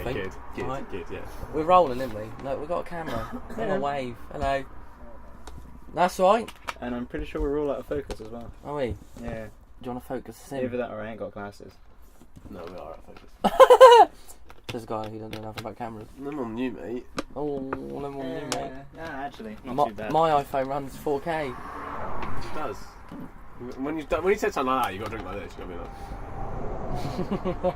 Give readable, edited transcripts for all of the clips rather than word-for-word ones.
Okay, good, Right. good, yeah. We're rolling, aren't we? No, we've got a camera. On a wave. Hello. That's right. And I'm pretty sure we're all out of focus as well. Are we? Yeah. Do you want to focus us in? Either that or I ain't got glasses. No, we are at focus. There's a guy who doesn't know nothing about cameras. I'm on you, mate. Oh, no more new, mate. Actually, not too bad. My iPhone runs 4K. It does. When you said something like that, you got to drink like this. You got to be like.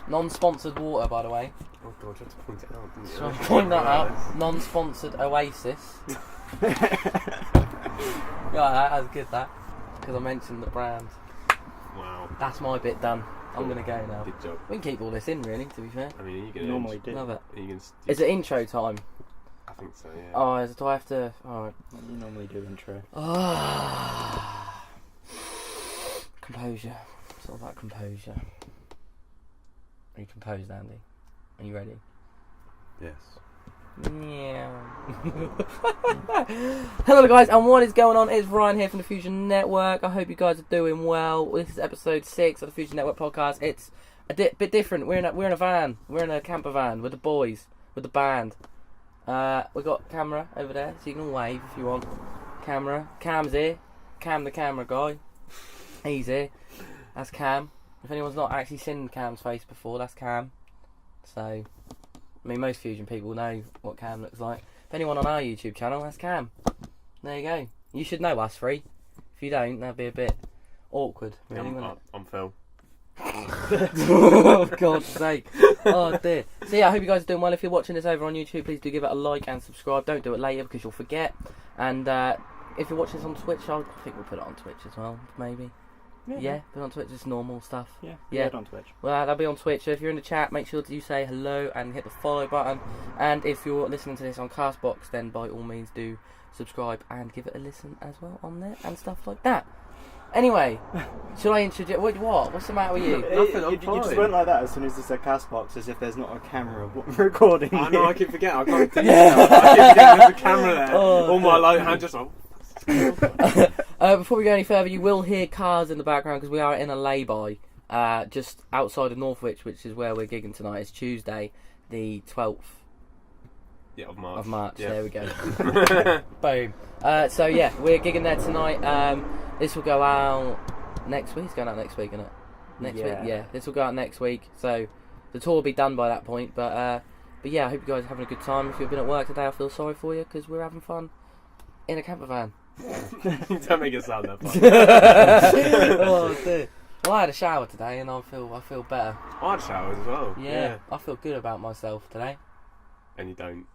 Non-sponsored water, by the way. Oh god, you have to point it out, didn't you? So I'll point that out. Non-sponsored Oasis. Yeah, that was good, that. Because I mentioned the brand. Wow. That's my bit done. I'm going to go now. Good job. We can keep all this in, really, to be fair. I mean, are you going Normally do. Love it. Are you gonna Is it intro time? I think so, yeah. Oh, do I have to... Alright. You normally do intro. Composure. It's all about composure. Are you composed, Andy? Are you ready? Yes. Yeah. Hello guys, and what is going on? It's Ryan here from the Fusion Network. I hope you guys are doing well. This is episode 6 of the Fusion Network podcast. It's a bit different. We're in a van. We're in a camper van with the boys, with the band. We got camera over there, so you can wave if you want. Cam's here. Cam the camera guy. He's here. That's Cam. If anyone's not actually seen Cam's face before, that's Cam. So, I mean, most Fusion people know what Cam looks like. If anyone on our YouTube channel, that's Cam. There you go. You should know us three. If you don't, that'd be a bit awkward, really, wouldn't it? I'm Phil. Oh, for God's sake. Oh, dear. So, yeah, I hope you guys are doing well. If you're watching this over on YouTube, please do give it a like and subscribe. Don't do it later because you'll forget. And if you're watching this on Twitch, I think we'll put it on Twitch as well, maybe. Yeah, put it on Twitch, just normal stuff. Yeah, on Twitch. Well, that'll be on Twitch. So if you're in the chat, make sure that you say hello and hit the follow button. And if you're listening to this on Castbox, then by all means do subscribe and give it a listen as well on there and stuff like that. Anyway, shall I introduce... What? What's the matter with you? Nothing, I'm You just fine. went like that as soon as you said Castbox, as if there's not a camera recording. I know, I keep forgetting. I can't do that. I keep forgetting there's a camera there. Oh, All my light hand just like... Before we go any further, you will hear cars in the background because we are in a lay-by just outside of Northwich, which is where we're gigging tonight. It's Tuesday, the 12th Yeah, of March. of March. Yeah. There we go. Boom. So yeah, we're gigging there tonight. This will go out next week. It's going out next week, isn't it? Next week, yeah. This will go out next week. So the tour will be done by that point. But yeah, I hope you guys are having a good time. If you've been at work today, I feel sorry for you because we're having fun in a camper van. Don't make it sound that fun. Oh dear. Well, I had a shower today and I feel better. I had showers as well. Yeah, I feel good about myself today. And you don't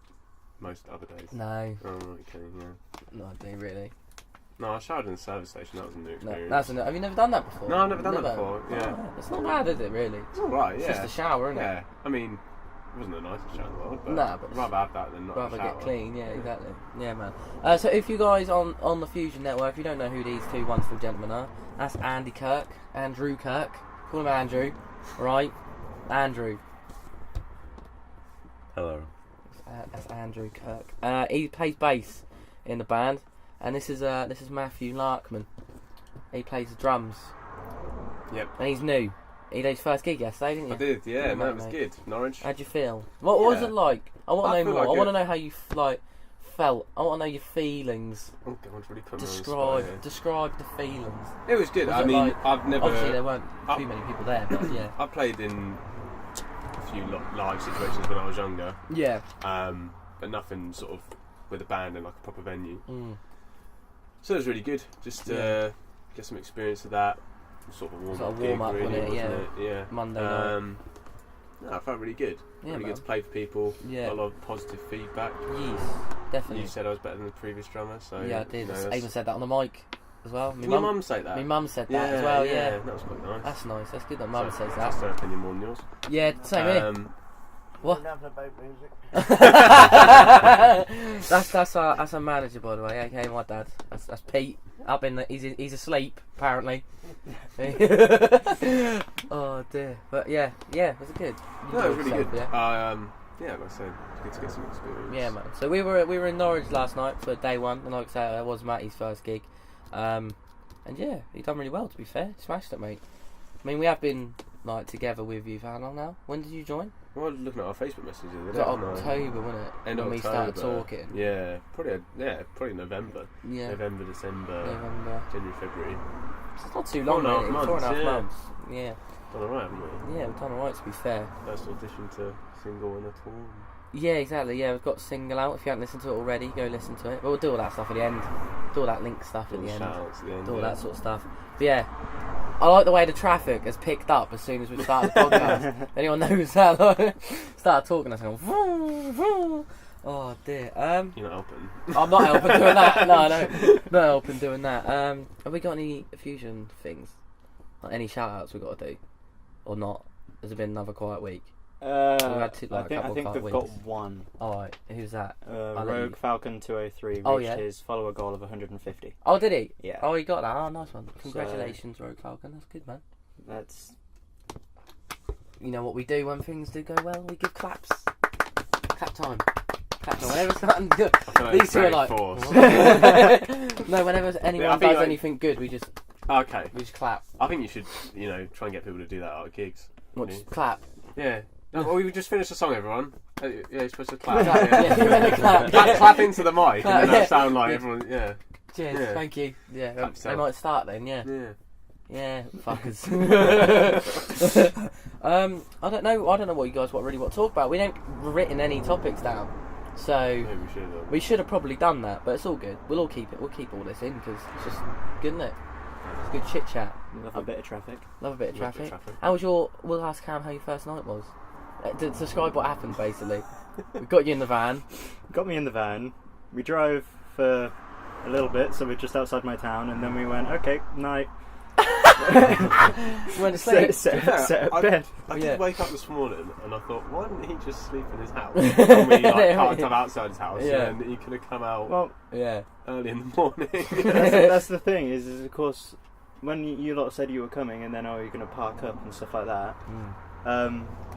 most other days. No, Oh, okay, yeah. no, I do really. No, I showered in the service station. That was a new experience. Have you never done that before? No, I've never done that before. Yeah. Oh, it's not bad, is it? Really? It's alright, yeah. It's just a shower, isn't it? Yeah. I mean, it wasn't the nicest shower in the world, but, Nah, but I'd rather have that than not Rather a shower. get clean, yeah, exactly. Yeah, man. So if you guys on the Fusion Network, if you don't know who these two wonderful gentlemen are, that's Andrew Kirk. Call him Andrew, right? Andrew. Hello. That's Andrew Kirk. He plays bass in the band, and this is Matthew Larkman. He plays the drums. Yep. And he's new. He did his first gig yesterday, didn't you? I did, yeah. Good, No, it was mate. good. Norwich. How'd you feel? What was Yeah. it like? I want I to know feel more. like I want to it- know how you felt. I want to know your feelings. Oh God, really put me on the spot here. Describe the feelings. It was good. Was I it mean, like- I've never. Obviously, there weren't I- too many people there, but yeah. I played in a few live situations when I was younger, Yeah. but nothing sort of with a band in like a proper venue. Mm. So it was really good. Just Yeah. get some experience of that. Sort of a warm Sort up of gig, warm-up, really, wasn't it? wasn't it? Yeah. Monday night. No, I felt really good. Yeah, really man. good to play for people. Yeah. Got a lot of positive feedback. Yes, definitely. You said I was better than the previous drummer, so Yeah, I did. You know, I that's- even said that on the mic as well. Can your mum say that? My mum said that as well, yeah. That was quite nice. That's nice. That's good that mum So, says That's that. her opinion more than yours. Yeah, same here. What? Nothing about music. that's our manager, by the way. Okay, my dad. That's Pete. Up in the, he's asleep apparently. Oh dear. But yeah, was it good? You No, it was enjoyed really good. yourself, Yeah? Yeah, like I said, it's good to get some experience. Yeah, man. So we were in Norwich last night for day one, and like I say, it was Matty's first gig. And yeah, he done really well. To be fair, smashed it, mate. I mean, we have been like together with you for how long now? When did you join? Well, looking at our Facebook messages, It was like October, wasn't it? End when of we October. started talking. Yeah, probably November. Yeah. November, December, November. January, February. It's not too long, 4.5 really. months, 4.5 yeah. months. Yeah. Done alright, haven't we? Yeah, we've done alright, to be fair. First audition to single and a tour. Yeah, exactly. Yeah, we've got Single out. If you haven't listened to it already, go listen to it. But we'll do all that stuff at the end. Do all that link stuff at the end. Shout-outs at the end. Do all yeah. that sort of stuff. But yeah, I like the way the traffic has picked up as soon as we started the podcast. Anyone knows that? Like, started talking, I was going, vroom, vroom. Oh dear. You're not helping. I'm not helping doing that. No, not helping doing that. Have we got any Fusion things? Like any shout outs we got to do? Or not? Has it been another quiet week? had two, like, a I couple think of we've weeks. got one. Alright, who's that? I'll let Rogue you- Falcon 203 reached Oh, yeah. his follower goal of 150. Oh, did he? Yeah. Oh, he got that. Oh, nice one. Congratulations, Rogue Falcon. That's good, man. That's You know what we do when things do go well? We give claps. Clap time. Clap time. Whenever something good. I feel like These it's two are very like. forced. No, whenever anyone I think, does like- anything good, we just Okay. clap. I think you should, try and get people to do that at gigs. What, Yeah. just clap. Yeah. No, well, we just finished the song, everyone. Yeah, you're supposed to clap. Clap, Yeah. yeah, you're meant to clap. Clap into the mic, Clap, and then yeah. that'll sound like everyone. Yeah. Cheers, Yeah. thank you. Yeah, Clap they yourself. might start then, yeah. Yeah. Yeah, fuckers. I don't know what you guys really want to talk about. We haven't written any topics down. So Maybe we should have. we should have probably done that, but it's all good. We'll all keep it. We'll keep all this in because it's just good, isn't it? It's good chit chat. love a bit of traffic. Love a bit of Love a bit traffic. of traffic. How was your? We'll ask Cam how your first night was. Describe what happened basically. We got you in the van. Got me in the van. We drove for a little bit, so we're just outside my town, and then we went, okay, night. We went to sleep. Set up bed. I Yeah. did wake up this morning and I thought, why didn't he just sleep in his house? And we parked up outside his house, Yeah. and he could have come out Well, Yeah. early in the morning. that's the thing, is of course, when you lot said you were coming, and then, you're going to park up and stuff like that,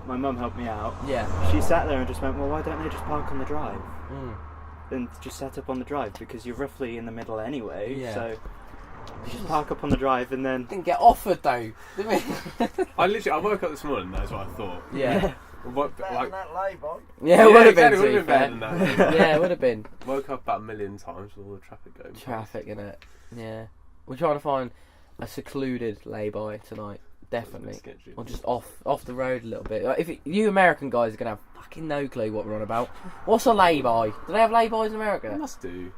my mum helped me out. Yeah. She sat there and just went, well, why don't they just park on the drive? Mm. And just set up on the drive, because you're roughly in the middle anyway, Yeah. so you just park up on the drive and then... Didn't get offered though, did we? I woke up this morning, that's what I thought. Yeah. What, like, Yeah, it would have been. exactly, To it be would have fair. been better than that. Yeah, it would have been. Woke up about a million times with all the traffic going past. Traffic in it. Yeah. We're trying to find a secluded lay-by tonight. Definitely. Sketchy. Or just off the road a little bit. Like, if you American guys are gonna have fucking no clue what we're on about. What's a lay-by? Do they have lay-bys in They America? must do.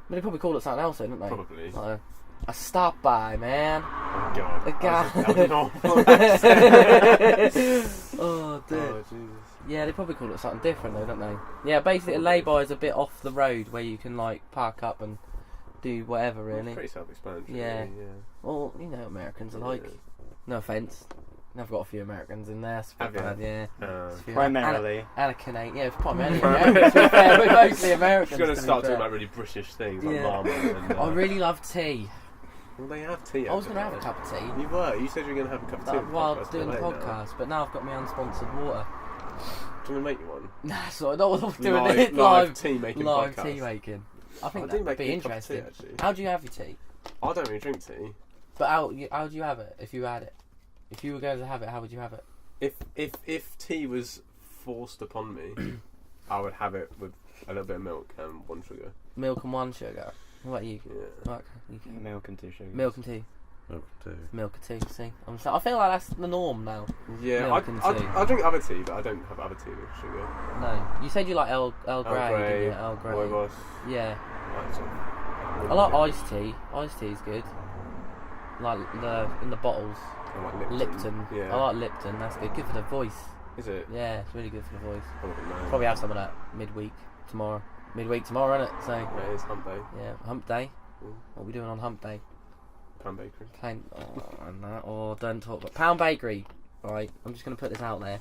But they probably call it something else, don't they? Probably. Like a stop-by, man. Oh, God. A guy. That was an awful accent. Oh dear. Oh, Jesus. Yeah, they probably call it something different though, don't they? Yeah, basically a lay-by is a bit off the road where you can like park up and do whatever It's really. pretty self-explanatory. Yeah. Really, yeah. Well, you know what Americans are like. Yeah. No offence. I've got a few Americans in there. It's Have you? bad, yeah. Uh, Primarily. Anakinate, yeah, it's primarily Americans. To be fair, we're mostly Americans. Just gonna to be start fair. talking about really British things like Yeah. Marmite and. I really love tea. Well, they have tea. I was over going to have a there. cup of tea You were. You said you were gonna have a cup of tea. while podcast doing the later. podcast, but now I've got my unsponsored water. Do you want to make you one? Nah, so I don't want to do live, it live tea making live podcast. tea making. I think I do that'd make be a cup of tea, interesting. actually. How do you have your tea? I don't really drink tea. But how do you have it if you had it? If you were going to have it, how would you have it? If tea was forced upon me, I would have it with a little bit of milk and one sugar. Milk and one sugar. What about you? Yeah. Right, you can- Milk and 2 sugars. milk and tea. Milk too. Milk and tea. See, I feel like that's the norm now. Yeah, Milk and tea. I drink other tea, but I don't have other tea with sugar. No, you said you like Earl Grey. Earl Grey, didn't you? Earl Grey. Rooibos, Yeah, like sort of- I like iced tea. Iced tea is good. Like in the bottles. I like Lipton. Yeah. I like Lipton. That's good. Good for the voice. Is it? Yeah, it's really good for the voice. I don't know. Probably have some of that midweek tomorrow. Midweek tomorrow, isn't it? So Yeah, it is hump day. yeah, hump day. Mm. What are we doing on hump day? Pound bakery. Plain. And that. Or don't talk about Pound Bakery. Right. I'm just gonna put this out there.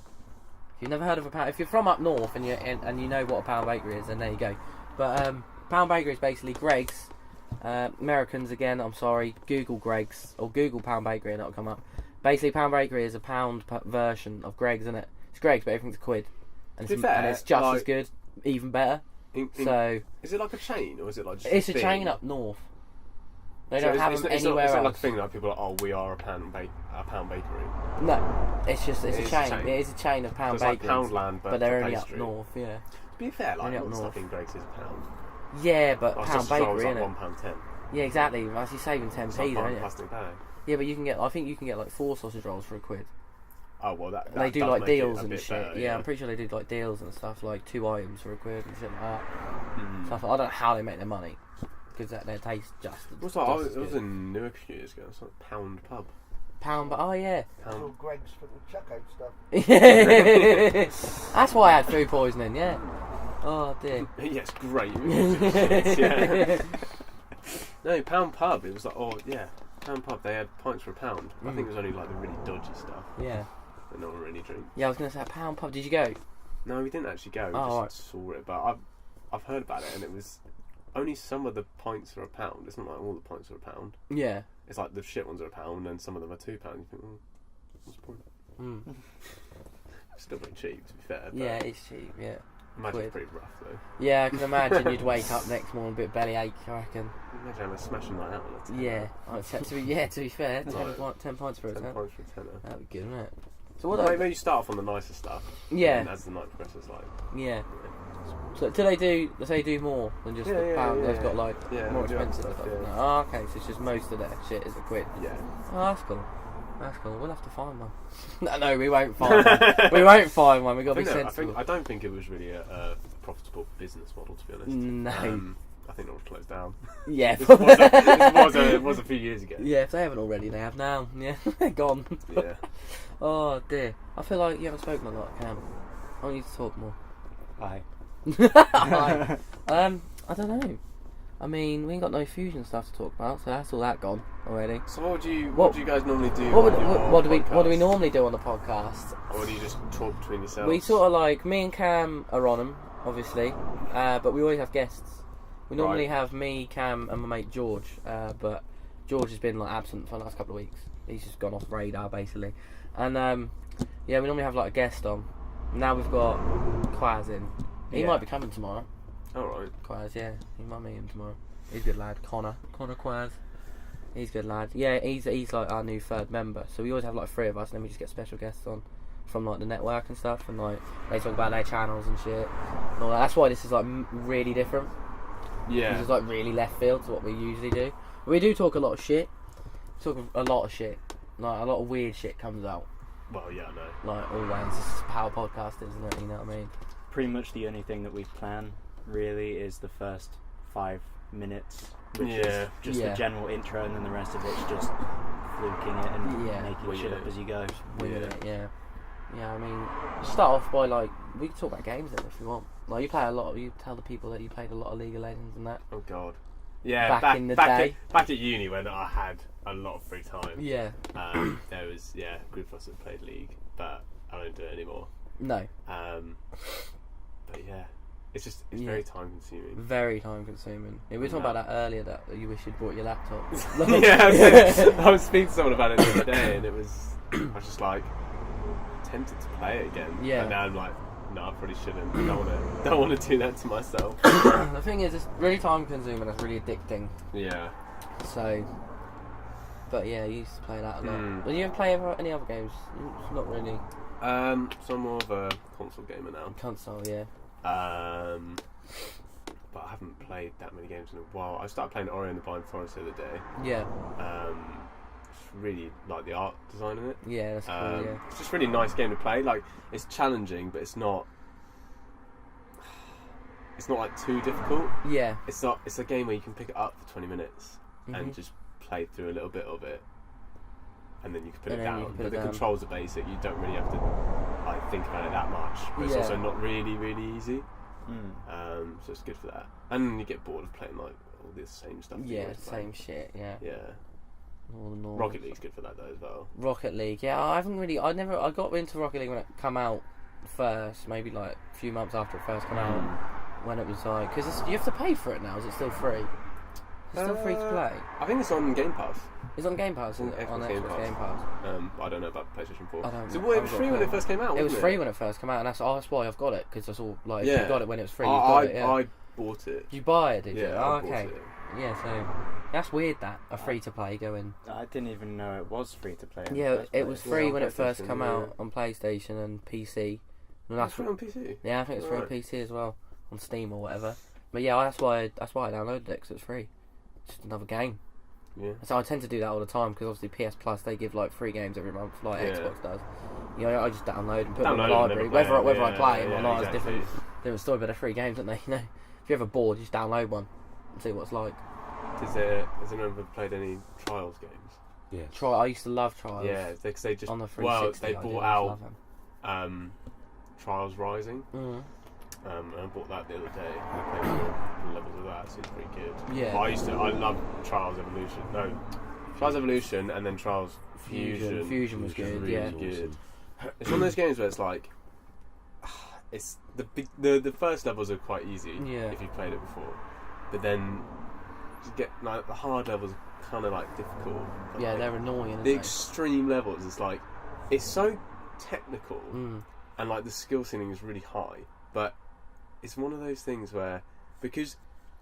If you've never heard of a pound, if you're from up north and you know what a Pound Bakery is, then there you go. But Pound Bakery is basically Greggs. Americans again. I'm sorry. Google Greggs or Google Pound Bakery and it'll come up. Basically, Pound Bakery is a pound version of Greggs, isn't it? It's Greggs, but everything's a quid, and To be fair, it's just like- as good, even better. So Is it like a chain or is it like just it's a thing? chain up north. They don't have them anywhere it's not like else. a thing like people are like, oh, we are a pound bakery. No, it's just It a is a chain. chain. It is a chain of pound So it's like bakeries, Poundland, but they're for only pastry. up north. Yeah. To be fair, like Only up all the stuff north. in Greggs is a pound. Yeah, but Like, pound sausage rolls bakery, like innit? £1.10. Yeah, exactly. That's you saving 10p, It's like though, buying a innit? plastic bag. Yeah, but you can get. I think you can get like 4 sausage rolls for £1. Oh well, that They do does like make it deals a and bit shit. better, Yeah, I'm pretty sure they do like deals and stuff, like 2 items for £1 and shit like that. Mm. Stuff. I don't know how they make their money because their taste just. What's that? I just as was good. in Newark a few years ago. It's like Pound Pub. Pound, but oh yeah. It's all Pound. Greg's for the chuck out stuff. That's why I had food poisoning. Yeah. Oh dear. Yeah, it's great. Shit, yeah. No, Pound Pub. It was like, oh yeah, Pound Pub. They had pints for £1. I think it was only like the really dodgy stuff Yeah. that no one really drinks. Yeah, I was gonna say Pound Pub. Did you go? No, we didn't actually go. We Oh, just saw it, but I've heard about it, and it was only some of the pints are £1. It's not like all the pints are £1. Yeah. It's like the shit ones are £1, and some of them are £2. You think, what's the point? Mm. Still very cheap, to be fair. But Yeah, it's cheap. Yeah. imagine quid. it's pretty rough though. Yeah, I can imagine you'd wake up next morning a bit bellyache. I reckon. Imagine having a smashing night out on a tenner. Yeah. To be fair, 10 pints for a 10 tenner. pints for a tenner. That'd be good, wouldn't it? So what? Maybe you start off on the nicer stuff. Yeah. And as the night progresses, like. Yeah. So do they do more than just the pound? They've got like Yeah, more they do other expensive stuff, stuff. yeah. No. Oh, okay, so it's just most of their shit is £1. Yeah. Oh, that's cool. That's cool. We'll have to find one. no, we won't find one. We won't find one. We've got to be sensible. I don't think it was really a profitable business model, to be honest. No. I think it was closed down. Yeah. This was a few years ago. Yeah, if they haven't already, they have now. Yeah, they're gone. Yeah. Oh dear. I feel like you haven't spoken a lot, Cam. I want you to talk more. Hi. Hi. I don't know. I mean, we ain't got no fusion stuff to talk about, so that's all that gone already. So what do you guys normally do? What do we podcast? normally do on the podcast? Or do you just talk between yourselves? We sort of like me and Cam are on them, obviously, but we always have guests. We normally have me, Cam, and my mate George, but George has been like absent for the last couple of weeks. He's just gone off radar basically, and yeah, we normally have like a guest on. Now we've got Quaz in. He might be coming tomorrow. Alright. Quaz, yeah, you might meet him tomorrow. He's a good lad. Connor Quaz. He's a good lad. Yeah, he's like our new 3rd member. So we always have like 3 of us, and then we just get special guests on from like the network and stuff, and like they talk about their channels and shit. And all that. That's why this is like really different. Yeah. This is like really left field to what we usually do. We do talk a lot of shit. Talk a lot of shit. Like a lot of weird shit comes out. Well, yeah, I know. Like always, this is how podcast is, isn't it? You know what I mean? Pretty much the only thing that we plan really is the first 5 minutes, which is just the general intro, and then the rest of it's just fluking it and making shit up as you go. Winging it, yeah. Yeah, I mean, start off by like we can talk about games then if you want. Like you play a lot. You tell the people that you played a lot of League of Legends and that. Oh god. Yeah, Back in the day. Back at uni when I had a lot of free time. Yeah. There was a group of us that played League, but I don't do it anymore. No. But yeah, it's very time consuming. Very time consuming. Yeah, we were talking about that earlier. That you wish you'd brought your laptop. Yeah, I was speaking to someone about it the other day, and I was just like tempted to play it again. Yeah. But now I'm like, no, I probably shouldn't. I don't want to do that to myself. The thing is, it's really time consuming. It's really addicting. Yeah. So, but yeah, I used to play that a lot. Mm. But you ever play any other games? Not really. So I'm more of a console gamer now. Console, yeah. But I haven't played that many games in a while. I started playing Ori and the Blind Forest the other day. Yeah. It's really like the art design in it. Yeah, that's cool. Yeah. It's just a really nice game to play. Like it's challenging, but it's not like too difficult. Yeah. It's a game where you can pick it up for 20 minutes Mhm. and just play through a little bit of it, and then you can put And it then you down. can put But it the down. controls are basic. You don't really have to like think about it that much. But it's Yeah. also not really easy. Mm. So it's good for that. And you get bored of playing like all the same stuff. that you Yeah, always play. same shit. Yeah. Yeah. All the normal Rocket stuff. League's good for that though as well. Rocket League. Yeah, I got into Rocket League when it come out first, maybe like a few months after it first came out. When it was like, because you have to pay for it now. Is it still free? It's still free to play. I think it's on Game Pass. It's on Game Pass, isn't it? Xbox On Game Xbox Pass. Game Pass. I don't know about PlayStation 4. I don't So know. well, it I've was got free when to it first came out. It was wasn't free when it first came out, and that's why I've got it, because I saw like if Yeah. you got it when it was free. You got it. Yeah. I bought it. Did you buy it? Did you? Yeah, Oh, I bought okay. it. Yeah. So That's weird that a free to play going. I didn't even know it was free to play. Yeah, it was free when it first PlayStation, came yeah. out on PlayStation and PC. And That's free on PC. Yeah, I think it's free on PC as well, on Steam or whatever. But yeah, that's why I downloaded it, 'cause it's free. It's just another game. Yeah. So I tend to do that all the time because obviously PS Plus they give like free games every month, like Xbox does. You know, I just download and put them in the library. Whether I play them or not is different story. But they're free games, aren't they? You know, if you're ever bored, just download one and see what it's like. Has anyone ever played any Trials games? Yeah. I used to love Trials. Yeah, they just on the 360. they brought out Trials Rising. Mm. And I bought that the other day. I played the levels of that. Seems pretty good. Yeah. I love Trials Evolution. No, Trials Evolution and then Trials Fusion. Fusion was good. Really Yeah. good. It's one of those games where it's like, it's the first levels are quite easy if you've played it before, but then you get like the hard levels are kind of like difficult. Yeah, like, they're annoying. the They? extreme levels. It's like it's so technical and like the skill ceiling is really high, but it's one of those things where because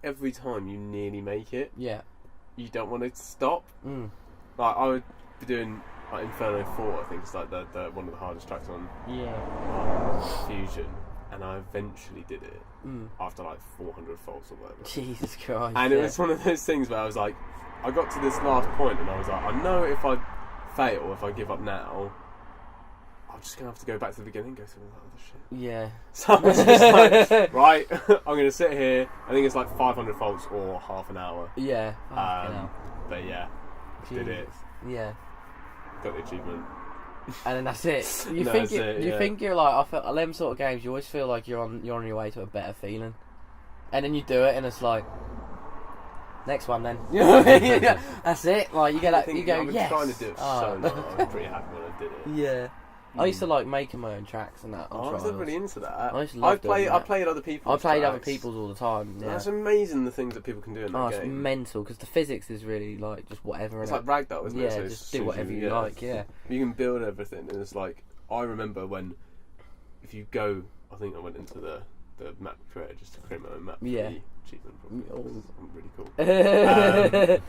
every time you nearly make it, you don't want to stop. Like I would be doing like Inferno 4, I think it's like the one of the hardest tracks on Fusion, and I eventually did it after like 400 faults or whatever. Jesus Christ! And it was one of those things where I was like, I got to this last point and I was like, I know if I fail, if I give up now, I'm just gonna have to go back to the beginning and go through all that other shit. Yeah. So I was just like, right, I'm gonna sit here. I think it's like 500 faults or half an hour. Yeah. But yeah, did it. Yeah. Got the achievement. And then that's it. You No, think that's it, you yeah. think you're like, I feel them sort of games. You always feel like you're on your way to a better feeling, and then you do it, and it's like, next one then. You know what I mean? Yeah, that's it. Like you get that, you go, I've been yes. trying to do it so long. I'm pretty happy when I did it. Yeah. I used to like making my own tracks and that. On I was Trials. really into that. I used to love doing I that. played other people's. I played other tracks. people's all the time. Yeah. That's amazing the things that people can do in that It's game. mental because the physics is really like just whatever. It's innit? like Ragdoll, isn't it? Yeah, So just do whatever you like. Yeah. You can build everything, and it's like I remember when, if you go, I think I went into the map creator just to create my own map. Yeah. For the achievement, probably. Oh. I'm really cool.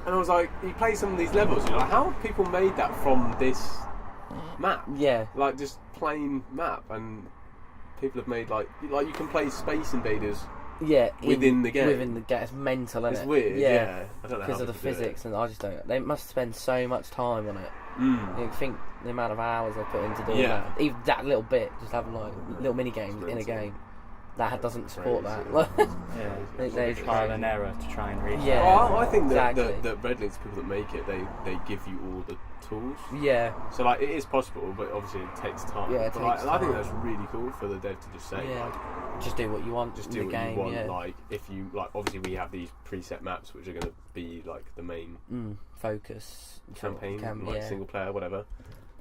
And I was like, you play some of these levels, you're like, how have people made that from this map? Yeah. Like just plain map, and people have made like you can play Space Invaders. Yeah, within the game. Within the game, it's mental, isn't It's it? weird, yeah. I don't know because how of the people do it. physics, and I just don't. They must spend so much time on it. You think the amount of hours they put into doing Yeah. that, even that little bit, just having like little mini games in a mental. game, that doesn't support Crazy. that. Yeah, They trial and error to try and reach. Yeah. Well, I think that exactly. that Red Links people that make it, they give you all the tools. Yeah, So like it is possible, but obviously it takes time. Yeah, it But, takes like, I think time. that's really cool for the dev to just say, yeah. like, Just do what you want. just in do the what game, you want. Yeah. Like if you like, obviously we have these preset maps which are going to be like the main Focus campaign, like yeah. single player, whatever.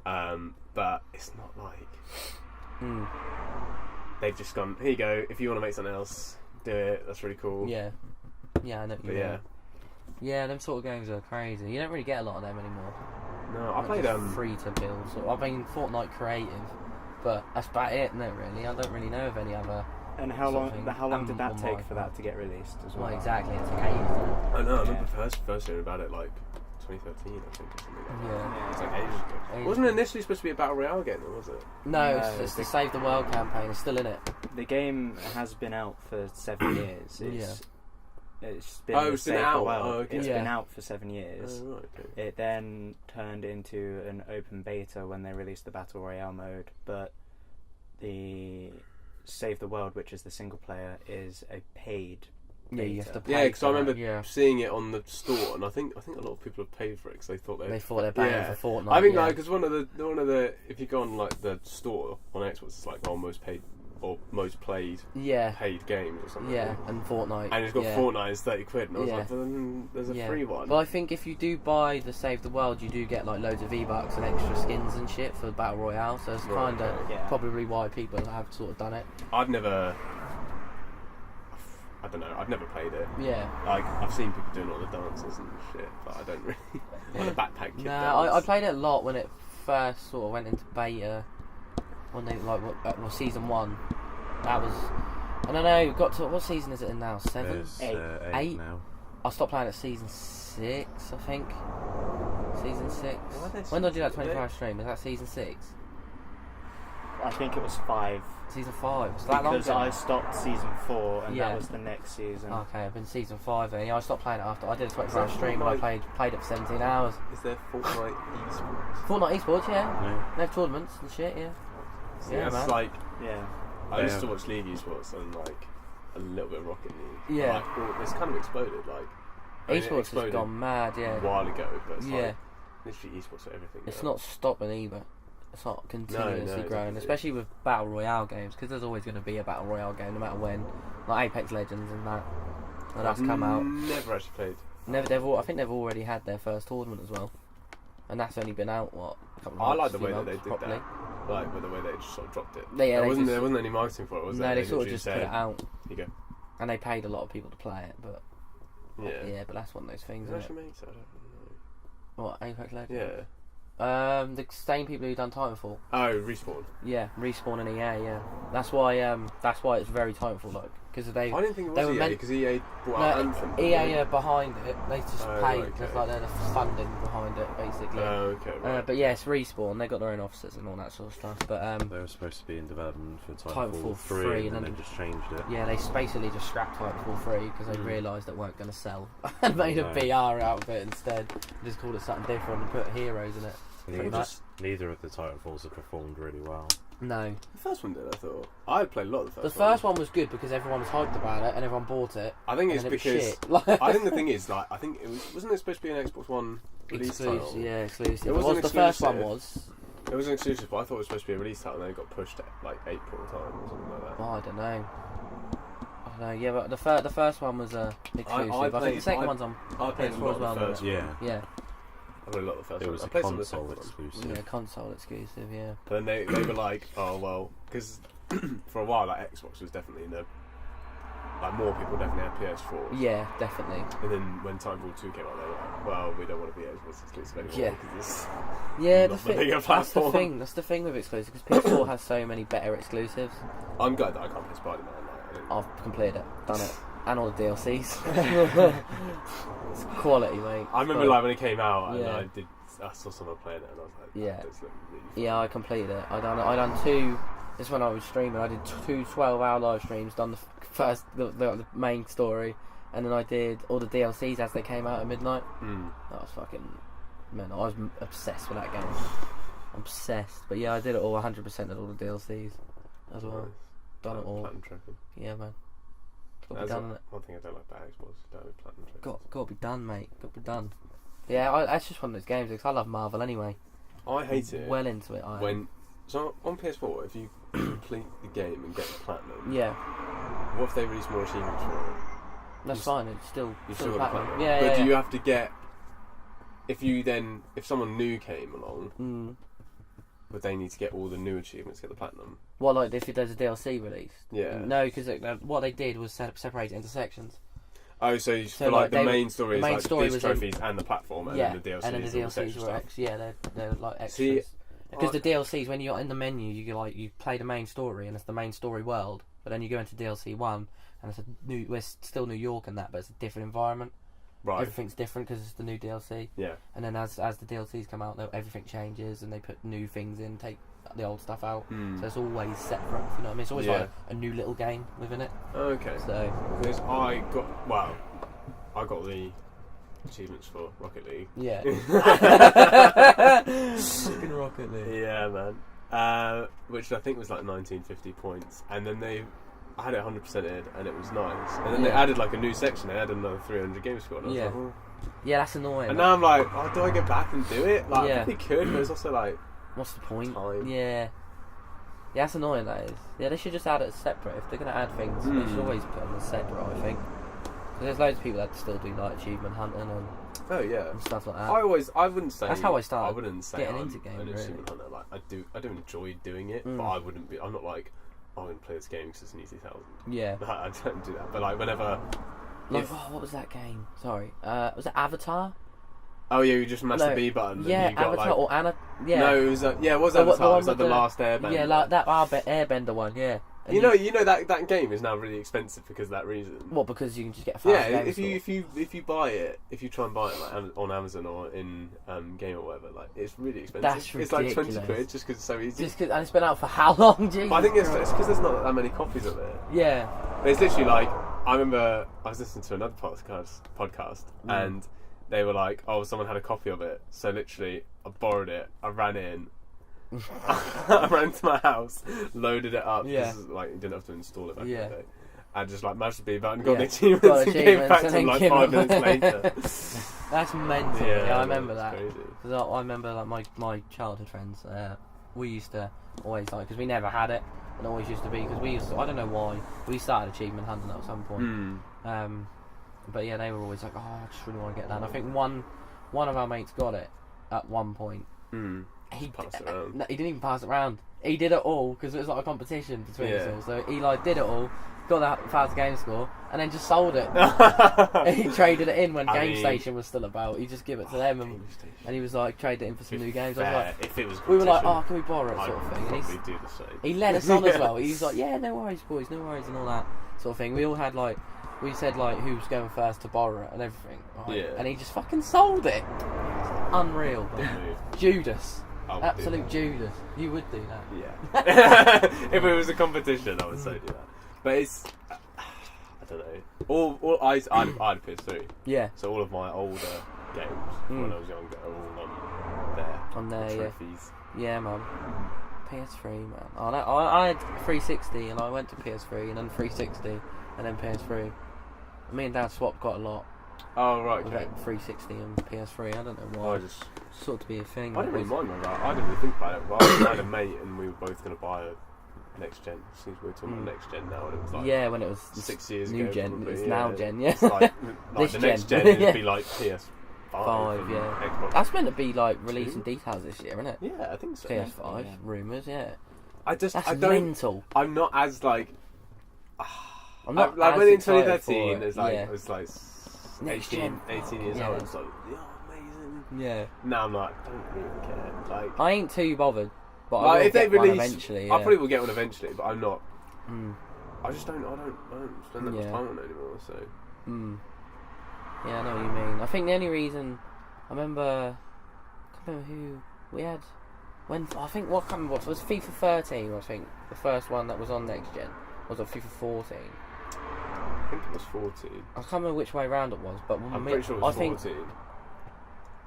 But it's not like they've just gone, here you go. If you want to make something else, do it. That's really cool. Yeah, yeah, I know. But yeah. Yeah, them sort of games are crazy. You don't really get a lot of them anymore. No, I Not played just free to build. So I mean, Fortnite Creative, but that's about it, isn't it? Really, I don't really know of any other. And how sort long? of thing. How long did On that take my for that to get released as well? Well, exactly. It's like ages. Isn't it? I know. I remember Yeah. first hearing about it like 2013, I think, or something like that. Yeah. It's like ages ago. Ages Wasn't it ago. initially supposed to be a battle royale game, though, was it? No, No, it's the the- Save the World campaign. It's still in it. The game has been out for 7 years. It's been Oh, the it's been Save the out. World. Oh, okay. It's Yeah. been out for 7 years. Oh, right, okay. It then turned into an open beta when they released the Battle Royale mode, but the Save the World, which is the single player, is a paid Yeah, you have beta. to pay. Yeah, because I for remember that, yeah. seeing it on the store, and I think a lot of people have paid for it because they thought They thought they're paying Yeah. for Fortnite. I think yeah. like because one of the if you go on like the store on Xbox, it's like most paid or most played yeah, paid games or something. yeah, and Fortnite. And it's got yeah. Fortnite is 30 quid, and I was Yeah. like, well, then there's a Yeah. free one. But I think if you do buy the Save the World, you do get like loads of V-Bucks and extra skins and shit for the Battle Royale. So it's Right, kind of okay. Yeah. probably why people have sort of done it. I've never played it. Yeah. Like I've seen people doing all the dances and shit, but I don't really. Like the backpack kid No, dance. I played it a lot when it first sort of went into beta. When they season 1. That was. I don't know. Got to what season is it in now? 7, There's 8. 8 now. I stopped playing at season 6, I think. Season 6. When did I do that 24-hour stream? Was that season 6? I think it was 5. Season 5. Was that long because ago? I stopped season 4 and that was the next season. Okay, I've been season 5 then. Yeah, I stopped playing it after. I did a 24-hour stream and I played it for 17 hours. Is there Fortnite esports? Fortnite esports, yeah. They have tournaments and shit, yeah. Yeah, that's man. I used to watch League esports and a little bit of Rocket League. Yeah. It's kind of exploded. Esports has gone mad, yeah. A while ago, but it's literally esports for everything. It's not stopping either. It's not continuously growing, especially with battle royale games, because there's always going to be a battle royale game, no matter when. Like Apex Legends and that. And that's come out. Never actually played. I think they've already had their first tournament as well, and that's only been out a couple of months. I like the way that they did properly. that. Like with the way they just sort of dropped it. There wasn't any marketing for it, was there? No, they sort of just put it out. Here you go. And they paid a lot of people to play it, but yeah, but that's one of those things. Who actually makes it? I don't know. What, Apex Legends? Yeah. The same people who done Titanfall. Oh, Respawn. Yeah, Respawn and EA. Yeah, that's why it's very Titanfall like, because they. I didn't think it was EA because EA bought out Anthem. EA are behind it. They just paid. Okay. There's like they're the funding behind it basically. Oh, okay. Right. But yeah, it's Respawn. They got their own offices and all that sort of stuff. But they were supposed to be in development for Titanfall 3 and then they just changed it. Yeah, they basically just scrapped Titanfall 3 because they realised it weren't going to sell and made a PR out of it instead. Just called it something different and put heroes in it. Neither of the Titanfalls have performed really well. No. The first one did, I thought. I played a lot of the first one. The first one was good because everyone was hyped about it and everyone bought it. I think it's because... I think the thing is, I think it wasn't it supposed to be an Xbox One release title? Yeah, exclusive. It wasn't the first one was. It was an exclusive, but I thought it was supposed to be a release title and then it got pushed at April time or something like that. Oh, I don't know. Yeah, but the first one was exclusive. I think the second one's on PS4 as well. Yeah. I played a lot of the first one. It was a console exclusive. Yeah, console exclusive, yeah. But then they were like, oh, well, because for a while, Xbox was definitely in the... more people definitely had PS4. Yeah, definitely. And then when Titanfall 2 came out, they were like, well, we don't want to be Xbox exclusive anymore. Yeah. That's the thing. That's the thing with exclusives, because PS4 has so many better exclusives. I'm glad that I can't play Spider-Man. I've completed it, done it. And all the DLCs. It's quality, mate. I remember when it came out and I saw someone playing it and I was like, yeah. That's really fun. Yeah, I completed it. I done two. This is when I was streaming. I did two 12-hour live streams. Done the first, the main story, and then I did all the DLCs as they came out at midnight. That was fucking. Man, I was obsessed with that game. I'm obsessed. But yeah, I did it all 100% of all the DLCs as well. Nice. Done it all. Platinum trophy. Yeah, man. Got to That's be done. one thing I don't like about Xbox. Don't have platinum trophy. Got to be done, mate. Got to be done. Yeah, that's just one of those games because I love Marvel anyway. I hate it. Well into it. So on PS4, if you complete the game and get the platinum, yeah. What if they release more achievements for it? That's fine. It's still got the platinum. Yeah, but do you have to get? If someone new came along, would they need to get all the new achievements to get the platinum? Well, like if there's a DLC released. Yeah. No, because what they did was separate it into sections. Oh, so for the main story is like the trophies and the platform, and then the DLCs. And then the DLCs were they're like extras. See, because the DLCs, when you're in the menu, you play the main story, and it's the main story world. But then you go into DLC 1, and we're still New York and that, but it's a different environment. Right. Everything's different because it's the new DLC. Yeah. And then as the DLCs come out, everything changes, and they put new things in, take the old stuff out. So it's always separate. You know what I mean? It's always like a new little game within it. Okay. So because I got the achievements for Rocket League. Yeah. Fucking Rocket League. Yeah, man. Which I think was like 1950 points, and then I had it 100%ed, and it was nice. And then they added like a new section. They added another 300 game score. And I was like, oh. Yeah, that's annoying. And now I'm like, oh, do I go back and do it? Like, yeah. I probably could, but it's also like, what's the point? Time. Yeah. Yeah, that's annoying, that is. Yeah, they should just add it separate. If they're going to add things, they should always put them as separate, I think. Because there's loads of people that still do like achievement hunting and stuff like that. I wouldn't say that's how I started. I wouldn't say getting I'm into games. an achievement hunter. Like I do enjoy doing it, but I wouldn't be. I'm not like, I'm going to play this game because it's an easy 1,000. Yeah. I don't do that. But like whenever. What was that game? Sorry. Was it Avatar? Oh yeah, you just mash the B button. Yeah, and you got, Avatar or Anna. Yeah. No, it was it was Avatar. It was like the last Airbender. Yeah, like that Airbender one. Yeah. You know that game is now really expensive because of that reason. What? Because you can just get a fast game if you buy it, if you try and buy it like on Amazon or in Game or whatever, like it's really expensive. That's ridiculous. It's like £20 just because it's so easy. And it's been out for how long? Jesus. But I think it's because there's not that many copies of it. Yeah. But it's literally like, I remember I was listening to another podcast and they were like, oh, someone had a copy of it, so literally I borrowed it, I ran in. I ran to my house, loaded it up. Yeah. Like, you didn't have to install it back Yeah. in the day. I just like mashed the B button, got the Got achievements, and came back to and them like then 5 minutes later. That's mental. Yeah, I remember that. Crazy. Because I remember like my childhood friends. We used to always like, because we never had it, and it always used to be because we used to, I don't know why we started achievement hunting at some point. But yeah, they were always like, oh, I just really want to get that. And I think one of our mates got it at one point. He passed it around. No, he didn't even pass it around. He did it all because it was like a competition between us all. So he like did it all, got that fast game score, and then just sold it. He traded it in when GameStation was still about. He just give it to them, and he was like trade it in for some new games. I was like, if it was we were like, oh, can we borrow it, sort of thing. I'd probably do the same. He led us on as well. He was like, yeah, no worries, boys, no worries, and all that sort of thing. We all had like, we said like who was going first to borrow it and everything. Right? Yeah. And he just fucking sold it. Unreal. Judas. Absolute Judas. You would do that. Yeah. If it was a competition, I would so do that. But it's, I don't know. I had a PS3. Yeah. So all of my older games when I was younger are all on there. Trophies. Yeah, man. PS3, man. I had 360 and I went to PS3 and then 360 and then PS3. Me and Dad swapped quite a lot. Oh, right, okay. 360 and PS3, I don't know why. I just sort of be a thing. I didn't really mind that. I didn't really think about it. But I had a mate and we were both going to buy a next gen. Since we're talking about next gen now, and it was like when it was 6 years new ago. gen, Probably, it's now gen, yeah. It's like the next gen would be like PS5. Yeah. Xbox. That's meant to be like releasing details this year, isn't it? Yeah, I think so. PS5 rumours, yeah. That's mental. I'm not as like. I'm not like as when in excited 2013, for it. it's like I was like Next 18 gen. years old. It's like, amazing. Yeah. Now I'm like, don't really care. Like, I ain't too bothered, but like, I will if they get one release, eventually. Yeah. I probably will get one eventually, but I'm not. I just don't. I don't spend that much time on it anymore. So. Yeah, I know what you mean. I think the only reason I can't remember who we had. I can't remember what it was. FIFA 13. I think the first one that was on next gen was FIFA 14. I think it was 14. I can't remember which way round it was, but I'm pretty sure it was 14.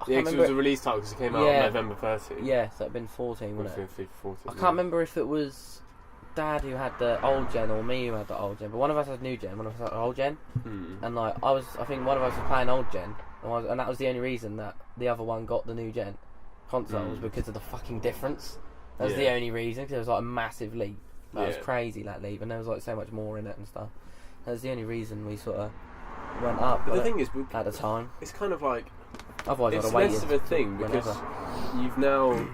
Yeah, because it was a release title because it came out on November 13. Yeah, so it'd been 14, wouldn't it? FIFA 14. I can't remember if it was Dad who had the old gen or me who had the old gen, but one of us had new gen, one of us had old gen, and like I think one of us was playing old gen, and that was the only reason that the other one got the new gen console was because of the fucking difference. That was the only reason, because it was like a massive leap. That was crazy, that leap, and there was like so much more in it and stuff. That was the only reason we sort of went up. But the thing is, at the time, it's kind of like otherwise it's I'd have waited less of a thing because you've now.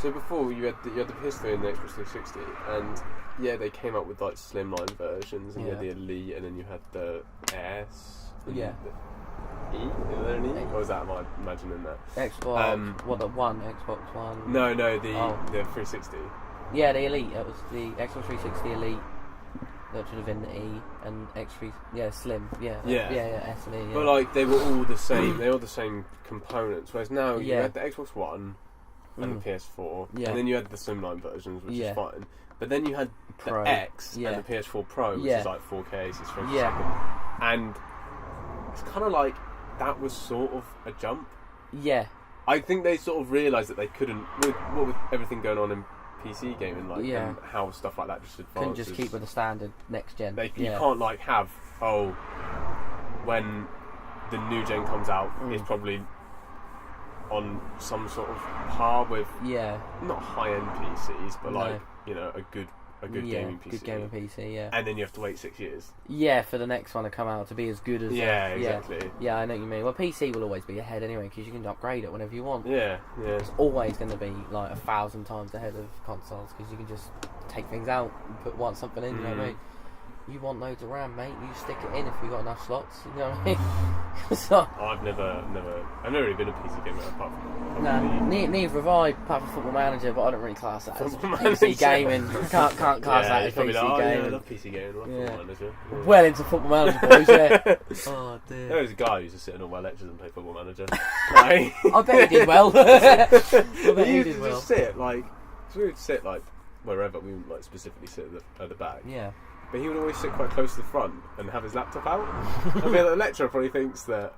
So before you had the PS3 and the Xbox 360, and they came up with like slimline versions, and you had the Elite, and then you had the S. Yeah. The E? Is there an E? Or was that, am I imagining that? Xbox. Xbox One? No, the 360. Yeah, the Elite. It was the Xbox 360 Elite. That should have been the E and X3. Slim. Yeah, S and E. Yeah. But like they were all the same. They were all the same components. Whereas now you had the Xbox One and the PS4, and then you had the slimline versions, which is fine. But then you had Pro. the X and the PS4 Pro, which is like 4K, 60 frames a second. And it's kind of like that was sort of a jump. Yeah. I think they sort of realised that they couldn't, with everything going on in PC gaming, like and how stuff like that just advances. Couldn't just keep with the standard next gen. You can't like have when the new gen comes out, it's probably on some sort of par with not high end PCs, but like a good gaming PC. Good gaming PC, yeah. And then you have to wait 6 years. Yeah, for the next one to come out to be as good as. Exactly. Yeah, I know what you mean. Well, PC will always be ahead anyway because you can upgrade it whenever you want. Yeah. It's always going to be like 1,000 times ahead of consoles because you can just take things out and put something in. You know what I mean? You want loads of RAM, mate? You stick it in if you got enough slots. You know what I mean? So, I've never really been a PC gamer apart from. neither have I, apart from Football Manager, but I don't really class that as Football PC gaming. Can't class that as PC gaming. I love PC gaming. Football Manager. Well into Football Manager, boys. Yeah. Oh dear. There was a guy who used to sit in all my lectures and play Football Manager. I bet he did well. I bet he he used did to well. just sit like, so we would sit like wherever, we wouldn't like specifically sit at the back. Yeah. But he would always sit quite close to the front and have his laptop out. I mean, the lecturer probably thinks that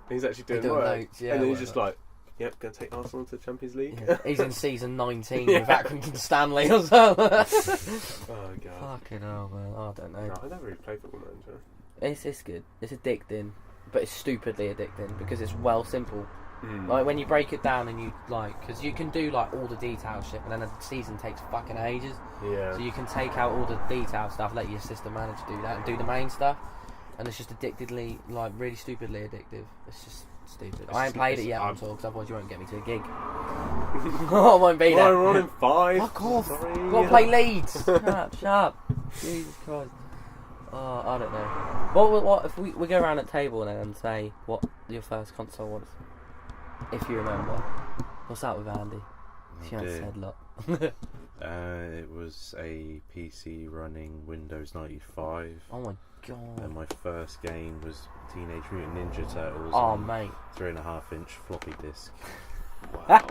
he's actually doing work. Notes, yeah, and then he's just like, yep, going to take Arsenal to the Champions League. Yeah. He's in season 19 with Accrington Stanley or so. Oh, God. Fucking hell, man. I don't know. No, I never really played Football Manager. It's good. It's addicting. But it's stupidly addicting because it's well simple. Mm. Like when you break it down and you because you can do like all the detail shit, and then a season takes fucking ages. Yeah. So you can take out all the detail stuff, let your assistant manager do that, and do the main stuff, and it's just addictively, like really stupidly addictive. It's just stupid. I ain't played it yet on tour because otherwise you won't get me to a gig. I won't be there. We're on in 5. Fuck off. Sorry. Gotta play Leeds. Shut up. Jesus Christ. Oh, I don't know. What if we go around at the table then and say what your first console was? If you remember. What's that with Andy? She hasn't said a lot. It was a PC running Windows 95. Oh my god. And my first game was Teenage Mutant Ninja Turtles. Oh mate. 3.5-inch floppy disk. Wow.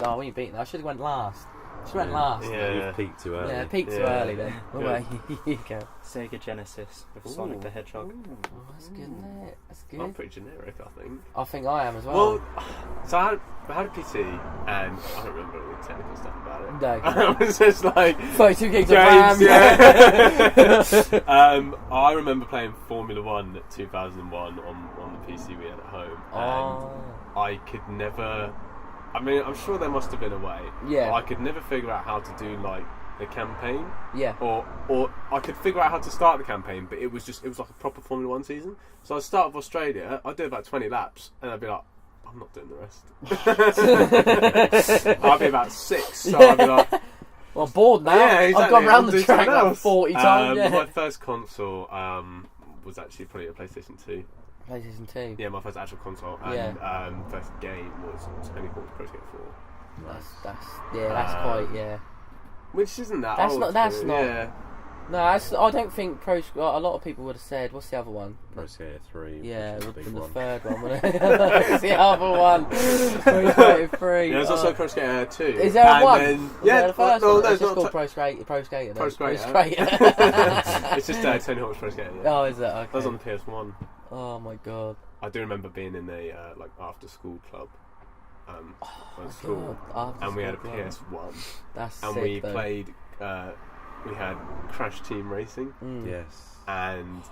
No, we ain't beaten. I should have went last. She went last. Yeah. You peaked too early. Yeah, peaked too early then. Yeah. Here you go. Sega Genesis with Sonic the Hedgehog. Oh, that's good, isn't it? That's good. I'm pretty generic, I think. I think I am as well. Well, so I had a PC, and I don't remember all the technical stuff about it. No. I was just like 32 gigs of RAM. Yeah. I remember playing Formula 1 at 2001 on the PC we had at home, and I could never. I mean, I'm sure there must have been a way. Yeah. But I could never figure out how to do like the campaign. Yeah. Or I could figure out how to start the campaign, but it was like a proper Formula 1 season. So I'd start with Australia, I'd do about 20 laps, and I'd be like, I'm not doing the rest. I'd be about 6, so I'd be like, well, I'm bored now. yeah, exactly. I've gone round I'll the do track something like else. 40 times. Yeah. My first console was actually probably a PlayStation 2. PlayStation 2. Yeah, my first actual console. And first game was Tony Hawk's Pro Skater 4. That's quite, yeah. Which isn't that That's old. not- that's not- Yeah. No, I don't think a lot of people would have said, what's the other one? Pro Skater 3. Yeah, which would was have the been big the one. third one, wouldn't it? It's the other one. Pro Skater 3. Yeah, there's also Pro Skater 2. Is there a and one? Then, Was yeah, there the first no, one? no, It's just not called Pro Skater. Pro Skater. It's just Tony Hawk's Pro Skater. Yeah. Oh, is it? Okay. That was on the PS1. Oh my god. I do remember being in a like after school club. At school, God, and we had a after school club. PS1, That's and sick, we though. played. We had Crash Team Racing, Yes. and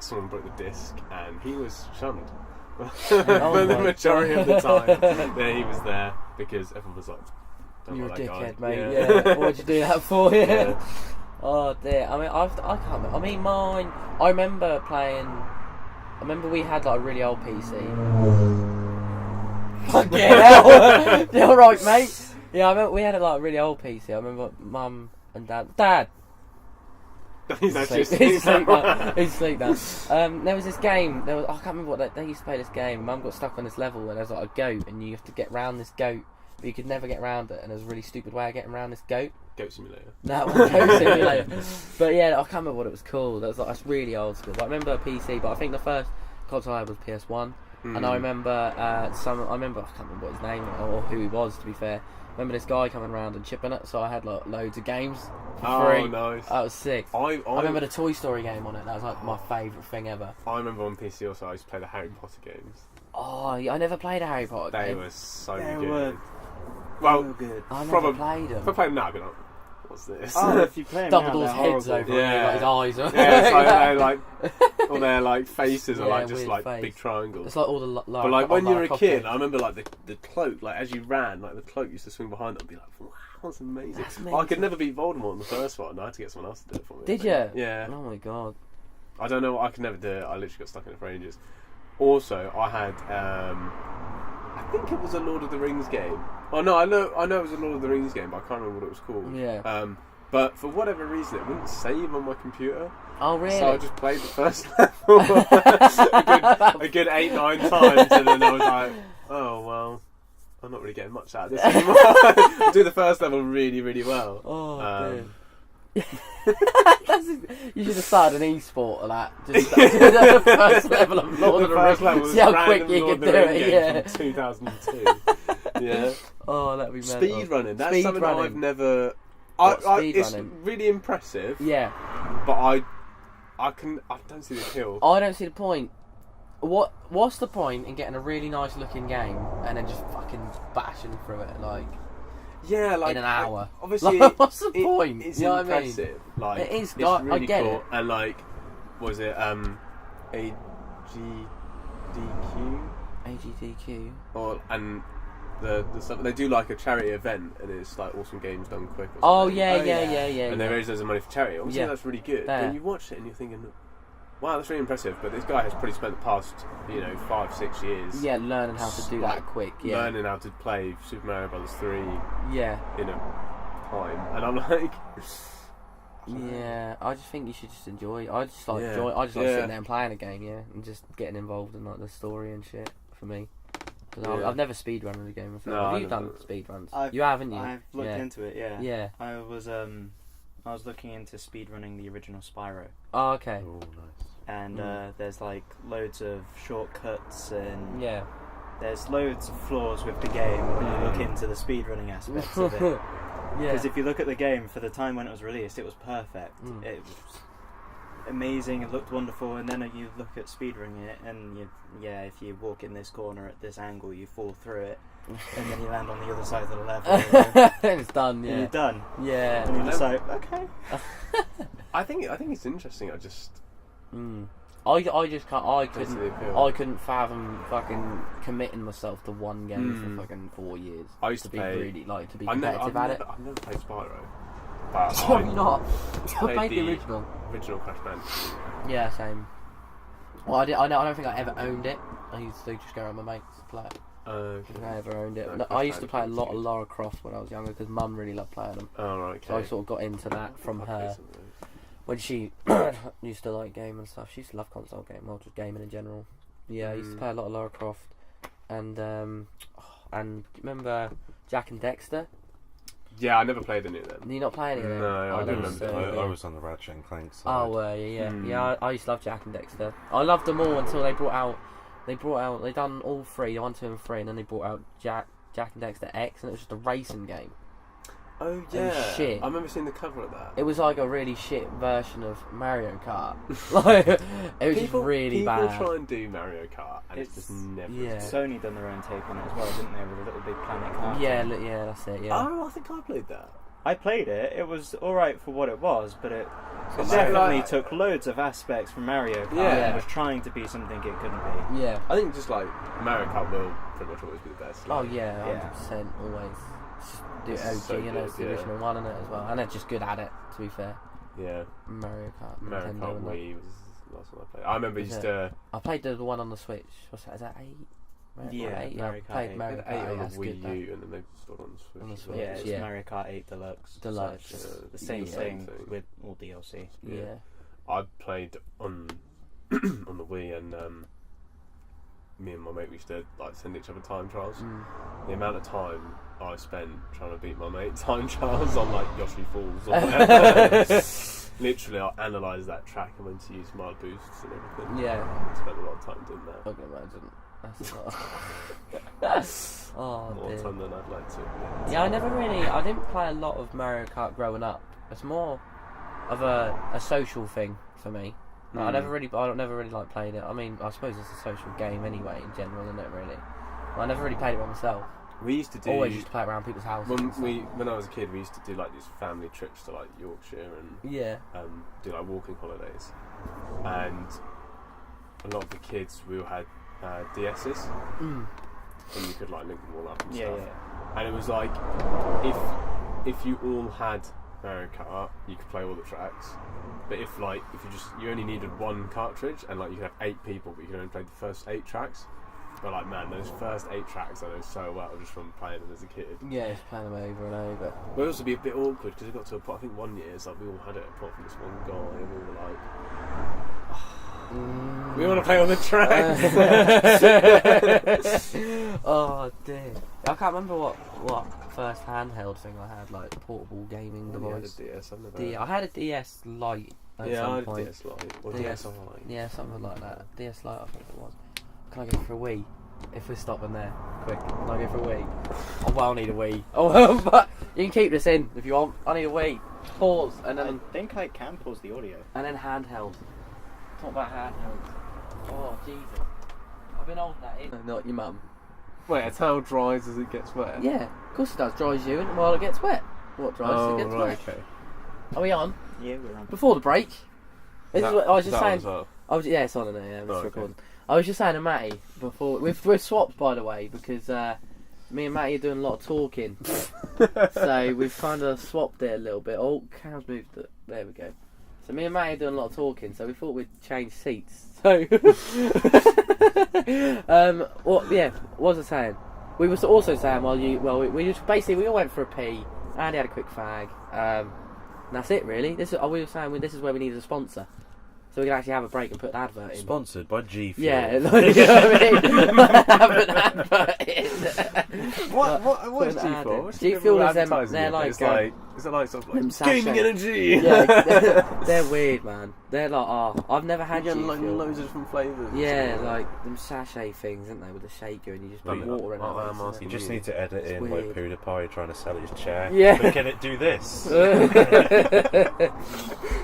someone broke the disc, and he was shunned Oh for the my majority of the time. Yeah, he was there because everyone was like, "Don't You're a like that dickhead, guy." mate. Yeah. Yeah. What'd you do that for? Yeah. Yeah. Oh dear. I mean, I can't. Remember. I mean, mine. I remember playing. I remember we had like a really old PC. Fucking hell! You all right, mate? Yeah, I remember we had like a really old PC. I remember Mum and Dad. He's actually He's asleep now. now. He's asleep now. There was this game. I can't remember what they used to play this game. Mum got stuck on this level where there was like a goat, and you have to get round this goat, but you could never get round it. And there was a really stupid way of getting around this goat. Goat Simulator. That one, Goat Simulator. But yeah, I can't remember what it was called. That's really old school. But I remember a PC, but I think the first console I had was PS1. And I remember I can't remember what his name or who he was. To be fair, I remember this guy coming around and chipping it. So I had like loads of games for free. Oh, nice. That was sick. I remember the Toy Story game on it. That was like my favourite thing ever. I remember on PC also I used to play the Harry Potter games. Oh, yeah, I never played a Harry Potter They game. were so They good. were Well, good. I never probably- played them. if I play them now, I'd be like, what's this? Oh, if you play them now, Dumbledore's they're heads horrible. over Yeah. like his eyes. Yeah, it's like they're like all their like faces are Yeah, like just weird like face. big triangles. It's like all the But like when you were a Lara kid, Croft I remember like the cloak, like as you ran, like the cloak used to swing behind them and be like, wow, that's amazing. That's I amazing. could never beat Voldemort in the first one. I had to get someone else to do it for me. Did I think. you? Yeah. Oh my god. I don't know. I could never do it. I literally got stuck in it for ages. Also, I had, I think it was a Lord of the Rings game. Oh no, I know it was a Lord of the Rings game, but I can't remember what it was called. Yeah. but for whatever reason, it wouldn't save on my computer. Oh, really? So I just played the first level a good 8-9 times, and then I was like, oh well, I'm not really getting much out of this anymore. I do the first level really, really well. Oh, you should have started an e-sport of that. Just the first level of Lord of the Rings. See how quick you can do it. Yeah. From 2002. Yeah. Oh, that'd be mental. Speed running. That's Speed something running. I've never. It's really impressive. Yeah. But I don't see the appeal. I don't see the point. What's the point in getting a really nice looking game and then just fucking bashing through it like? Yeah, like in an hour. Obviously, what's the point? It's you know impressive. What I mean? Like it is. It's really I get cool. it. And like, was it AGDQ AGDQ and the stuff they do like a charity event and it's like awesome games done quick. Or oh something. yeah. And they raise loads of money for charity. Obviously, that's really good. There. And you watch it and you're thinking, wow, that's really impressive. But this guy has probably spent the past 5-6 years. Yeah, learning how to do that quick. Yeah, learning how to play Super Mario Bros. 3. Yeah. In a time, and I'm like. Yeah, I just think you should just enjoy. I just like sitting there and playing a game, and just getting involved in like the story and shit. For me, I've never speedrun a game before. Have you done speedruns? You haven't you? I've looked into it. Yeah. Yeah. I was looking into speedrunning the original Spyro. Oh, okay. Oh, nice. And there's like loads of shortcuts and there's loads of flaws with the game when you look into the speedrunning aspects of it. Because if you look at the game for the time when it was released, it was perfect. It was amazing. It looked wonderful. And then you look at speedrunning it, and if you walk in this corner at this angle, you fall through it, and then you land on the other side of the level, and it's done. Yeah, and you're done. Yeah, and you're just like, okay. I think it's interesting. I just can't. I couldn't fathom fucking committing myself to one game for fucking 4 years. I used to be play, really to be competitive at it. I've never played Spyro. Have you not? I played the original Crash Bandicoot. Yeah, same. Well, I don't think I ever owned it. I used to just go around my mates to play it. I don't think I ever owned it. No, I used to play a lot of Lara Croft when I was younger because Mum really loved playing them. Oh, right, okay. So I sort of got into that from her. When she used to like game and stuff, she used to love console game, or just gaming in general. Yeah, I used to play a lot of Lara Croft, and remember Jak and Daxter? Yeah, I never played any of them. You're not playing any of them? No, I don't remember. I was on the Ratchet and Clank side. Oh, yeah. I used to love Jak and Daxter. I loved them all until they done all 3, 1, 2 and 3, and then they brought out Jak and Daxter X, and it was just a racing game. Oh yeah, it was shit. I remember seeing the cover of that. It was like a really shit version of Mario Kart. Like, it was just really bad. People try and do Mario Kart, and it's just never. Yeah. Sony done their own take on it as well, didn't they? With a Little Big Planet Kart. Yeah, that's it. Yeah. Oh, I think I played that. I played it. It was all right for what it was, but it definitely took loads of aspects from Mario Kart and was trying to be something it couldn't be. Yeah. I think just like Mario Kart will pretty much always be the best. Like, 100% always. Do OG, it's the original one in it as well, and they're just good at it. To be fair. Yeah. Mario Kart Wii was the last one I played. I remember I played the one on the Switch. What's that? Is that 8? Mario Kart 8. I played Mario Kart 8 on the Wii U, and then they brought on the Switch. Yeah, it's Mario Kart 8 Deluxe. So the same thing with all DLC. Yeah. I played on on the Wii, and me and my mate used to like send each other time trials. The amount of time I spent trying to beat my mate time trials on like Yoshi Falls or whatever. Literally, I analysed that track and went to use mild boosts and everything. Yeah. I spent a lot of time doing that. I can imagine. That's a lot. More time than I'd like to. Yeah, I didn't play a lot of Mario Kart growing up. It's more of a social thing for me. Like, I never really like played it. I mean, I suppose it's a social game anyway in general, isn't it? Really. But I never really played it by myself. We used to always used to play it around people's houses. When I was a kid, we used to do like these family trips to like Yorkshire and do like walking holidays, and a lot of the kids we all had DS's, and you could like link them all up and stuff. And it was like if you all had Mario Kart, you could play all the tracks. But if you only needed one cartridge, and like you could have 8 people, but you could only play the first 8 tracks. But like, man, those first 8 tracks I know so well just from playing them as a kid. Yeah, just playing them over and over. But it also be a bit awkward because it got to a point. I think one year, it's like we all had it apart from this one guy, and we were like, we want to play on the tracks. Oh dear! I can't remember what first handheld thing I had, like portable gaming device. I had a DS. I've never. I had a DS Lite at Yeah, some I had a point. DS Lite. Or DS DSi. Yeah, something like that. DS Lite, I think it was. Can I go for a Wii? If we're stopping there, quick. Can I go for a Wii? Oh, well, I'll need a Wii. Oh, but you can keep this in if you want. I need a Wii. Pause and then. I think I can pause the audio. And then handheld. Talk about handhelds. Oh Jesus! I've been holding that in. Not your mum. Wait, it's how dries as it gets wet? Yeah, of course it does. Dries you while it gets wet. What dries it gets wet? Okay. Are we on? Yeah, we're on. Before the break. This is what I was just saying. Well. Yeah, it's on in there. Yeah, it's okay. recording. I was just saying to Matty before we're swapped, by the way, because me and Matty are doing a lot of talking, so we've kind of swapped it a little bit. Oh, Cam's moved it. There we go. So me and Matty are doing a lot of talking, so we thought we'd change seats. So, what was I saying? We were also saying we just basically we all went for a pee. Andy had a quick fag. And that's it really. We were saying this is where we needed a sponsor. So we can actually have a break and put an advert in. Sponsored by G Fuel. Yeah, like, you know what I mean? Have an advert in. What is G Fuel? G Fuel is them. They're like, is it like sort of like sachet. gaming energy? Yeah, they're weird, man. They're like, I've never had you G get like Fuel. loads of different flavours. Yeah, like them sachet things, aren't they, with the shaker and you just put water in it. You just need to edit in like PewDiePie trying to sell his chair. Yeah. But can it do this?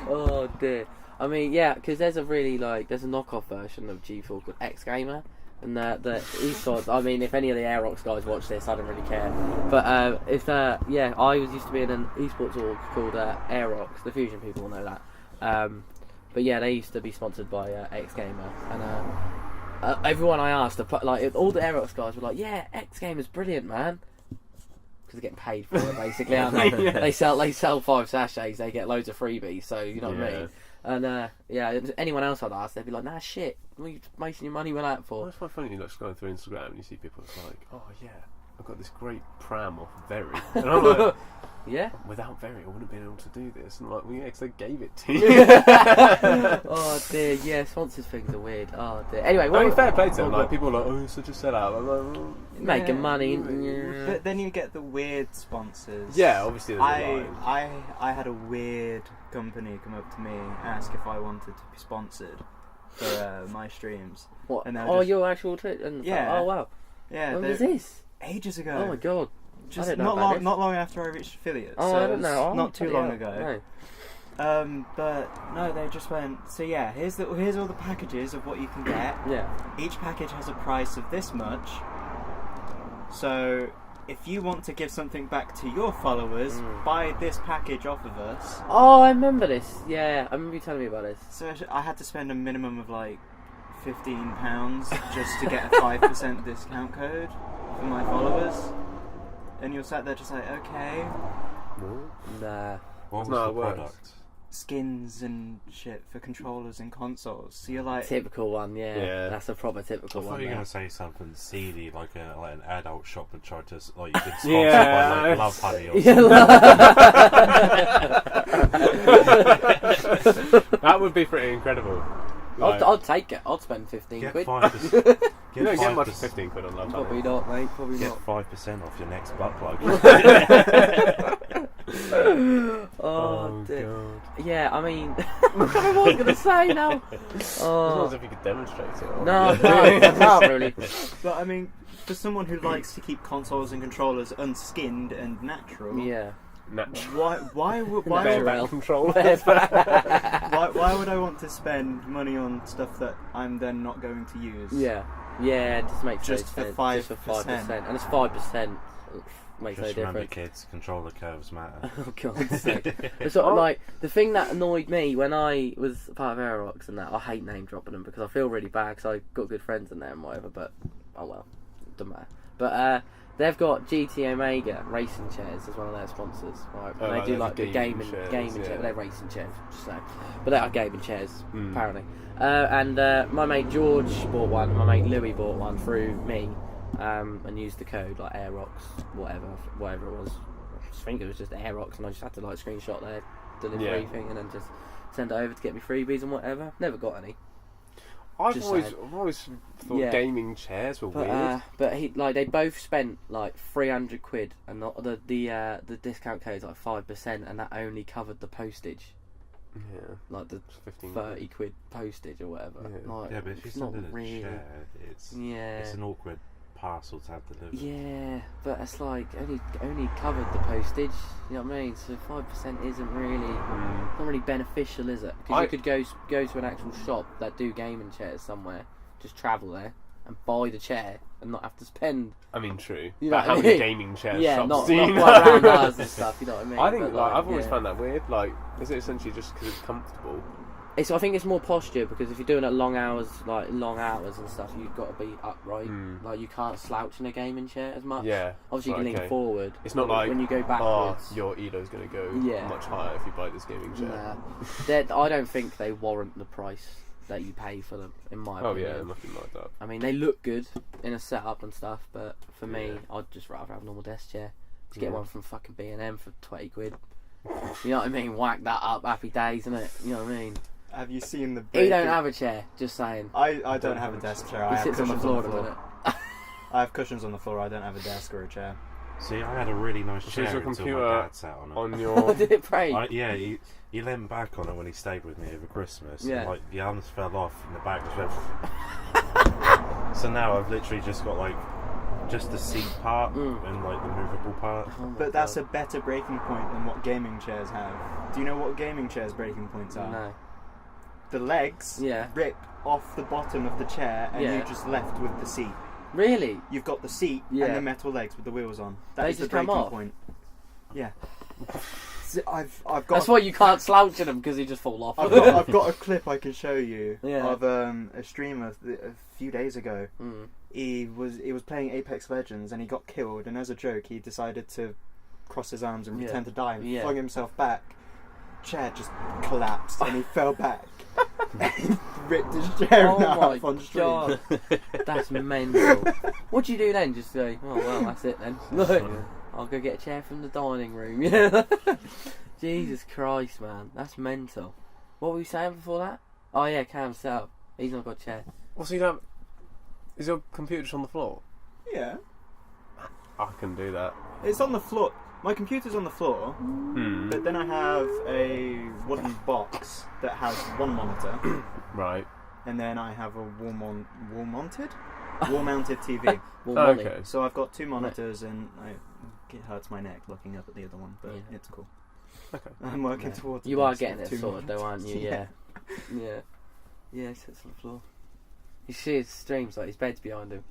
Oh dear. I mean, yeah, because there's a knockoff version of G Fuel called X Gamer, and the esports. I mean, if any of the Aerox guys watch this, I don't really care. But I used to be in an esports org called Aerox. The Fusion people will know that. But yeah, they used to be sponsored by X Gamer, and everyone I asked, all the Aerox guys were like, "Yeah, X Gamer's brilliant, man." Because they're getting paid for it, basically, aren't they? Yeah. They sell 5 sachets, they get loads of freebies. So you know what I mean. And anyone else I'd ask, they'd be like, "Nah, shit. What are you wasting your money with that for?" Well, it's quite funny. You look scrolling through Instagram and you see people. It's like, "Oh yeah, I've got this great pram off Very," and I'm like, "Yeah, without Very, I wouldn't have been able to do this." And I'm like, "Well, yeah, because they gave it to you." Oh dear, yeah, sponsors things are weird. Oh dear. Anyway, fair play to them. Like people are like, "Oh, you're such a sellout." I'm like, well, making money. Yeah. But then you get the weird sponsors. Yeah, obviously. I had a weird company come up to me and ask if I wanted to be sponsored for my streams. What? And your actual yeah. Oh wow. Yeah. When was this? Ages ago. Oh my god. Just not long after I reached affiliate. Oh, so I don't know. Not too long ago. No. But no, they just went. So yeah, here's all the packages of what you can get. Yeah. Each package has a price of this much. So if you want to give something back to your followers, buy this package off of us. Oh, I remember this. Yeah, I remember you telling me about this. So I had to spend a minimum of like £15 just to get a 5% discount code for my followers. And you're sat there just like, okay. Nah. What was the product? Skins and shit for controllers and consoles. So you're like, typical one, yeah. That's a proper typical one. I thought you were going to say something seedy, like an adult shop and try to you did sponsor by like Love Honey or something. That would be pretty incredible. Like, I'd take it. I'd spend 15 quid. 5%. You don't get much for 15 quid on Love Honey. Probably not, mate. Probably Get not. 5% off your next butt plug. Oh dear. God. Yeah, I mean, what was I going to say now? It's not as if you could demonstrate it. Or No, I can't really. but I mean, for someone who likes to keep consoles and controllers unskinned and natural, Yeah. why would Bareback controller. why would I want to spend money on stuff that I'm then not going to use? Yeah, it just makes Just no for sense. 5%. Just for 5%, and it's 5%. Makes Just no remember, difference. kids, controller curves matter. Oh God's sake! It's sort of like the thing that annoyed me when I was part of Aerox and that. I hate name dropping them because I feel really bad because I got good friends in there and whatever. But oh well, doesn't matter. But They've got GT Omega racing chairs as one of their sponsors, right? And they do like the gaming chairs. They're racing chairs, just saying. But they are gaming chairs, apparently. And my mate George bought one. My mate Louis bought one through me, and used the code like Airrocks, whatever it was. I think it was just Airrocks, and I just had to like screenshot their delivery thing and then just send it over to get me freebies and whatever. Never got any. I've always thought gaming chairs were weird. But they both spent like £300, and the discount code is like 5%, and that only covered the postage. Yeah, like the £30 postage or whatever. Yeah, like, but if you're sending a chair, it's an awkward parcel to have delivered. Yeah, but it's like only covered the postage. You know what I mean? So 5% isn't really not really beneficial, is it? Because you could go to an actual shop that do gaming chairs somewhere, just travel there and buy the chair and not have to spend. I mean, true. You know but how many gaming chairs shops not do you know? quite around ours and stuff. You know what I mean? I think I've always found that weird. Like, is it essentially just because it's comfortable? I think it's more posture, because if you're doing it long hours and stuff, you've got to be upright. Like, you can't slouch in a gaming chair as much. Yeah. Obviously, you can lean forward. It's not like when you go backwards. Your elo's going to go much higher if you buy this gaming chair. Nah. I don't think they warrant the price that you pay for them, in my opinion. Oh yeah, nothing like that. I mean, they look good in a setup and stuff, but for me, I'd just rather have a normal desk chair. Just get one from fucking B&M for £20. You know what I mean? Whack that up, happy days, innit? You know what I mean? Have you seen the... He don't have a chair, just saying. I don't have a desk chair. He sits on the floor at the minute. I have cushions on the floor. I don't have a desk or a chair. See, I had a really nice chair your until computer my dad sat on it. On your... Did it break? He leant back on it when he stayed with me over Christmas. Yeah. And, like, the arms fell off and the back just went... So now I've literally just got, just the seat part and, the movable part. Oh but that's a better breaking point than what gaming chairs have. Do you know what gaming chairs' breaking points are? No. The legs rip off the bottom of the chair and you're just left with the seat. Really? You've got the seat and the metal legs with the wheels on. That is the come breaking off? point. Yeah. I've got. That's why you can't slouch in them, because they just fall off. I've got a clip I can show you of a streamer a few days ago. He was playing Apex Legends and he got killed, and as a joke he decided to cross his arms and pretend to die and flung himself back. Chair just collapsed and he fell back. He ripped his chair in half on stream. God. That's mental. What do you do then? Just say, oh well, that's it then. Look, I'll go get a chair from the dining room. Jesus Christ, man, that's mental. What were we saying before that? Oh yeah, Cam set up. He's not got a chair. Well, so you don't... Is your computer just on the floor? Yeah. I can do that. It's on the floor. My computer's on the floor, but then I have a wooden box that has one monitor. Right. And then I have a wall-mounted TV. Okay. So I've got two monitors, and it hurts my neck looking up at the other one, but it's cool. Okay. I'm working towards it. You are getting it sorted though, aren't you? Yeah. Yeah, he sits on the floor. You see his streams, his bed's behind him.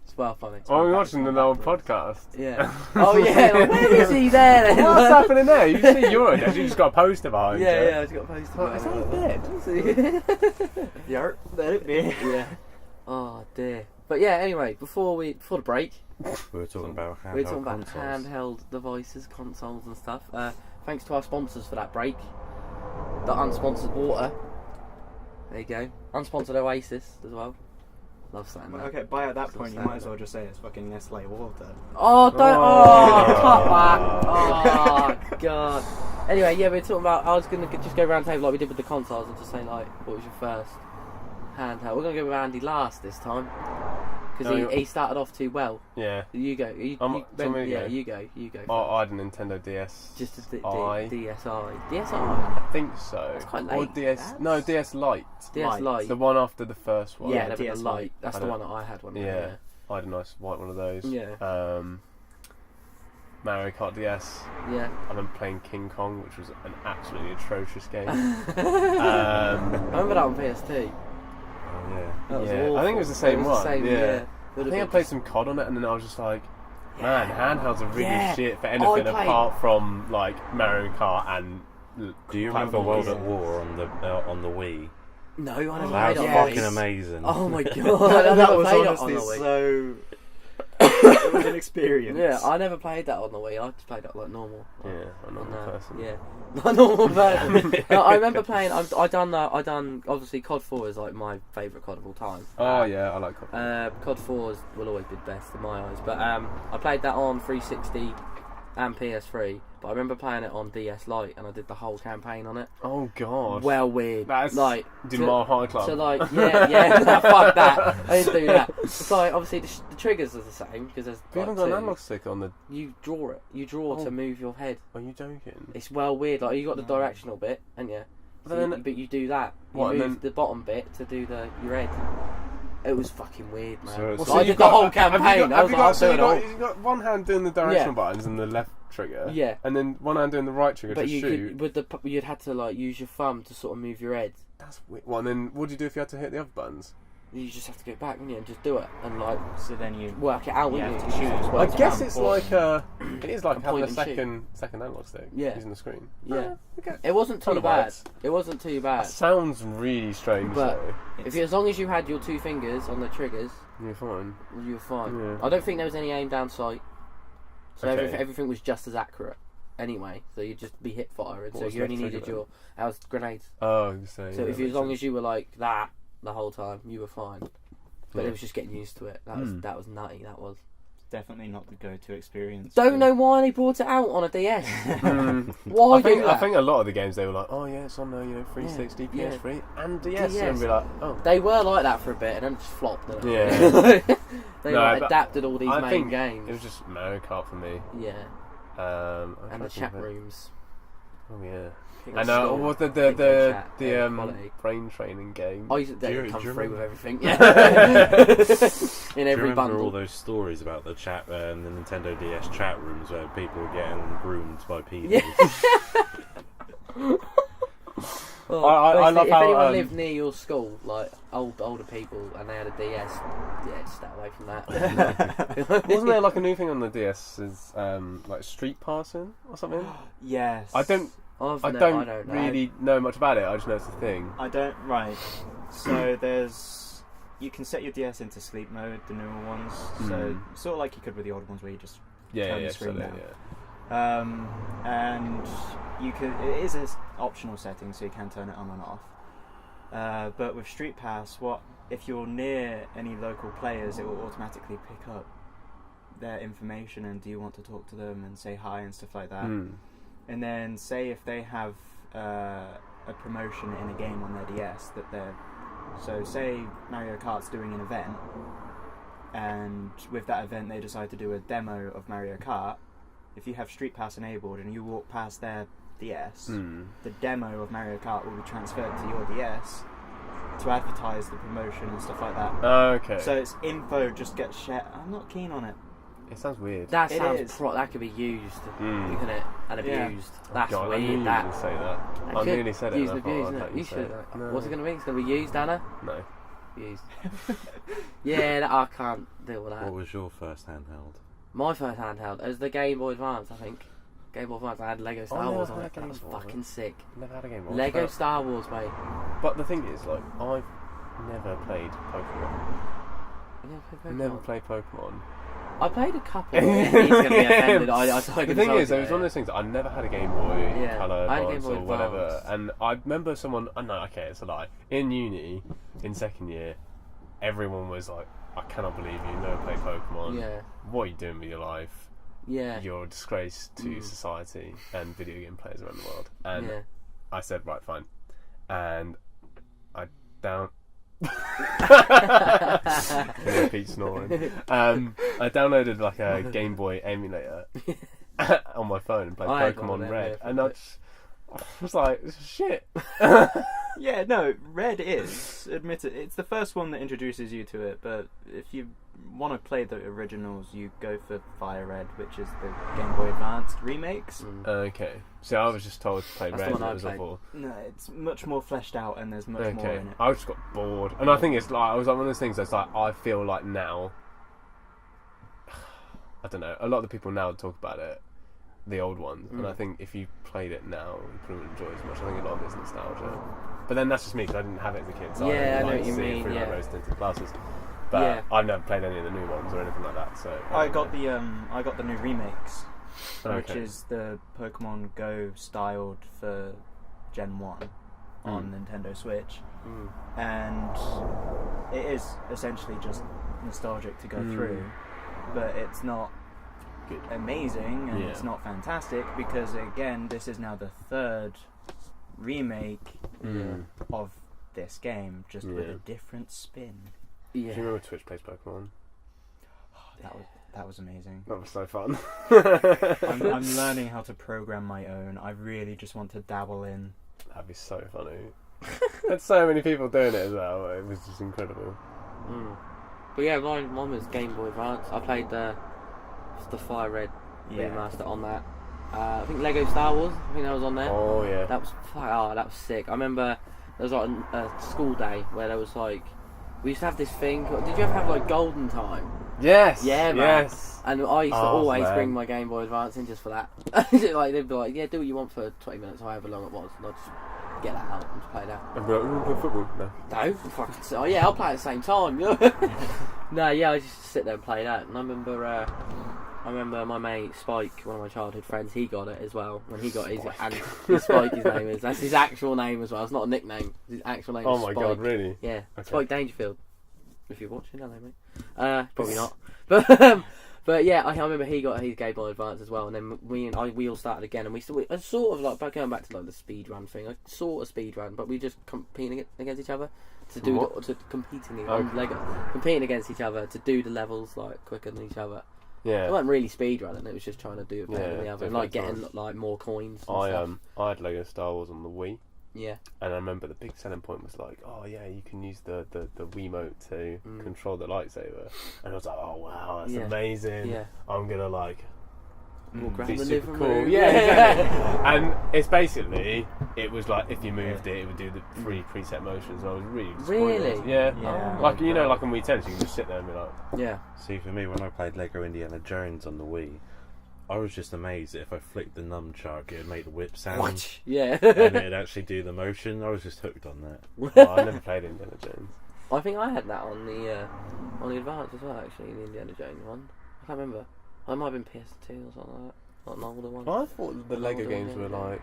It's well funny. Oh, we're watching an old podcast. Yeah. Oh yeah, where is he there then? What's happening there? You see your desk, you just got a poster behind you. Yeah, I've got a poster behind. Is that a bed? Yeah, let it be. Yeah. Oh dear. But yeah, anyway, before the break, we were talking about handheld devices, consoles and stuff. Thanks to our sponsors for that break. The unsponsored water. There you go. Unsponsored Oasis as well. Love saying that. Okay, by at that point you might as well just say it's fucking Nestle water. Oh, don't! Oh, cut back! Oh, God. Anyway, yeah, we're talking about... I was going to just go around the table like we did with the consoles and just say, what was your first handheld? We're going to go with Andy last this time. Because he started off too well. Yeah. You go. You go. You go. Oh, I had a Nintendo DS. Just a DSi. DSi? I think so. It's quite late. Or DS... No, DS Lite. DS Lite. The one after the first one. Yeah, DS Lite. That's the one that I had. Yeah. I had a nice white one of those. Yeah. Mario Kart DS. Yeah. And I'm playing King Kong, which was an absolutely atrocious game. I remember that on PS2. Yeah, awful. I think it was the same one. Yeah. I think I played some COD on it, and then I was just like, man, handhelds are really shit for anything apart from Mario Kart and. Do you remember World at War on the Wii? No, I never That played was it. fucking amazing. Oh my god, that was honestly so. It was an experience. Yeah, I never played that on the Wii. I just played it like normal. Yeah, a normal person. Yeah, not normal person. No, I remember playing. I done obviously COD 4 is like my favourite COD of all time. Oh yeah, I like COD. COD 4 will always be the best in my eyes. But I played that on 360 and PS3. But I remember playing it on DS Lite, and I did the whole campaign on it. Oh god. Well, weird. That's like Mile High Club. So like, yeah, fuck that. I didn't do that. It's like obviously the triggers are the same because there's. We haven't got an analog stick on the. You draw it. You draw to move your head. Are you joking? It's well weird. Like you got the directional bit, and yeah. But you do that. You move the bottom bit to do your head. It was fucking weird, man. So I did the whole campaign. You've got one hand doing the directional buttons and the left trigger. Yeah. And then one hand doing the right trigger to shoot. You'd had to like use your thumb to sort of move your head. That's weird. Well, and then what do you do if you had to hit the other buttons? You just have to go back, and just do it, and like. So then you work it out. You have to choose. I guess it's like it is like having a second analog stick. Yeah. Using the screen. Yeah. Okay. It wasn't too bad. It wasn't too bad. That sounds really strange. But as long as you had your two fingers on the triggers, you're fine. You're fine. Yeah. I don't think there was any aim down sight, so Okay. everything was just as accurate. Anyway, so you'd just be hip fire, and so you only needed that was grenades. Oh, so as long as you were like that the whole time, you were fine. But it was just getting used to it. That was nutty. That was definitely not the go-to experience. Don't know why they brought it out on a DS. Why do that? I think a lot of the games they were like, oh yeah, it's on 360, PS3, and DS. And be like, oh. They were like that for a bit, and then it just flopped. Didn't it? Yeah. They adapted all these main games. It was just Mario Kart for me. Yeah. And the chat rooms. Oh yeah. And what the brain training game? I used to come free with everything. Yeah. In every remember bundle. All those stories about the chat the Nintendo DS chat rooms where people were getting groomed by people. Yeah. Well, I love if how anyone lived near your school, like older people, and they had a DS, just stay away from that. Wasn't there like a new thing on the DS? Is like street passing or something? Yes. I don't really know much about it. I just know it's a thing. Right. So you can set your DS into sleep mode, the newer ones. So sort of like you could with the older ones, where you just turn the screen down. And it is an optional setting, so you can turn it on and off. But with Street Pass, if you're near any local players, it will automatically pick up their information, and do you want to talk to them and say hi and stuff like that. And then say if they have a promotion in a game on their DS so say Mario Kart's doing an event, and with that event they decide to do a demo of Mario Kart. If you have Street Pass enabled and you walk past their DS, the demo of Mario Kart will be transferred to your DS to advertise the promotion and stuff like that. Okay. So it's info just gets shared. I'm not keen on it. It sounds weird. That sounds that could be used, couldn't it? And abused. That's God, weird. I knew you were say that. I nearly said it. Used and abused, isn't it? You should. No. What's it going to be? It's going to be used, Anna? No. Used. Yeah, I can't deal with that. What was your first handheld? My first handheld was the Game Boy Advance, I think. Game Boy Advance. I had Lego Star Wars on it. That was fucking sick. Never had a Game Boy. Lego Star Wars, mate. But the thing is, like, I've never played Pokemon. Never played Pokemon. I played a couple. He's going to be offended. The thing is, it was one of those things. I never had a Game Boy Color Advance or whatever, Advance. and I remember someone. It's a lie. In uni, in second year, everyone was like, "I cannot believe you never played Pokemon. Yeah. What are you doing with your life? Yeah. You're a disgrace to society and video game players around the world." And I said, "Right, fine," and I Pete snoring. I downloaded like a Game Boy emulator on my phone and played Pokemon Red, and I was like, shit. Yeah, no, Red is, admit it, it's the first one that introduces you to it, but if you want to play the originals, you go for Fire Red, which is the Game Boy Advanced remakes. Okay, so I was just told to play That's Red, the and one it was awful. No, it's much more fleshed out, and there's much more in it. I just got bored, and I think it's like, I was like one of those things that's like, I feel like now, I don't know, a lot of the people now talk about it, the old ones, and I think if you played it now, you probably wouldn't enjoy it as much. I think a lot of it's nostalgia. But then that's just me, because I didn't have it as a kid, so I know what you mean, through my rose tinted glasses. But I've never played any of the new ones or anything like that. So I got the new remakes, which is the Pokemon Go styled for Gen 1 on Nintendo Switch, and it is essentially just nostalgic to go through, but it's not amazing and it's not fantastic because again this is now the third remake of this game, just with a different spin. Do you remember Twitch Plays Pokemon? That was amazing. That was so fun. I'm learning how to program my own. I really just want to dabble in. That'd be so funny. There's so many people doing it as well. It was just incredible. But yeah, mine was Game Boy Advance. I played the Fire Red remaster on that. I think Lego Star Wars. I think that was on there. Oh yeah. That was sick. I remember there was like a school day where there was like we used to have this thing. Did you ever have like Golden Time? Yes. Yeah, man. Yes. And I used to always bring my Game Boy Advance in just for that. Like they'd be like, "Yeah, do what you want for 20 minutes, however long it was," and I'd just get that out and just play that. And be like, "Ooh, play football." No. Fucking. Oh yeah, I'll play at the same time. No, yeah, I just sit there and play that. And I remember my mate Spike, one of my childhood friends, he got it as well. When he got his, and Spike, his name is. That's his actual name as well. It's not a nickname. His actual name. Oh is my Spike. god, really? Yeah, Okay. Spike Dangerfield. If you're watching, hello mate. Probably not. But yeah, I remember he got his Game Boy Advance as well, and then we all started again, and we sort of like going back to like the speed run thing, like sort of speed run, but we just competing against each other competing against each other to do the levels like quicker than each other. Yeah. It wasn't really speed running; it was just trying to do it better than the other, and like different getting like more coins. And I stuff. I had Lego Star Wars on the Wii. Yeah. And I remember the big selling point was like, oh yeah, you can use the Wiimote to control the lightsaber. And I was like, oh wow, that's amazing. Yeah. I'm gonna like be the super living cool. room. Yeah, exactly. And it's basically, it was like if you moved it would do the preset motions. I was really disappointed. Really? Yeah. Yeah. Like you know, like on Wii 10s, you can just sit there and be like, Yeah. See, for me, when I played Lego Indiana Jones on the Wii, I was just amazed that if I flicked the nunchuck, it would make the whip sound. Yeah. And it'd actually do the motion. I was just hooked on that. oh, I never played Indiana Jones. I think I had that on the Advance as well, actually, the Indiana Jones one. I can't remember. It might have been PS2 or something like that. Not an older one. I thought the Lego games were like.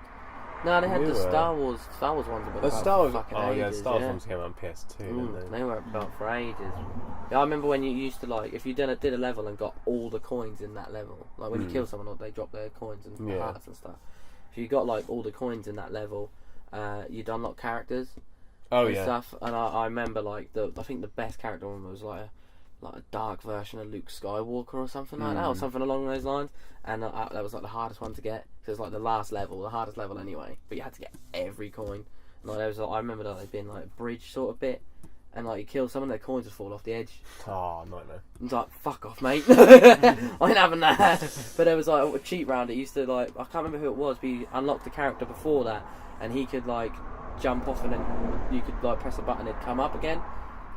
No, they had the newer. Star Wars ones. The Star Wars. Fucking Oh yeah, ages, Star Wars ones came out on PS2. Didn't they were about for ages. Yeah, I remember when you used to like if you did a level and got all the coins in that level. Like when you kill someone, they drop their coins and hearts and stuff. If you got like all the coins in that level, you'd unlock characters. And stuff. And I remember like I think the best character one was like a dark version of Luke Skywalker or something like that, or something along those lines. And that was like the hardest one to get because it's like the last level, the hardest level anyway. But you had to get every coin. And like, there was I remember that there'd been like a bridge sort of bit, and like you kill someone, their coins would fall off the edge. Oh, nightmare. It's like fuck off, mate. I ain't having that. But there was like a cheat round. It used to like I can't remember who it was, but you unlocked a character before that, and he could like jump off, and then you could like press a button, it'd come up again.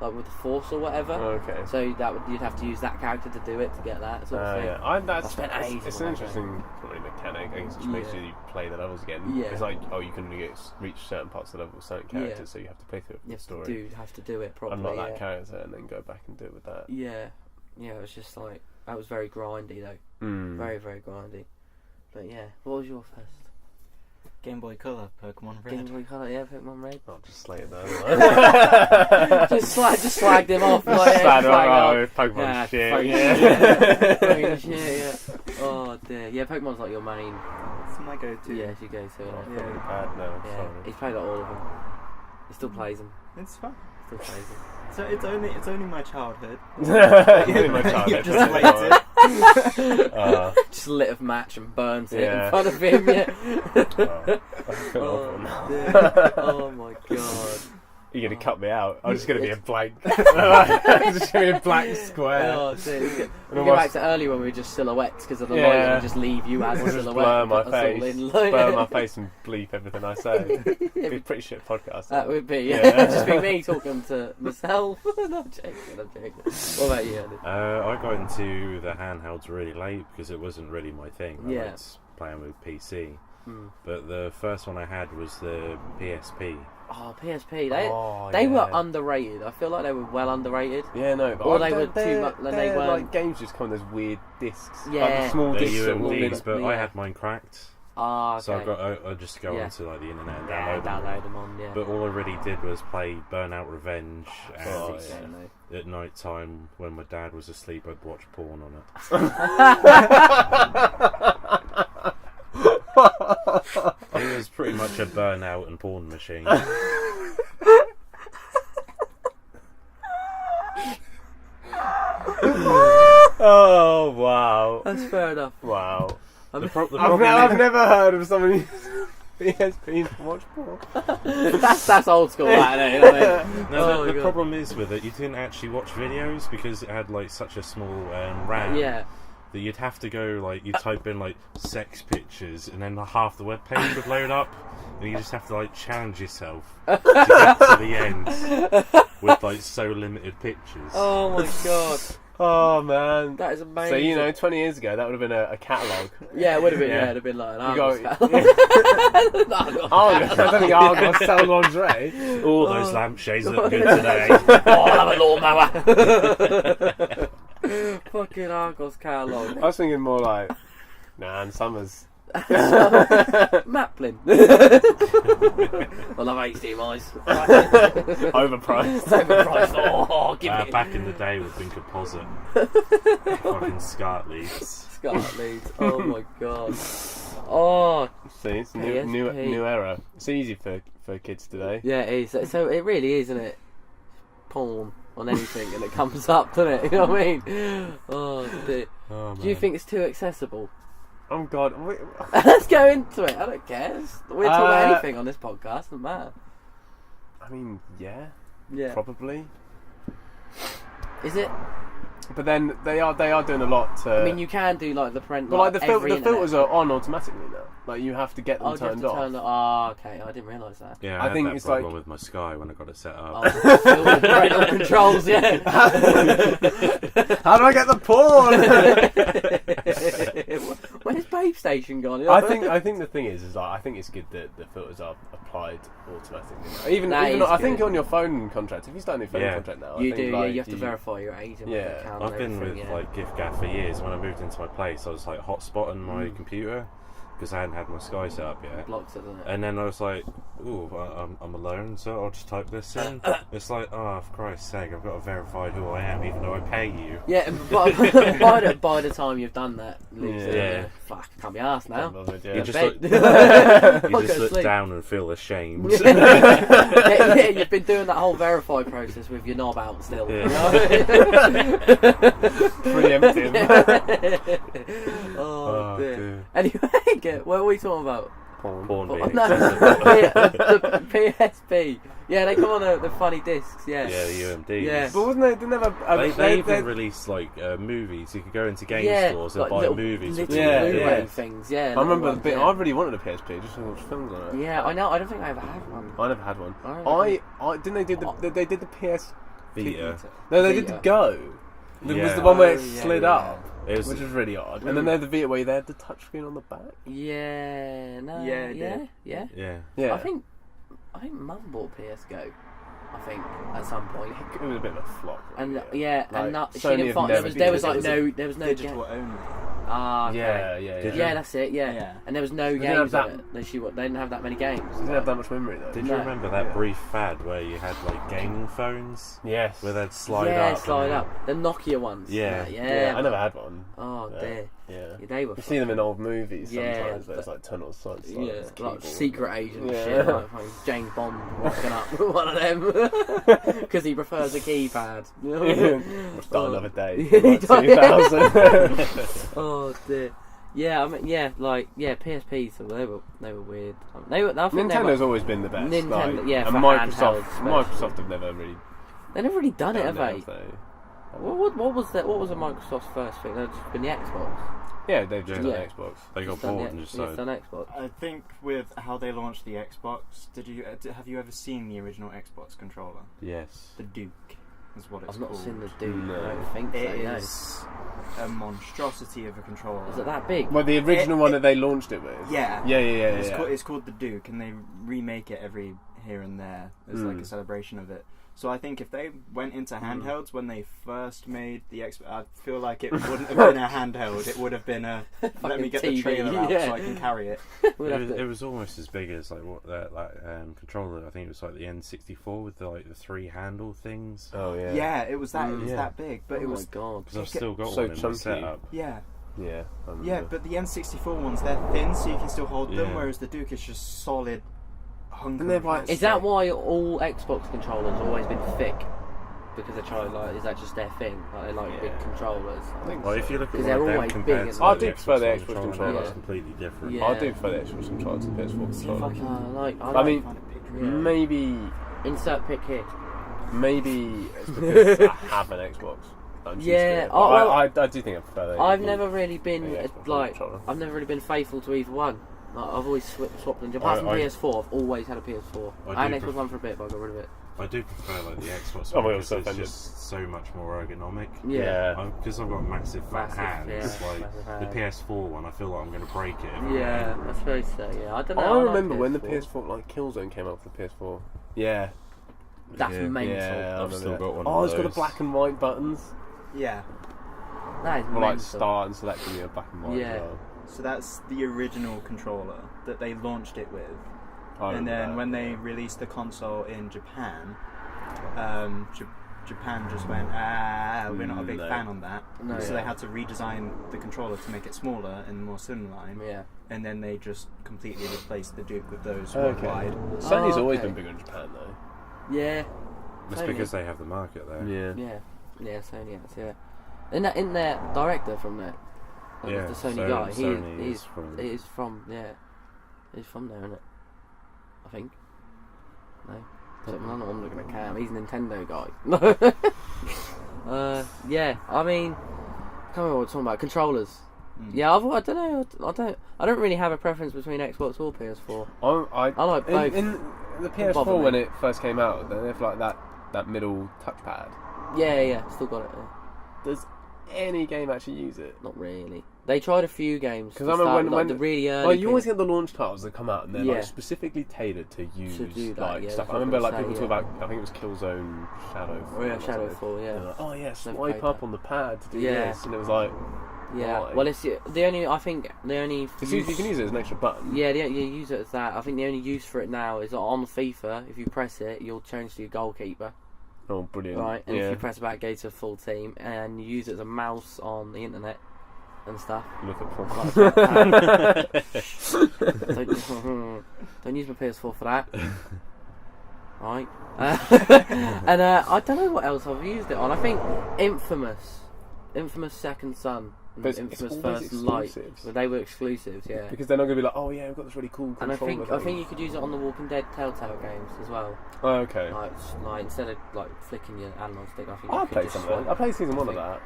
Like with the force or whatever. Okay. So you'd have to use that character to do it to get that sort of thing. Yeah. It's an on interesting probably mechanic. I guess it just makes you play the levels again. Yeah. It's like you can only reach certain parts of the level with certain characters, so you have to play through the story. You have to do it properly. Unlock that character and then go back and do it with that. Yeah. Yeah, it was just like that was very grindy though. Very, very grindy. But yeah, what was your first? Game Boy Color, Pokemon Red. Game Boy Color, yeah, Pokemon Red. I'll just slay it there. just slagged him off. Like, Pokemon shit. Yeah. Shit, yeah. Oh dear. Yeah, Pokemon's like your main. It's my go-to. Yeah, it's your go-to. No, yeah. sorry. He's played like all of them. He still plays them. It's fun. Still plays them. So it's only my childhood. Only my childhood. You've just waited. Just lit a match and burns it in front of him. Yeah. Oh my god. You're going to cut me out. I'm just going to be a blank. I'm just going to be a blank square. Oh, dear. We go back to earlier when we were just silhouettes because of the light and just leave you as a silhouette. Blur my face and bleep everything I say. It'd be a pretty shit podcast. That would be, just be me talking to myself. No, I'm joking. What about you, Andy? I got into the handhelds really late because it wasn't really my thing. I liked playing with PC. But the first one I had was the PSP. Oh, PSP. They were underrated. I feel like they were well underrated. Yeah, no, but or they were too much. They weren't. Like games just come in those weird discs. Yeah, like the small discs. UMDs, but I had mine cracked. Ah, okay. So I just go onto like the internet and download them on. Yeah. But all I really did was play Burnout Revenge, and yeah. at night time when my dad was asleep, I'd watch porn on it. It was pretty much a burnout and porn machine. Oh wow! That's fair enough. Wow. I've never heard of somebody using PSP to watch porn. that's old school, that, isn't it? You know what I mean? No, the problem is with it, you didn't actually watch videos because it had like such a small RAM. Yeah. That you'd have to go like you type in like sex pictures and then half the web page would load up and you just have to like challenge yourself to get to the end with like so limited pictures. Oh my god. Oh man, that is amazing. So 20 years ago, that would have been a catalogue. Yeah, it would have been. Yeah, it'd have been like an Argos catalogue. I don't think Argos sell lingerie. All those lampshades look good today. I'll have a lawnmower. Fucking Argos catalogue. I was thinking more like Nan Summers. Maplin. I love HDMI's. Overpriced. Oh, give me. Back in the day, would have been composite. Fucking SCART leads. SCART leads. Oh my god. Oh. See, it's new era. It's easy for kids today. Yeah, it is. So it really is, isn't it? Porn on anything, and it comes up, doesn't it? You know what I mean? Oh, dear. Oh, do you think it's too accessible? Oh God! Let's go into it. I don't care. We'll talk about anything on this podcast. Doesn't matter. I mean, yeah, probably. Is it? But then they are doing a lot to... I mean, you can do like the parent. But like the filters are on automatically now. Like you have to get them turned off. Oh, okay. I didn't realise that. Yeah, I think it's problem with my Sky when I got it set up. Parental controls, yeah. How do I get the porn? Where's Babe Station gone? I think the thing is like I think it's good that the filters are applied automatically. Even I think on your phone contract, if you start a new phone contract now, you do. You have to verify your age. And account. I've been with like giffgaff for years. When I moved into my place, I was like hotspotting my computer because I hadn't had my Sky set up yet. It blocks it, doesn't it? And then I was like, ooh, I'm alone, so I'll just type this in. It's like, oh, for Christ's sake, I've got to verify who I am, even though I pay you. Yeah, but by the time you've done that, fuck, I can't be arsed now. You just look down and feel ashamed. Yeah, you've been doing that whole verify process with your knob out still. Yeah. Preemptive. Oh dear. Anyway, what are we talking about? Porn no, the PSP. Yeah, they come on the funny discs. Yeah. Yeah, the UMDs. Yeah. But wasn't they? They never. They even released like movies. You could go into game stores and like buy movies. Blu-ray things. Yeah. I remember the bit. I really wanted a PSP just to watch films on it. Yeah, I know. I don't think I ever had one. I never had one. I didn't. They did the PS Vita. No, they did the Go. It was the one where it slid up. Which is really odd. And then they had the Vita where they had the touchscreen on the back. Yeah, no. Yeah. I think Mum bought PS Go. I think at some point it was a bit of a flop. And like, and she didn't find there was no digital only. Ah, okay. Yeah, that's it. Yeah, and there was no games on it. They didn't have that many games. They didn't have that much memory though. Did you remember that brief fad where you had like gaming phones? Yes. Where they'd slide up. Yeah, slide up. The Nokia ones. Yeah. Yeah. I never had one. Oh dear. Yeah. They were. You see them in old movies sometimes. Yeah, There's like tunnels. Like secret agent shit. Like James Bond walking up one of them because he prefers a keypad. Must die another day. Like 2000. Oh dear. Yeah, I mean, PSPs. So they were weird. Nintendo's always been the best. Nintendo, and for Microsoft have never really. They've never really done it, have they? What was Microsoft's first thing? They've just been the Xbox. Yeah, they've just done Xbox. They got bored and just done Xbox. I think with how they launched the Xbox, have you ever seen the original Xbox controller? Yes. The Duke. is what it's I've not called. seen the Duke. No. I don't think so. It no. is a monstrosity of a controller. Is it that big? Well, the original one that they launched it with. Yeah. Yeah. It's called the Duke, and they remake it every here and there as like a celebration of it. So I think if they went into handhelds when they first made the I feel like it wouldn't have been a handheld. It would have been a let me get the TV, trailer out yeah. so I can carry it. It was almost as big as like what that controller. I think it was like the N64 with the 3 handle things. Oh yeah. Yeah, it was that. It was Yeah. that big, but Oh it my was god. Because I've still got So one in chunky. the setup. yeah. Yeah. Yeah, but the N64 ones, they're thin, so you can still hold them, Yeah. whereas the Duke is just solid hunk. And they're of like- Is that why all Xbox controllers have always been thick? Because they try is that just their thing? Like they like big controllers. I think Well, so. if you look at 'Cause one they're of them always compared big, to I like do prefer the Xbox controller, controller. it's completely different. Yeah. I do prefer the Xbox controller to the PS4 See if I controller. can. I mean, find a picture. Yeah. Maybe Insert pick here. it's because I have an Xbox. I'm used Yeah, to it. oh, But well, I do think I prefer the I've never really been Yeah, Xbox like controller. I've never really been faithful to either one. Like, I've always swapped them. Apart from I- PS4, I've always had a PS4. I had do an Xbox One for a bit, but I got rid of it. I do prefer like the Xbox Oh, one well, because so it's offended. just so much more ergonomic. Yeah. Because I've got massive fat Massive, hands. yeah, Like massive the hands. PS4 one, I feel like I'm going to break it. every Yeah, time. I suppose so. Yeah, I don't know. I like remember when the PS4. PS4, like Killzone came out for the PS4. Yeah. That's Yeah. mental. Yeah, I I've remember still that. got one Oh, of it's got the those. black and white buttons. Yeah, That is Or like mental. start and selecting your black and white Yeah. as well. so that's the original controller that they launched it with. I And remember then that, when yeah. they released the console in Japan, Japan just went, we're not a big No. fan on that. No, So yeah. they had to redesign the controller to make it smaller and more slimline. Yeah. And then they just completely replaced the Duke with those Okay. worldwide. Sony's always okay. been bigger in Japan though. Yeah. It's Sony. because they have the market there. Yeah. Yeah, Sony has, yeah. In their director from there. Like, Yeah, the Sony so guy. Sony He's is from- He's from, yeah. He's from there, isn't it? I think. No. I'm not looking at Cam. He's a Nintendo guy. Yeah, I mean, I can't remember what we're talking about. Controllers. Yeah, I don't know. I don't really have a preference between Xbox or PS4. I like both. In the Doesn't bother PS4 me. when it first came out, they have like that middle touchpad. Yeah, still got it. Yeah. Does any game actually use it? Not really. They tried a few games. Because to I remember start, when like, the really early. well, you always PS4. get the launch titles that come out and they're Yeah. like specifically tailored to use do that, like yeah, stuff. that's I what remember I was like people saying, talk about. I think it was Killzone Shadow. Oh yeah, Shadowfall. They're Yeah. like, oh yeah, Never swipe played up that. on the pad to do Yeah. this, and it was like, Yeah. why? Well, it's the only. I think the only. you can use it as an extra button. Yeah, you use it as that. I think the only use for it now is on FIFA. If you press it, you'll change to your goalkeeper, Oh, brilliant! right? And yeah. if you press back, go to full team, and you use it as a mouse on the internet and stuff. Look at Don't use my PS4 for that. Right. And I don't know what else I've used it on. I think Infamous Second Son, and But it's Infamous always First Light. exclusives. But they were exclusives, yeah. because they're not going to be like, oh yeah, we've got this really cool And I controller. think you could use it on the Walking Dead Telltale games as well. Oh, okay. Like instead of like flicking your analog stick, I think I you could played just some of that. swipe. I played season 1 of that.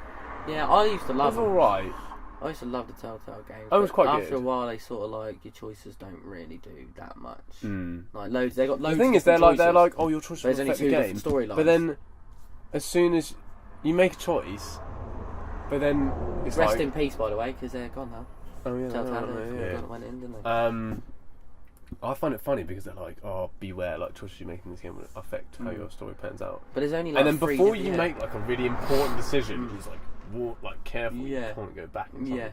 Yeah, I used to That love was them. alright. I used to love the Telltale games. Oh, it was but quite after good. a while, they sort of like your choices don't really do that much. Mm. Like loads, they got loads. The thing of is, they're different like, choices. oh, your choice will There's only affect two the game. different storylines. But then, as soon as you make a choice, but then it's Rest like, in peace, by the way, because they're gone now. oh yeah, Telltale, yeah. went in, didn't they? I find it funny because they're like, oh, beware, like choices you make in this game will affect how your story pans out. But there's only like And then three before different- you make like a really important decision, it's like, walk like careful. Yeah. You can't go back. And Yeah.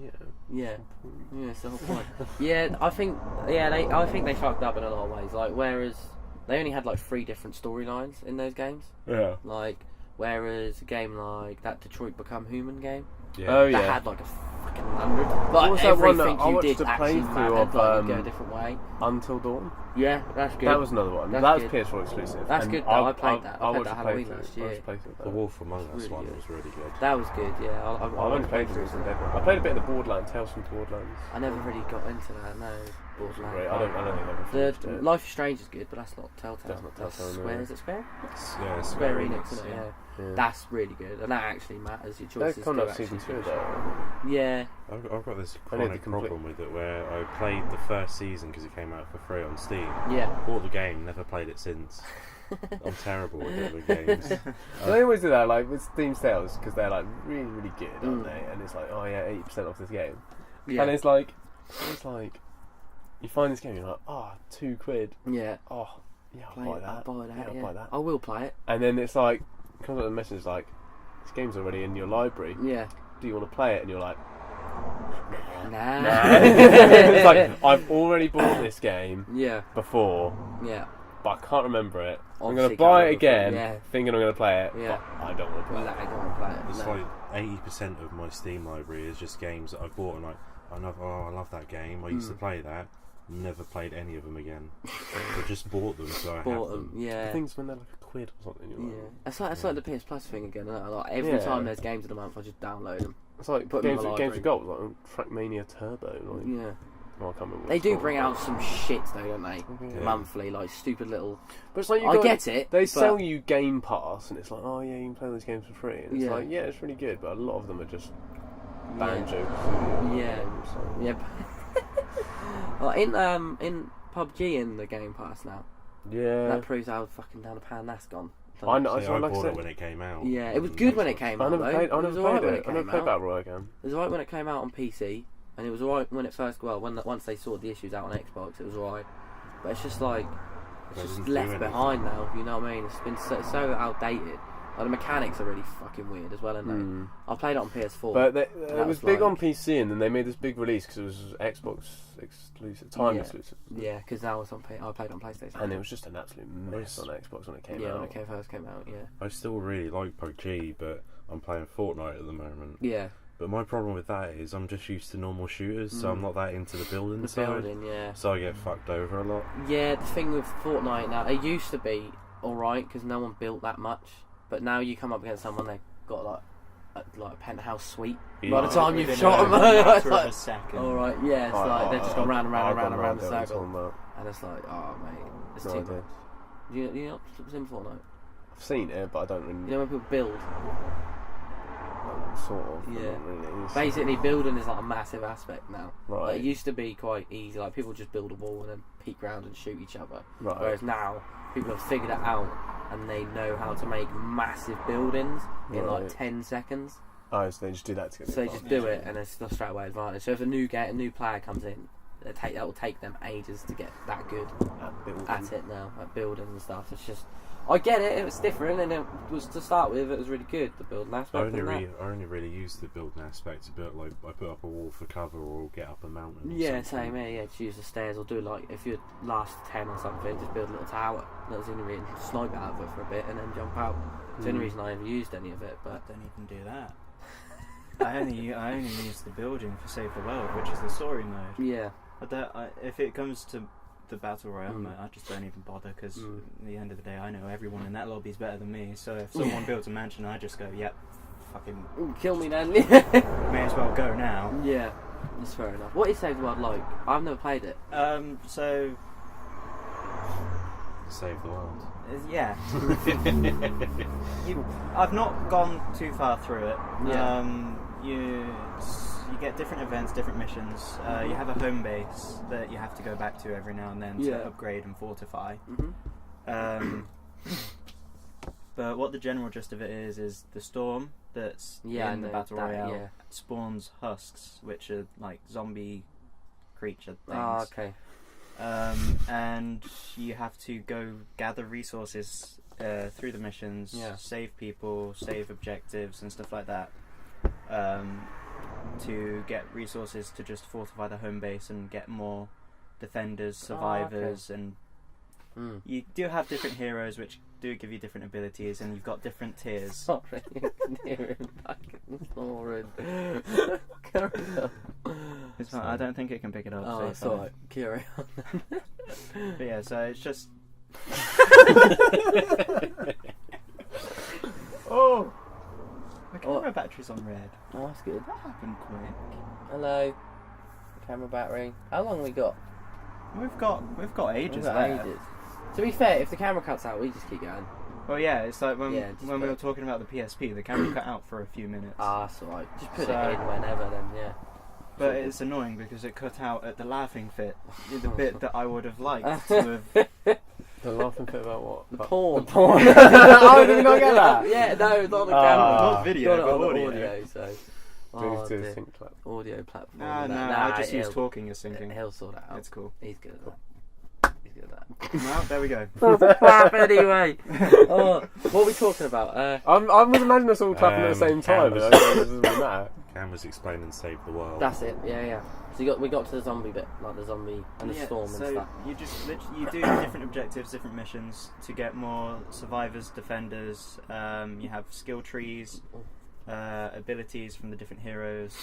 yeah. Yeah, it's the whole point. Yeah, I think they fucked up in a lot of ways. Like, whereas they only had like 3 different storylines in those games. Yeah. Like, whereas a game like that Detroit Become Human game, Yeah. Oh that yeah. had like a fucking 100. What Like was that one that everything I you watched did the actually playthrough mattered, of, like, you go a different way. Until Dawn. Yeah, that's good. That was another one. That's That was good. PS4 exclusive. That's And good, though. I played that. I I played watched that the Halloween playthrough. last I year. watched the playthrough of The that. Wolf Among Us Really one good. was really good. That was good. Yeah, I I only played through it recently. I played a bit of the Borderlands, Tales from Borderlands. I never really got into that. No, Borderlands. Great. I don't think I've ever The finished it. Life is Strange is good, but that's not Telltale. That's not Telltale, no. Square. Is it Square? Yeah, Square Enix, isn't it? Yeah. Yeah. That's really good, and that actually matters. Your choices They're coming do up season actually 2 do. though. Yeah, I've got this I need chronic the complete- problem with it where I played the first season because it came out for free on Steam. yeah. Bought the game, never played it since. I'm terrible at other games. They always do that, like with Steam sales, because they're like really, really good, aren't they? And it's like, oh yeah, 80% off this game. Yeah. And it's like, you find this game, you're like, oh, £2. Yeah. Oh, yeah, I'll buy that. I'll buy that. I will play it. And then it's like, comes up with a message like, this game's already in your library. Yeah. Do you want to play it? And you're like, Nah. it's like, I've already bought this game before, Yeah. but I can't remember it. I'm Obviously going to buy can't it again, remember it, thinking I'm going to play it, Yeah. but I don't want to play Nah, it. I don't want to play it. It's No. like 80% of my Steam library is just games that I bought and like, I love that game. I used to play that. Never played any of them again. I just bought them, so I have them. Yeah. The things when they're like £1 or something, you're Yeah. like, It's like the PS Plus thing again. Like every time there's games of the month, I just download them. it's like Put them in games my with library. gold, like Trackmania Turbo. Like, Yeah. oh, I can't remember what They it's do called. bring out some shit though, don't they? Yeah. Monthly, like stupid little. But it's like I get it. They but- sell you Game Pass, and it's like, oh yeah, you can play those games for free. And it's Yeah. like, yeah, it's really good, but a lot of them are just Yeah. banjo. Yeah. So. Yep. Well, in PUBG in the Game Pass now. Yeah. That proves how fucking down the pan that's gone. I know. See, So I like I bought said, it when it came out. Yeah, it was good when it came I out. never though. played. I It never was alright played when it. I never came played out. Battle Royale again. It was alright when it came out on PC, and it was alright when it first. Well, once they sorted the issues out on Xbox, it was alright. But it's just like They it's just didn't do left anything. behind now. You know what I mean? It's been so outdated. Like the mechanics are really fucking weird as well, aren't they? I played it on PS4. But it that was was big on like- PC, and then they made this big release because it was Xbox exclusive, time Yeah. exclusive, yeah, because now it's on. I played on PlayStation. and it was just an absolute mess on Xbox when it came yeah, out. when it first came out. Yeah. I still really like PUBG, but I'm playing Fortnite at the moment. Yeah. But my problem with that is I'm just used to normal shooters, so I'm not that into the building The side. building. Yeah. So I get fucked over a lot. Yeah, the thing with Fortnite now, it used to be alright because no one built that much, but now you come up against someone they've got like a penthouse suite. By the time you've Within shot a them, matter it's of like, a second. alright, yeah, it's like they've just gone round and round and round and round the there, circle, it's all about- and it's like, oh mate, it's No too idea. much. You know, in Fortnite, I've seen it, but I don't really. you know when people build, Sort of. but Yeah. not really. basically building is like a massive aspect now. Right. Like, it used to be quite easy, like people just build a wall and then peek round and shoot each other. Right. Whereas now, people have figured it out and they know how to make massive buildings in like Right. 10 seconds. Oh, so they just do that to get So they the just advantage. do it and it's the straight away advantage. So if a new player comes in, that will take them ages to get that good building. at it now, at building and stuff. It's just, I get it, it was different and it was, to start with, it was really good, the building I aspect. only, and that. I only really use the building aspect to build, like I put up a wall for cover or get up a mountain. Or Yeah, something. same here. Yeah, just use the stairs or do like if you're last 10 or something, just build a little tower. That's the only reason. Snipe out of it for a bit and then jump out. It's the only reason I ever used any of it. But I don't even do that. I only use the building for Save the World, which is the story mode. yeah, If it comes to the Battle Royale Mm. mode, I just don't even bother because Mm. at the end of the day, I know everyone in that lobby is better than me. So if someone builds a mansion, I just go, yep, fucking Ooh, kill me then. may as well go now. Yeah, that's fair enough. What is Save the World like? I've never played it. So Save the world. yeah, I've not gone too far through it. Yeah. You get different events, different missions. You have a home base that you have to go back to every now and then Yeah. to upgrade and fortify. Mm-hmm. But what the general gist of it is the storm that's Yeah, I in the know Battle that, Royale yeah. spawns husks, which are like zombie creature things. Oh, okay. And you have to go gather resources through the missions, Yeah. save people, save objectives and stuff like that, to get resources to just fortify the home base and get more defenders, survivors, and Mm. you do have different heroes which do give you different abilities, and you've got different tiers. Sorry, I can hear him fucking snoring. Carry on. It's fine, I don't think it can pick it up. Oh, so it's fine. alright. Carry on. But yeah, so it's just Oh! my camera battery's on red. Oh, that's good. That happened quick. Hello. Camera battery. How long we got? We've got ages We've got there. ages. To be fair, if the camera cuts out, we just keep going. Well, yeah, it's like when Yeah, just we put- were talking about the PSP, the camera cut out for a few minutes. Ah, that's alright. Just put So- it in whenever then, yeah. But it's annoying because it cut out at the laughing fit, the bit that I would have liked to have The laughing fit about what? The porn. The porn. Oh, did we not get that? Yeah, no, it's not on the Ah. camera. Not video, Got it but on the audio. audio, so. Do dear. sync clap. Audio platform. No, Nah, I just use he'll- talking as syncing. He'll sort it out. It's cool. He's good at that. He's good at that. Well, there we go. Clap anyway. Oh, what are we talking about? I was imagining us all clapping at the same time. cameras. But it doesn't matter. Cameras explain and save the world. That's it. Yeah. So we got to the zombie bit, like the zombie and the storm and so stuff. you just you do different objectives, different missions to get more survivors, defenders. You have skill trees, abilities from the different heroes.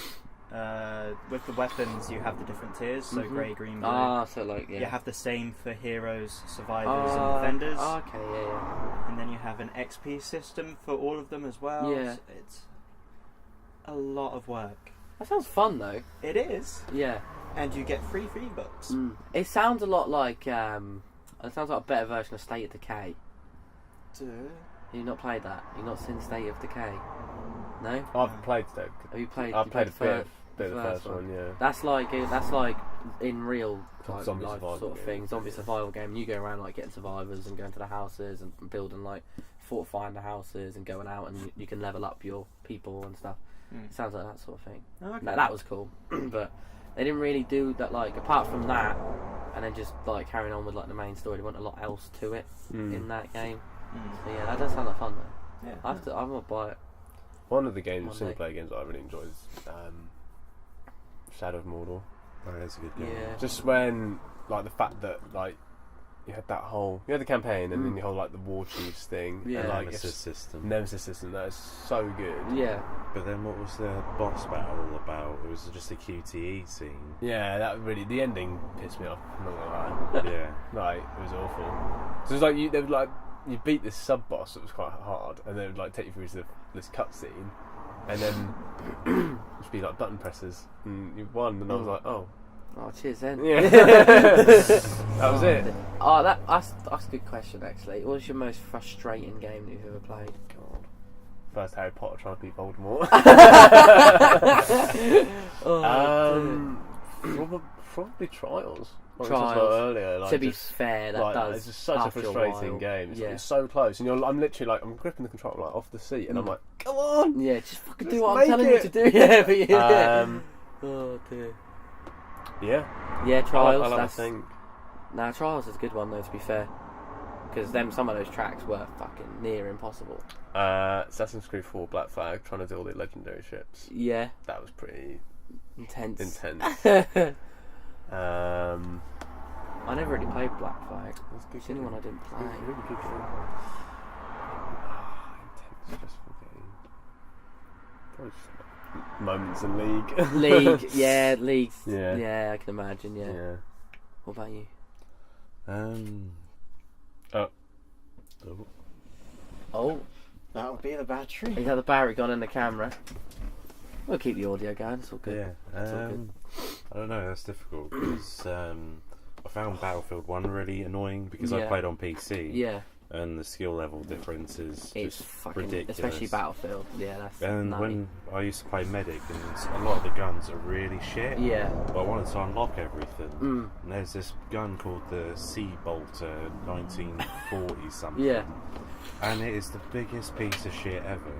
With the weapons, you have the different tiers, so grey, green, blue. Ah, so like You have the same for heroes, survivors, and defenders. Okay, yeah. And then you have an XP system for all of them as well. Yeah. So it's a lot of work. That sounds fun though. It is. Yeah. And you get free books. It sounds a lot like it sounds like a better version of State of Decay. You've not played that? You've not seen State of Decay? No? I haven't played Stoke. Have you played? I've you played a the bit of the first one, yeah. That's like in real like, Zombie life survival sort of game. thing, zombie survival game. And you go around like getting survivors and going to the houses and building like fortifying the houses and going out and you can level up your people and stuff. It sounds like that sort of thing. Okay. That was cool, but they didn't really do that. Like apart from that, and then just like carrying on with like the main story, they want a lot else to it in that game. So yeah, that does sound like fun though. Yeah. I'm gonna buy it. One of the games, One single day. player games that I really enjoyed is Shadow of Mordor. Oh, that's a good game. Yeah. Just when, like, the fact that, like, you had the campaign and then you had, like, the war chiefs thing. Yeah. And, like, Nemesis system. Nemesis system, that is so good. Yeah. But then what was the boss battle all about? It was just a QTE scene. Yeah, that really, the ending pissed me off, I'm not gonna lie. Yeah. Like, it was awful. So it was like, you beat this sub-boss that was quite hard, and they would, like, take you through this cutscene, and then it'd be, like, button presses, and you won, and I was like, oh. Oh, cheers then. Yeah. That was it. Oh, that's a good question actually. What was your most frustrating game that you've ever played? God. First Harry Potter trying to beat Voldemort. Probably Trials. Like we talked about earlier. Like, to be just, fair, that like, does. it's just such a after frustrating while. game. It's, Yeah. it's so close, and I'm literally like, I'm gripping the controller like off the seat, and I'm like, come on. Yeah, just fucking Just do what I'm make telling you it. to do. Yeah, but yeah. Oh dear. Yeah. Yeah, Trials. I like That's to think. Nah, Trials is a good one though. To be fair, because some of those tracks were fucking near impossible. Assassin's Creed 4 Black Flag, trying to do all the legendary ships. Yeah, That was pretty intense. I never really played Black Flag. That's good. It's the only one I didn't play. It's a really good game. Intense, stressful game. Probably just like moments in League. League, yeah, League. Yeah. Yeah, I can imagine. Yeah. Yeah. What about you? Oh, That would be the battery. is that the battery gone in the camera? We'll keep the audio going. It's all good. Yeah. It's all good. I don't know. That's difficult because I found Battlefield 1 really annoying because I Yeah. played on PC. Yeah, And the skill level difference is it's just fucking ridiculous. especially Battlefield. Yeah, that's And nutty. when I used to play Medic, and a lot of the guns are really shit. Yeah. But I wanted to unlock everything. Mm. And there's this gun called the Sea Bolter 1940 something. Yeah. And it is the biggest piece of shit ever.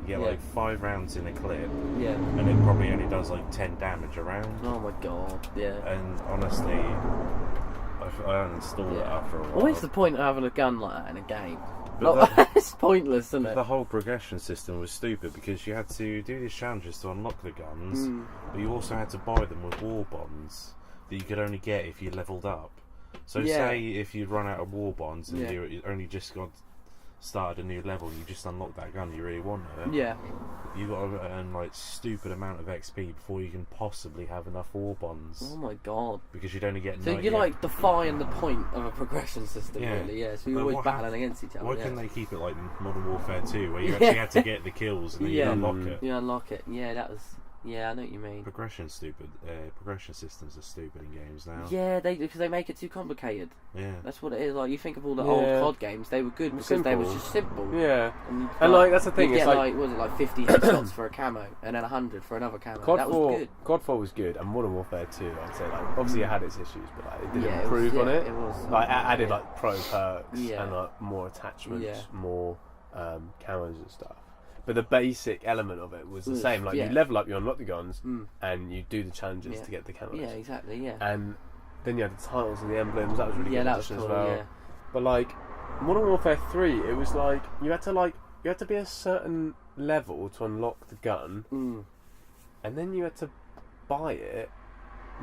You get Yeah. like 5 rounds in a clip, Yeah. and it probably only does like 10 damage a round. Oh my god. Yeah. And honestly, I uninstalled it Yeah. after a while. What is the point of having a gun like that in a game? But Like, it's pointless, isn't it? The whole progression system was stupid because you had to do these challenges to unlock the guns, but you also had to buy them with war bonds that you could only get if you leveled up. So Yeah. say if you'd run out of war bonds and Yeah. you only just started a new level, you just unlocked that gun you really wanted. Yeah. You got to earn like stupid amount of XP before you can possibly have enough war bonds Oh my god. because you'd only get. So 90 you're like defying the point of a progression system, Yeah. really. Yeah. So you're But always what battling against each other. Why yeah. couldn't they keep it like Modern Warfare 2, where you Yeah. actually had to get the kills and then Yeah. you unlock it? You unlock it. Yeah, that was. Yeah, I know what you mean. Progression systems are stupid in games now. Yeah, because they make it too complicated. Yeah. That's what it is. Like, you think of all the old COD games, they were good because they was just simple. Yeah. And like that's the thing. You It's get like what was it, like 50 headshots for a camo, and then 100 for another camo. That was good. COD 4 was good, and Modern Warfare 2, I'd say, like, obviously it had its issues, but like it did Yeah, improve on it. It was. Like added like pro perks Yeah. and like more attachments, Yeah. more camos and stuff. But the basic element of it was the same. Like yeah. you level up, you unlock the guns, and you do the challenges to get the camos. Yeah, exactly. Yeah. And then you had the titles and the emblems. That was really good that was addition cool. as well. Yeah. But like Modern Warfare 3, it was like you had to be a certain level to unlock the gun, and then you had to buy it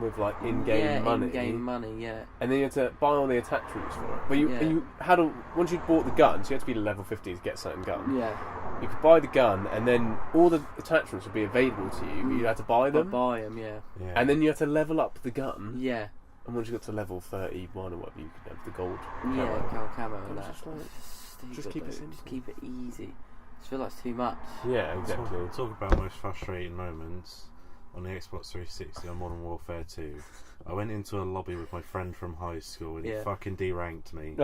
with like in-game money. In-game money, yeah. And then you had to buy all the attachments for it. But you had once you'd bought the gun, so you had to be level 50 to get a certain gun. Yeah. You could buy the gun, and then all the attachments would be available to you. But you had to buy them. Buy them, yeah. And then you had to level up the gun. Yeah. And once you got to level 31 or whatever, you could have the gold. Yeah, camo and was that. just like, Stupid, just keep it though. simple. Just keep it easy. I just feel like it's too much. Yeah, exactly. Talk about most frustrating moments on the Xbox 360 on Modern Warfare 2. I went into a lobby with my friend from high school and he fucking deranked me. Oh.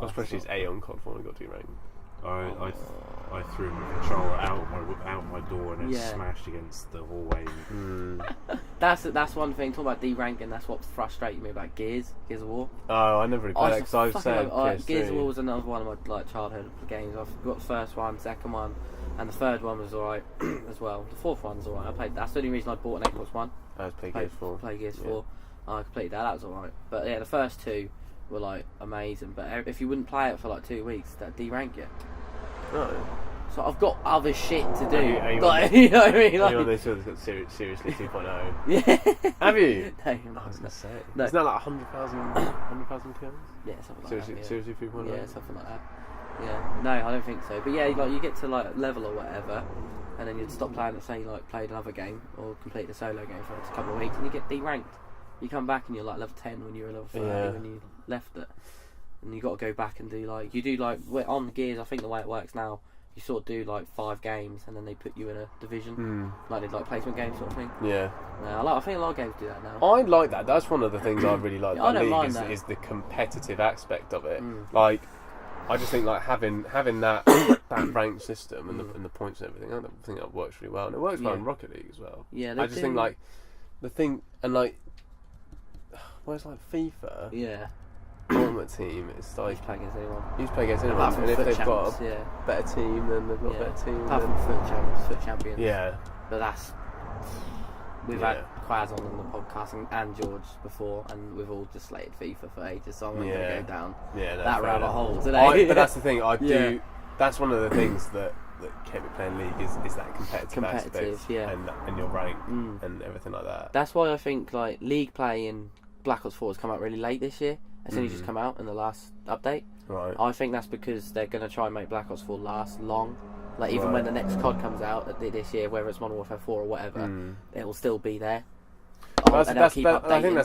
Oh. Especially his 8 on COD 4 and got 2 rank. I threw my controller out my door and it smashed against the hallway. That's one thing. Talking about deranking, that's what frustrated me about Gears of War. Oh, I never really played that because I was saying Gears of War was another one of my childhood games. I've got the first one, second one, and the third one was alright as well. The fourth one's alright. I played. That's the only reason I bought an Xbox One. I was playing Gears 4. Play Gears 4. I completed that. That was alright. But yeah, the first two were like amazing. But if you wouldn't play it for like 2 weeks, that derank you. No. So I've got other shit to do. Are you like, you know what I mean? Are you on this one that's got seriously 2.0? Yeah. Have you? No, I was going to say. No. Isn't that like 100,000 kills? Yeah, something like that. Seriously 3.0? Yeah, something like that. Yeah. No, I don't think so. But yeah, like you get to like level or whatever, and then you'd stop playing it, say like played another game or completed a solo game for a couple of weeks, and you get deranked. You come back and you're like level 10 when you were level 30 when you left it. And you got to go back and do like on Gears. I think the way it works now, you sort of do like 5 games and then they put you in a division, like they like placement games sort of thing. Yeah. I think a lot of games do that now. I like that. That's one of the things I really like about I don't mind League that. is the competitive aspect of it. Like, I just think like having that that ranked system and the points and everything. I think that works really well, and it works well in Rocket League as well. Yeah, I just think like the thing and like whereas like FIFA. Yeah. Ultimate Team, it's like You play against anyone. you just play against anyone, Apart from and if Foot they've Champs, got a better team, then they've got a better team. Apart then- from Foot Champions. Yeah, But that's we've had Quaz on the podcast and George before, and we've all just slated FIFA for ages, so I'm not going to go down no, that fair rabbit enough. hole today. But that's the thing. I do. Yeah. That's one of the things that kept me playing League is that competitive aspect, yeah. and your rank and everything like that. That's why I think like League play in Black Ops 4 has come out really late this year. It's only just come out in the last update. Right. I think that's because they're going to try and make Black Ops 4 last long. Like even when the next COD comes out this year, whether it's Modern Warfare 4 or whatever, it will still be there. I think that's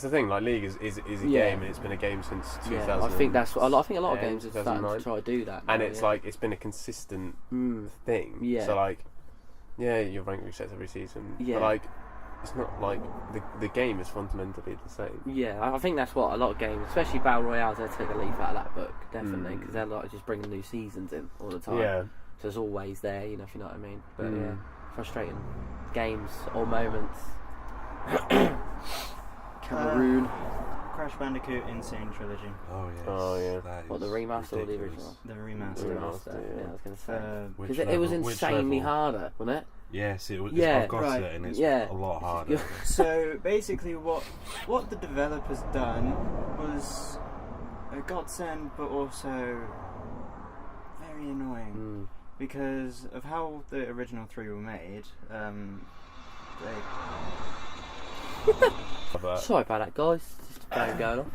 the thing. Like League is a game, and it's been a game since 2000. Yeah, I think that's. I think a lot of games are starting to try to do that. And now, it's like it's been a consistent thing. Yeah. So like, your rank resets every season. Yeah. But like, it's not like the game is fundamentally the same. Yeah, I think that's what a lot of games, especially Battle Royales, they take a leaf out of that book, definitely, because they're like just bringing new seasons in all the time. Yeah. So it's always there, you know, if you know what I mean. But yeah, frustrating games or moments. Cameroon. Crash Bandicoot Insane Trilogy. Oh yes. Oh, yeah. That What, the is remaster or the ridiculous. original? The The remaster. remaster, yeah, I was going to say. Which Because it was level? Which insanely level? harder, wasn't it? Yes, it was. Yeah, I've got right. it, and it's Yeah. a lot harder. So basically, what the developers done was a godsend, but also very annoying because of how the original 3 were made. Sorry about that, guys. Just a phone going off.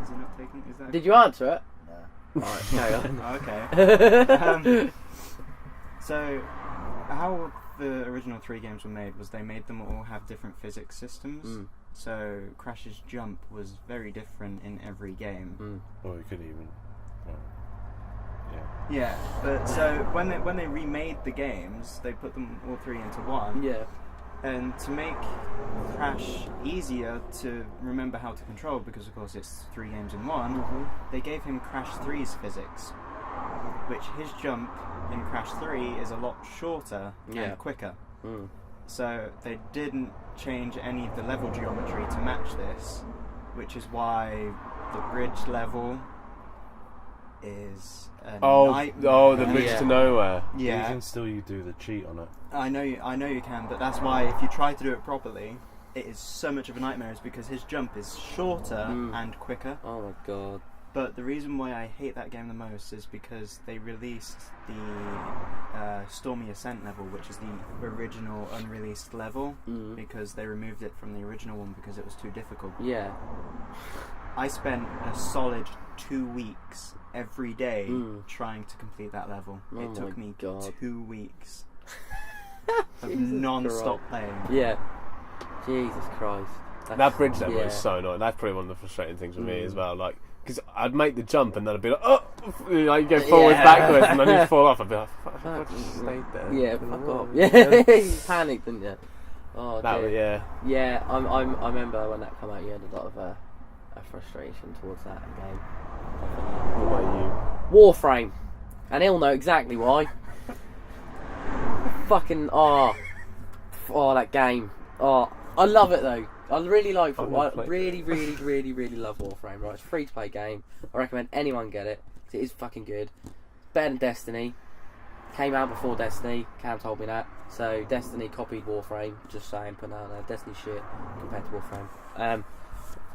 Is it not taking? Is that? Did you answer it? No. Alright, carry on. Oh, okay. So, how the original 3 games were made was they made them all have different physics systems. So Crash's jump was very different in every game. Oh, you couldn't even. Well, Yeah, but so when they remade the games, they put them all 3 into one. Yeah. And to make Crash easier to remember how to control, because of course it's 3 games in one, they gave him Crash 3's physics, which his jump in Crash 3 is a lot shorter and quicker. So they didn't change any of the level geometry to match this, which is why the bridge level is a nightmare. The bridge to nowhere. Yeah. You can still do the cheat on it. I know you can, but that's why if you try to do it properly, it is so much of a nightmare, is because his jump is shorter and quicker. Oh my god. But the reason why I hate that game the most is because they released the Stormy Ascent level, which is the original unreleased level, because they removed it from the original one because it was too difficult. Yeah. I spent a solid 2 weeks every day trying to complete that level. It took me 2 weeks of non-stop playing. Yeah. Jesus Christ. That bridge level is so annoying. That's probably one of the frustrating things for me as well. Like, because I'd make the jump and then I'd be like, oh, like you go forwards, backwards, and then you fall off. I'd be like, fuck, I just stayed there. Yeah, fuck off. Yeah, you panicked, didn't you? Oh, that was, Yeah, I remember when that came out, you had a lot of a frustration towards that game. What about you? Warframe. And he'll know exactly why. Fucking, that game. Oh, I love it though. I really like it. I really love Warframe. Right, it's a free to play game. I recommend anyone get it. It is fucking good. Better than Destiny. Came out before Destiny. Cam told me that. So Destiny copied Warframe. Just saying, putting out there. Destiny shit compared to Warframe.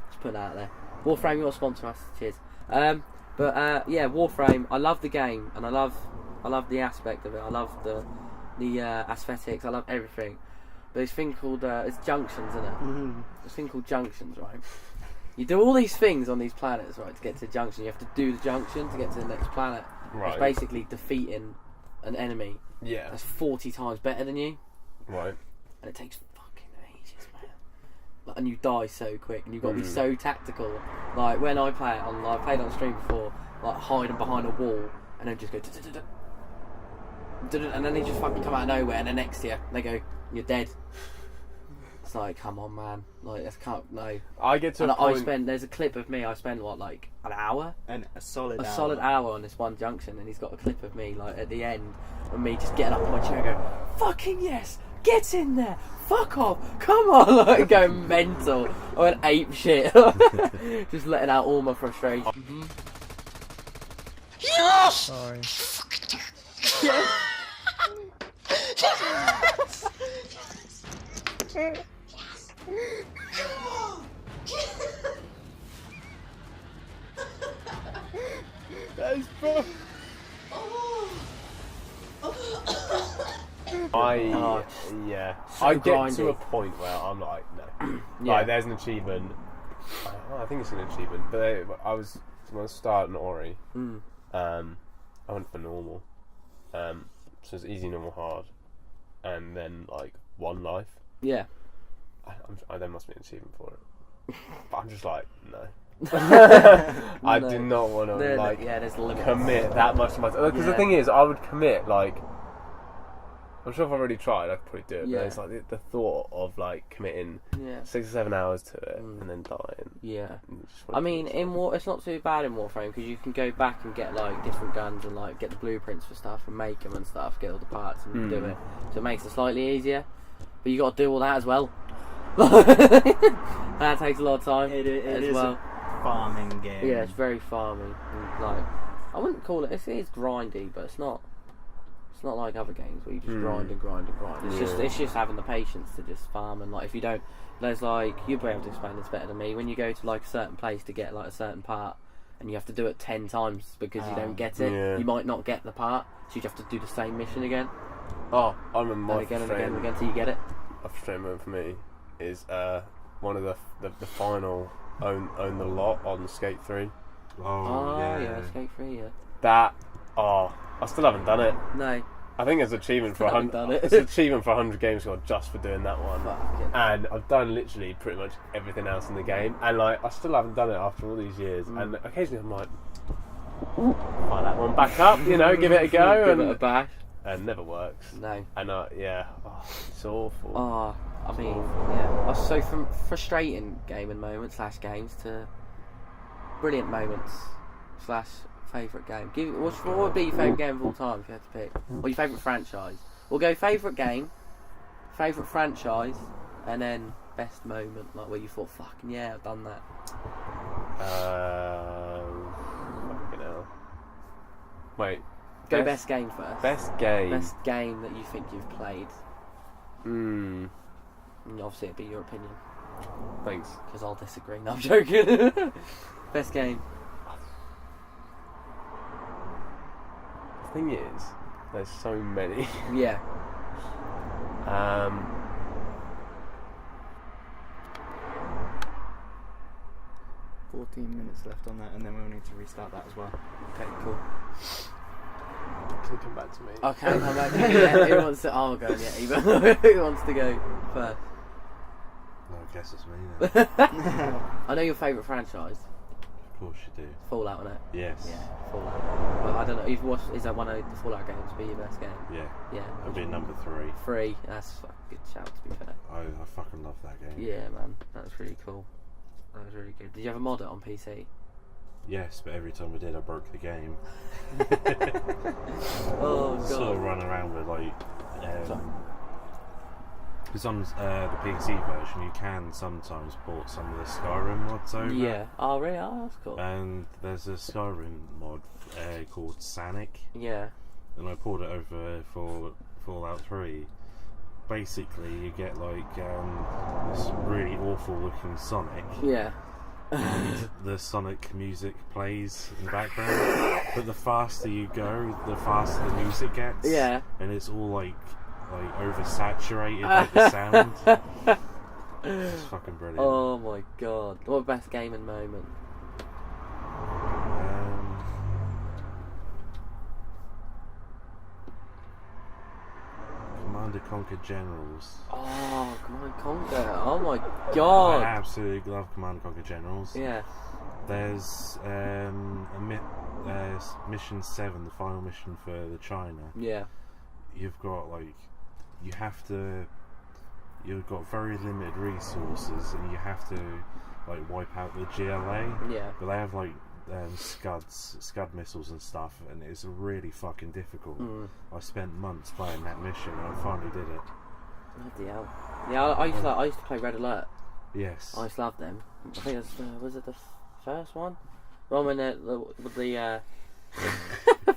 Just putting that out there. Warframe, you want to sponsor us? Cheers. Warframe. I love the game, and I love the aspect of it. I love the aesthetics. I love everything. But this thing called it's junctions, isn't it? This thing called junctions, right? You do all these things on these planets, right, to get to the junction. You have to do the junction to get to the next planet. Right. It's basically defeating an enemy. Yeah. That's 40 times better than you. Right. And it takes fucking ages, man. And you die so quick, and you've got to be so tactical. Like when I play it I played on stream before, like hiding behind a wall, and then just go and then they just fucking come out of nowhere, and they're next to you. And they go, "You're dead." It's like, come on, man. Like, that's no. I get to a point. There's a clip of me. I spent like an hour, and a solid hour on this one junction, and he's got a clip of me like at the end of me just getting up on my chair and go, "Fucking yes, get in there, fuck off, come on!" Like going mental. I went ape shit, just letting out all my frustration. Yes. Sorry. Yes. That is bro. I get to a point where I'm like, no. Like, there's an achievement. I think it's an achievement, but when I started in Ori, I went for normal. So it's easy, normal, hard, and then like 1 life. Yeah. There must be an achievement for it. But I'm just like, no. I do not want to there's limits. commit that much to myself. Because the thing is, I would commit like. I'm sure if I already tried, I could probably do it. Yeah. But it's like the thought of like committing 6 or 7 hours to it and then dying. Yeah. I mean, it's not too bad in Warframe because you can go back and get like different guns and like get the blueprints for stuff and make them and stuff, get all the parts and do it. So it makes it slightly easier. But you got to do all that as well. That takes a lot of time. It is well. a farming game. Yeah, it's very farming. And, like, I wouldn't call it. It is grindy, but it's not. It's not like other games where you just grind and grind and grind. It's just having the patience to just farm, and like if you don't, there's like you'll be able to explain this better than me. When you go to like a certain place to get like a certain part, and you have to do it 10 times because you don't get it, you might not get the part, so you have to do the same mission again. Oh, I remember my again and again and again until you get it. A frustrating moment for me is one of the final own the lot on Skate 3. Oh yeah, Skate 3, yeah. That I still haven't done it. No. I think it's an achievement for 100. It's an achievement for 100 games scored just for doing that one. And I've done literally pretty much everything else in the game, and like I still haven't done it after all these years. And occasionally I'm like, fire that one back up, give it a go, Give it a bash. and never works. No. And it's awful. Oh, I mean, yeah. I was so from frustrating gaming moments / games to brilliant moments / favourite game. What would be your favourite game of all time if you had to pick? Or your favourite franchise? We'll go favourite game, favourite franchise, and then best moment, like where you thought, fucking yeah, I've done that. Fucking hell. Wait. Go best game first. Best game. Best game that you think you've played. Hmm. And obviously it'd be your opinion. Thanks. Because I'll disagree. No, I'm joking. Best game. The thing is, there's so many. Yeah. 14 minutes left on that, and then we'll need to restart that as well. Okay, cool. Can you come back to me? Okay, come back. Yeah, who wants to? I'll go. Yeah, Eva. Who wants to go first? No, I guess it's me then. I know your favourite franchise. Of course you do. Fallout, innit? Yes. Yeah, Fallout. Well, I don't know. You've watched? Is that one of the Fallout games? Be your best game? Yeah. Yeah. That'd be number 3. 3. That's a good shout. To be fair. I fucking love that game. Yeah, man. That was really cool. That was really good. Did you ever mod it on PC? Yes, but every time I did, I broke the game. Oh god. Sort of run around with because on the PC version, you can sometimes port some of the Skyrim mods over. Yeah. Oh really? Oh, that's cool. And there's a Skyrim mod called Sanic, Yeah. and I poured it over for Fallout 3. Basically, you get this really awful looking Sonic. Yeah. And the Sonic music plays in the background, but the faster you go, the faster the music gets. Yeah. And it's all like oversaturated, like the sound. It's fucking brilliant. Oh my god. What best gaming moment? Command & Conquer Generals. Oh, Command & Conquer. Oh my I god. absolutely love Command & Conquer Generals. Yeah. There's Mission 7, the final mission for the China. Yeah. You've got you've got very limited resources, and you have to wipe out the GLA. Yeah. But they have Scud missiles and stuff, and it's really fucking difficult. I spent months playing that mission, and I finally did it. Bloody hell. Yeah, I used to play Red Alert. Yes. I used to love them. I think it was it the first one? The one with the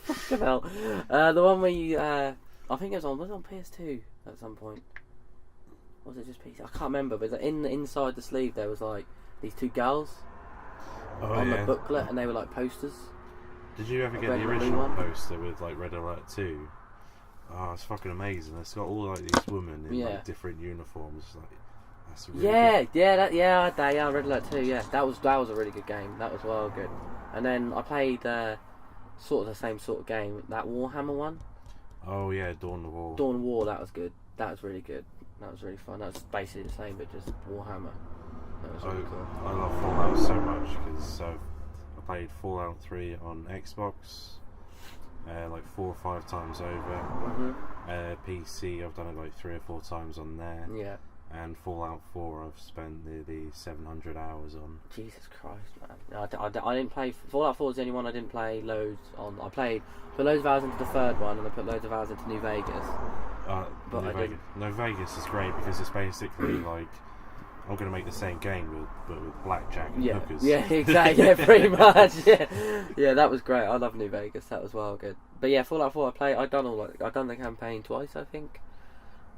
fucking hell. The one where you I think it was on PS2 at some point. Was it just PC? I can't remember, but inside the sleeve there was these 2 girls on the booklet, and they were posters. Did you ever get the original poster with Red Alert 2? Oh, it's fucking amazing. It's got all these women in different uniforms. That's really good. Red Alert 2. Yeah, that was a really good game. That was well good. And then I played sort of the same sort of game, that Warhammer one. Oh yeah, Dawn of War. Dawn of War. That was good. That was really good. That was really fun. That was basically the same, but just Warhammer. That was really cool. I love Fallout so much because I played Fallout 3 on Xbox 4 or 5 times over. PC, I've done it 3 or 4 times on there. Yeah. And Fallout 4, I've spent nearly 700 hours on. Jesus Christ, man! I didn't play Fallout 4. Was the only one I didn't play loads on. I put loads of hours into the third one, and I put loads of hours into New Vegas. New Vegas is great because it's basically I'm going to make the same game but with blackjack and hookers. Yeah, exactly. Yeah, pretty much. Yeah, that was great. I love New Vegas. That was well good. But yeah, Fallout 4. I've done the campaign twice. I think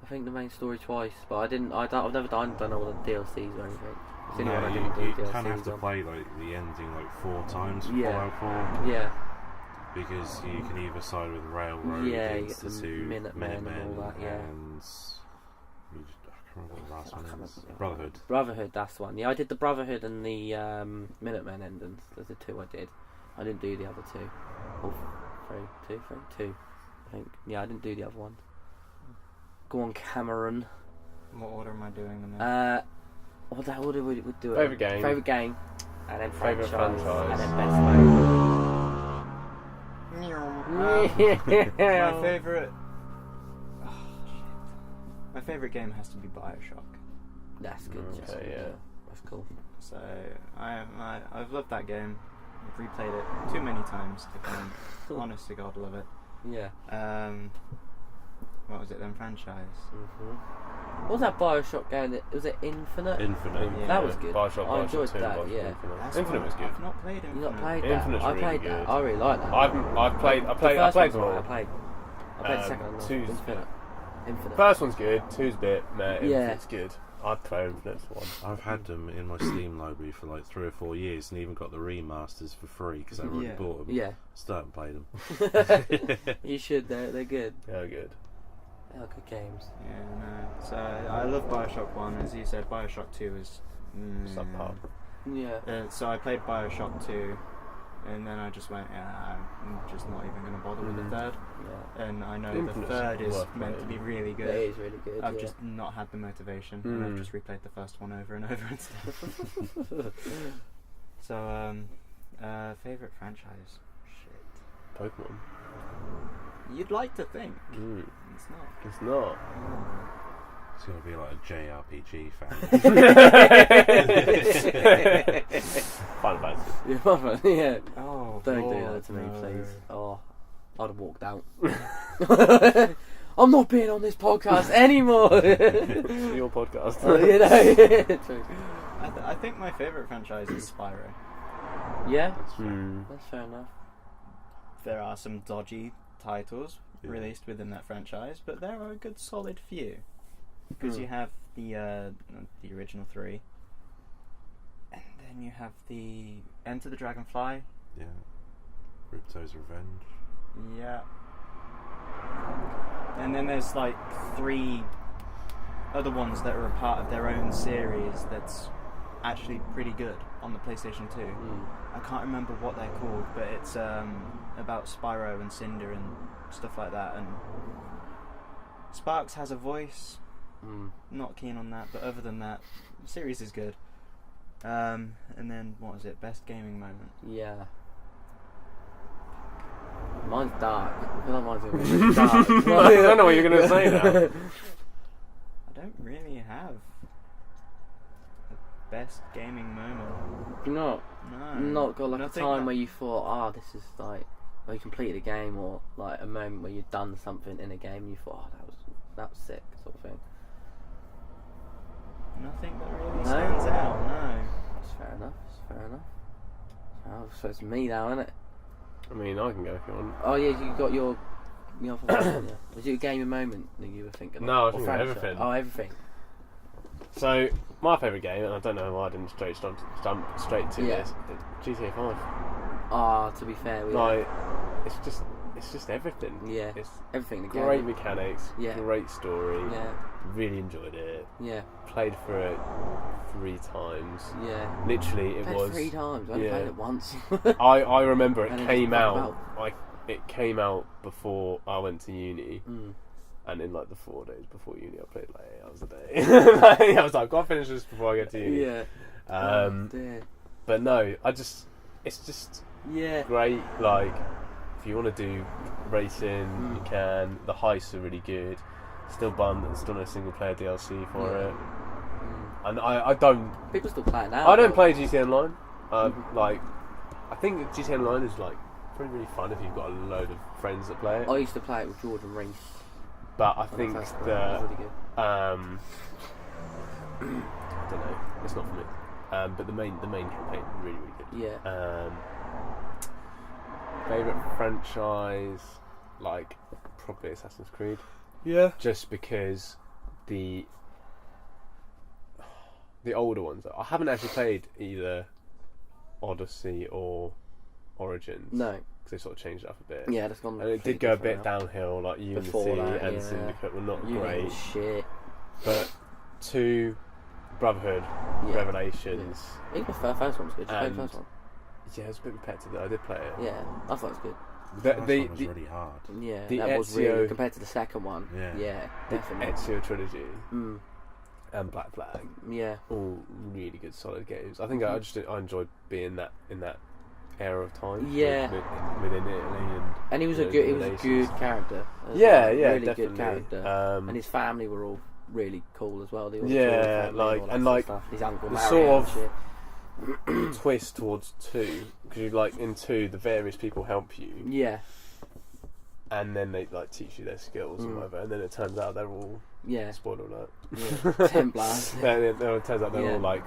the main story twice, but I've never done all the DLCs or anything. It's the only one I didn't do you DLCs kind of have to on. play the ending 4 times for Yeah. Fallout 4. Yeah. Because you can either side with Railroad against the 2 Minutemen and all that, yeah. And I can't remember what the last one is. Brotherhood. Brotherhood, that's the one. Yeah, I did the Brotherhood and the Minutemen endings. Those are the 2 I did. I didn't do the other 2. Or 3, 2. I think. Yeah, I didn't do the other one. Go on, Cameron. What order am I doing them in? What order would do it? Favourite game. Favourite game. And then Favourite franchise. franchise. And then best moment. My favorite. My favorite game has to be BioShock. That's good. Okay, yeah. That's cool. So I've loved that game. I've replayed it too many times to count. Honest to God, love it. Yeah. What was it then? Franchise. What was that BioShock game? Was it Infinite? Infinite. Yeah. That was good. BioShock, I enjoyed 2, that. BioShock Yeah. That's Infinite one was good. I've not played Infinite. You not played that? Infinite's I really played good. that. I really like that. I've played The them first all. one's alright, I played the second one. two's- Infinite. First one's good, 2's a bit meh, Yeah. Infinite's good. I'd play Infinite for one. I've had them in my Steam library for like 3 or 4 years, and even got the remasters for free because I already Yeah. bought them. Yeah. Still haven't played them. You should. They're good. Yeah, good. They're good games. Yeah, no. So I love BioShock 1. As you said, BioShock 2 is. Subpar. Yeah. So I played BioShock 2, and then I just went, I'm just not even going to bother with the third. Yeah. And I know Infinite's the third is worth meant to be playing. really It good. is really good. I've yeah. just not had the motivation, and I've Mm. just replayed the first one over and over instead. So, favorite franchise? Shit. Pokemon. You'd like to think. It's not. It's not. It's going to be like a JRPG fan. Final Fantasy. Yeah, mother, yeah. Oh, Don't do Lord, that to me, no. please. Oh, I'd have walked out. I'm not being on this podcast anymore. Your podcast. You know. True. I think my favourite franchise is Spyro. Yeah, Hmm. that's fair enough. There are some dodgy titles Yeah. released within that franchise, but there are a good solid few. Because you have the original 3, and then you have the Enter the Dragonfly. Yeah. Ripto's Revenge. Yeah. And then there's like 3 other ones that are a part of their own series that's actually pretty good on the PlayStation 2. I can't remember what they're called, but it's about Spyro and Cinder and stuff like that. And Sparks has a voice. Not keen on that, but other than that, the series is good. And then what was it? Best gaming moment. Yeah. Mine's dark. I feel like mine's gonna be really dark. I don't know what you're going to say now. I don't really have a best gaming moment. No. No. Not got like Nothing a time that- where you thought, this is like, where you completed a game, or like a moment where you've done something in a game and you thought, that was sick, sort of thing. Nothing that really No? stands out. No. That's fair enough. Oh, so it's me now, isn't it? I mean, I can go if you want. Oh yeah, you got your other one, didn't you? Was it a gaming moment that you were thinking of? No, I was Or thinking of franchise? everything. Oh, everything. So, my favourite game, and I don't know why I didn't jump straight to Yeah. this, GTA 5. Ah, to be fair, Like, it's just everything. yeah, It's everything. The great game. mechanics, Yeah. great story, Yeah, really enjoyed it. yeah, Played for it 3 times. yeah. Literally, it Played was. 3 times. I only yeah. played it once. I remember it And it came just out. popped It came out before I went to uni, Mm. and in like the 4 days before uni, I played like 8 hours a day. I was like, gotta finish this before I get to uni. Yeah. Dear. But no, it's just Yeah. great. Like, if you want to do racing, you Mm. can. The heists are really good. Still bummed that there's still no single player DLC for Yeah. it. And I don't People still play it now. I don't though. play GTA Online. Like, I think GTA Online is like pretty really fun if you've got a load of friends that play it. I used to play it with Jordan Reese. But I on the think first one. that It was really good. I don't know. It's not for me. But the main campaign really good. Yeah. Favorite franchise, like probably Assassin's Creed. Yeah. Just because the older ones. I haven't actually played either Odyssey or Origins. No. Because they sort of changed it up a bit. Yeah, that's gone. And it did completely go a bit different downhill, like Unity Before that, and yeah. Syndicate were not now. You great. ain't shit. But 2, Brotherhood, Yeah. Revelations. Even the first one was good. Did you play the And- first one? Yeah, it was a bit repetitive though. I did play it. Yeah, I thought it was good. The first one was really hard. Yeah, The that was Ezio- really compared to the second one. Yeah. Yeah, The definitely. Ezio trilogy Mm, and Black Flag, yeah. all really good, solid games. I think I enjoyed being in that era of time. Yeah. Within Italy and he was a good character. Yeah, really definitely. good character. And his family were all really cool as well. They all his uncle the Mario sort and of twist towards 2, because you like in 2 the various people help you. Yeah. And then they like teach you their skills and whatever, and then it turns out they're all spoiler alert. Yeah. Templars. Then it turns out they're all like.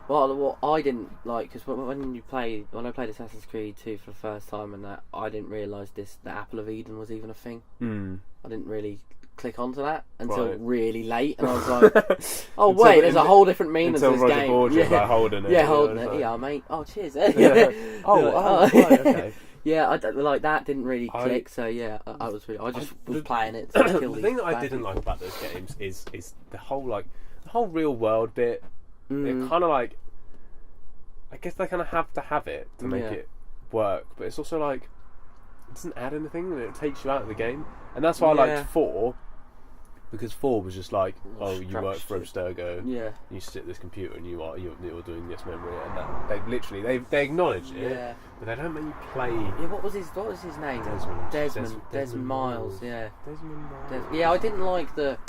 Well, what I didn't like, because when I played Assassin's Creed 2 for the first time, and that I didn't realise the Apple of Eden was even a thing. I didn't really click onto that until really late, and I was like, "Oh wait, there's a whole different meaning to this Roger game." Borges, like, holding it. Yeah, holding it. Yeah, mate. Oh, cheers. Right, okay. Yeah, like that didn't really click. So yeah, I was was playing it. To kill the thing that I didn't like about those games is the whole real world bit. It kind of like, I guess they kind of have to have it to make it work, but it's also like it doesn't add anything and it takes you out of the game, and that's why I liked 4, because 4 was just like, oh, you work for Abstergo, you sit at this computer and you're doing this memory, and that they literally they acknowledge it, but they don't make you play. Yeah, what was his name? Desmond Miles. Yeah, Desmond Miles. Yeah, I didn't like the.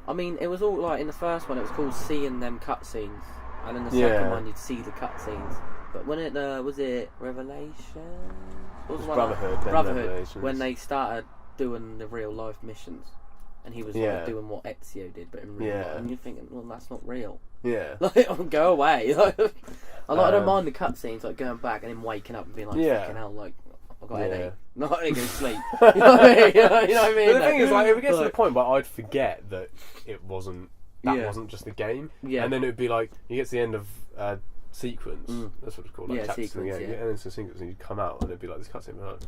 I mean, it was all like in the first one, it was called seeing them cutscenes, and in the second one, you'd see the cutscenes. But when it was it Revelation? What was Brotherhood. When they started doing the real life missions, and he was like, doing what Ezio did, but in real life, and you're thinking, well, that's not real. Yeah, like go away. I don't mind the cutscenes, like going back and then waking up and being like, fucking hell, like. I've got a headache. Not going to sleep. You know what I mean? You know what I mean? But the thing is, like, it would get to the point where I'd forget that it wasn't. That wasn't just a game. Yeah. And then it would be like you get to the end of sequence. That's what it's called. Like chapters sequence. And then it's a sequence, and you come out, and it'd be like this cutscene. Like,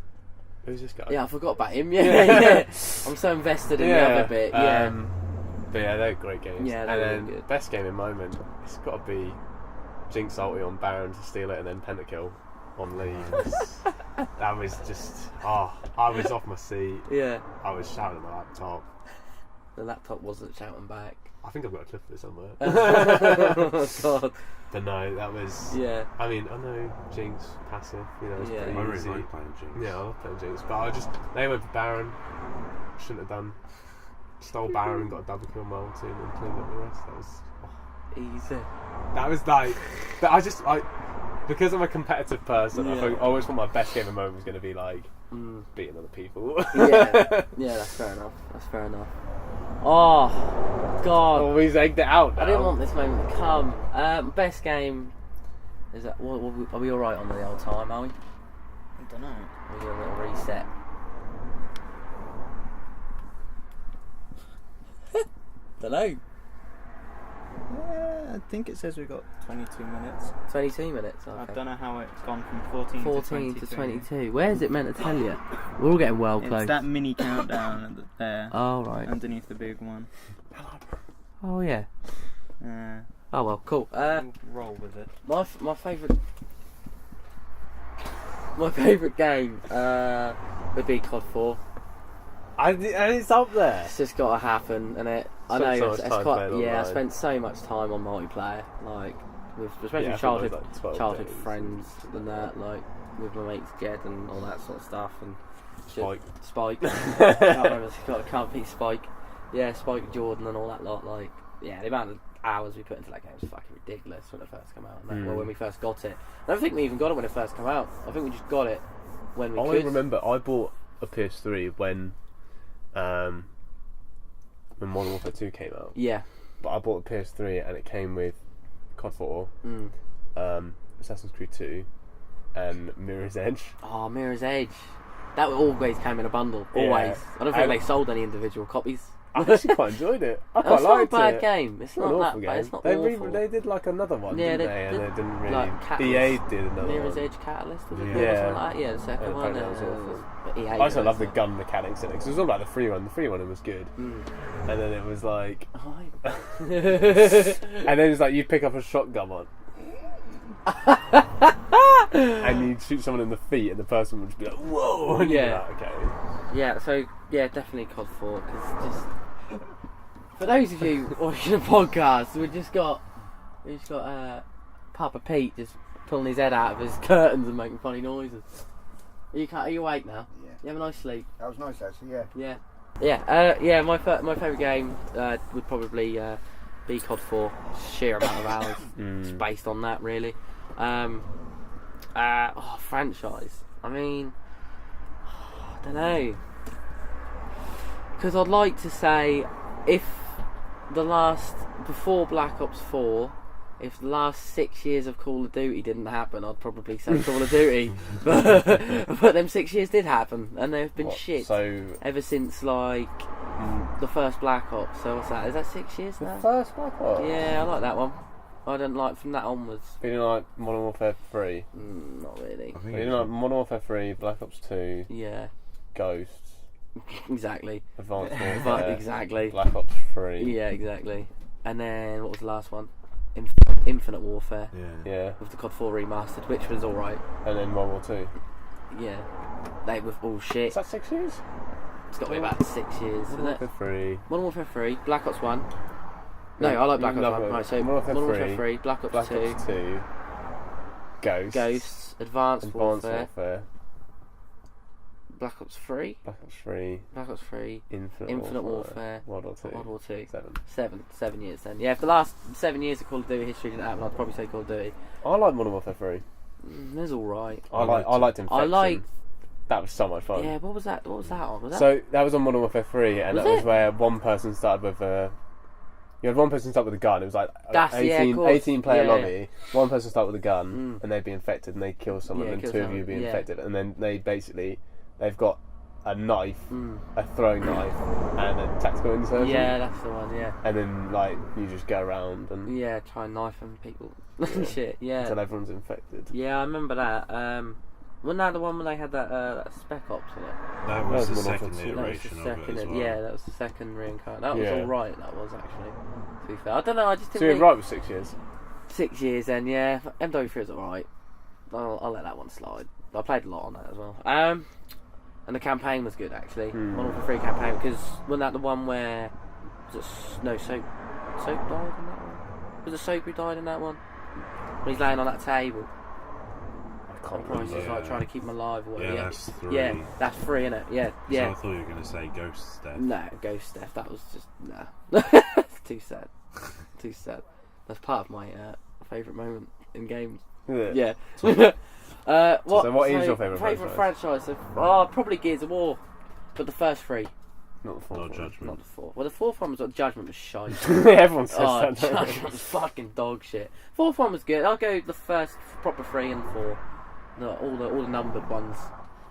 who's this guy? Yeah, I forgot about him. Yeah. I'm so invested in the other bit. Yeah. But yeah, they're great games. Yeah, they're really good. Best game in moment. It's got to be Jinx ulti on Baron to steal it, and then pentakill on Lee. That was just I was off my seat. Yeah, I was shouting at my laptop. The laptop wasn't shouting back. I think I've got a clip of it somewhere. Oh God! But no, that was. Yeah. I mean, I know Jinx passive. You know, it's pretty I really easy. like playing Jinx. Yeah, I love playing Jinx, but they went for Baron. Shouldn't have done. Stole Baron and got a double kill on my ulti and then cleaned up the rest. That was easy. That was like, but because I'm a competitive person, I always thought my best game of moment was going to be like beating other people. yeah, that's fair enough. Oh God! Always egged it out now. I didn't want this moment to come. Best game is that? Are we all right on the old time? Are we? I don't know. We do a little reset. Don't know. Yeah, I think it says we've got 22 minutes. 22 minutes? Okay. I don't know how it's gone from 14 to 22. Where is it meant to tell you? We're all getting well close. It's that mini countdown there. Oh, right. Underneath the big one. Oh, yeah. Oh, well, cool. We'll roll with it. My favourite game would be COD 4. And it's up there. It's just got to happen, and I spent so much time on multiplayer, like especially childhood friends and that, like with my mates Jed and all that sort of stuff, and Spike. Can't beat Spike. Yeah, Spike and Jordan and all that lot. Like, yeah, the amount of hours we put into that game was fucking ridiculous when it first came out. Well, when we first got it, I don't think we even got it when it first came out. I think we just got it when we could. I remember I bought a PS3 when Modern Warfare 2 came out. Yeah. But I bought a PS3 and it came with COD 4, Assassin's Creed 2, and Mirror's Edge. Oh, Mirror's Edge. That always came in a bundle. Always. I don't think they sold any individual copies. I actually quite enjoyed it. I quite liked it. It's not a bad game. It's not that bad. It's not awful. They did like another one, didn't they? And they didn't really. Like EA did another Mirror's one. Edge Catalyst, was it? Yeah. Or something like that? Yeah, the second one. That was awful. But EA I also love the gun mechanics in it, because it was all like the free one. The free one was good. And then it was like. And then it's like you pick up a shotgun on. And you'd shoot someone in the feet, and the person would just be like, "Whoa!" And yeah. Like, okay. Yeah. So yeah, definitely COD 4. Because just for those of you watching the podcast, we just got Papa Pete just pulling his head out of his curtains and making funny noises. Are you awake now? Yeah. You have a nice sleep? That was nice, actually, yeah. Yeah. My favourite game would probably be COD 4. Sheer amount of hours. It's based on that, really. Franchise. I mean, I don't know. Because I'd like to say, before Black Ops 4, if the last 6 years of Call of Duty didn't happen, I'd probably say Call of Duty. But them 6 years did happen, and they've been shit ever since, like, the first Black Ops. So what's that? Is that 6 years now? The first Black Ops? Yeah, I like that one. I don't like from that onwards. You didn't like Modern Warfare 3? Not really. You didn't like Modern Warfare 3, Black Ops 2, Yeah, Ghosts, exactly. Advanced Warfare, Exactly. Black Ops 3. Yeah, exactly. And then, what was the last one? Infinite Warfare. Yeah. With the COD 4 remastered, which was alright. And then World War 2. Yeah. They were all shit. Is that 6 years? It's got to be about 6 years, isn't it? Modern Warfare 3. Modern Warfare 3, Black Ops 1. No, I like Black Ops 1. Right, so Modern Warfare 3, Black Ops 2. Black Ops 2. Ghosts. Advanced Warfare. Black Ops 3. Black Ops 3. Black Ops 3. Infinite Warfare. World War 2. World War 2. 7. 7 years then. Yeah, if the last 7 years of Call of Duty history didn't happen, I'd probably say Call of Duty. I like Modern Warfare 3. It was alright. I liked Infection. That was so much fun. Yeah, what was that on? So that was on Modern Warfare 3, and was where one person started with you had one person start with a gun. It was like 18 player lobby. Yeah. One person start with a gun, and they'd be infected, and they'd kill someone, and two of you would be infected, and then they've got a knife, a throwing knife, and a tactical insertion. Yeah, that's the one. Yeah. And then like you just go around and try and knife them people. Shit. Yeah. Until everyone's infected. Yeah, I remember that. Wasn't that the one when they had that Spec Ops in it? That was the second iteration of it as well. Yeah, that was the second reincarnation. That was alright, that was actually. To be fair. I don't know, I just didn't So you're right with 6 years? 6 years then, yeah. MW3 was alright. I'll let that one slide. I played a lot on that as well. And the campaign was good actually. Modern Warfare 3 campaign, because wasn't that the one where... Soap died in that one? Was it Soap who died in that one? When he's laying on that table. He's like trying to keep him alive or whatever. Yeah, that's 3. Yeah, that's 3, innit? Yeah. So I thought you were going to say Ghost Death. No, Ghost Death. That was just nah. Too sad. Too sad. That's part of my favourite moment in games. Yeah. So what is your favourite franchise? Probably Gears of War, but the first 3. Not the 4th. Judgment. Not the 4th. Well, the 4th one was Judgment was shite. Everyone says that. Judgment was fucking dog shit. 4th one was good. I'll go the first proper 3 and 4. No, all the numbered ones.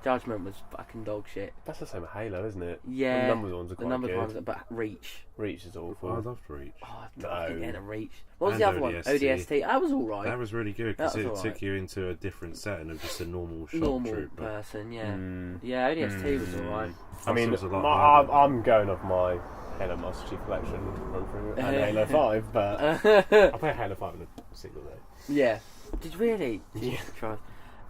Judgment was fucking dog shit. That's the same with Halo, isn't it? Yeah. The numbered ones are quite good. The numbered ones, but Reach. Reach is awful. I loved Reach. Oh, I don't know Reach. What was and the other one? ODST. That was alright. That was really good because it took you into a different setting of just a normal shock trooper. Person, yeah. Yeah, ODST was alright. I mean, I'm going off my Halo Master Chief Collection and Halo 5, but I play Halo 5 in a single day. Yeah. Did you really? Yeah.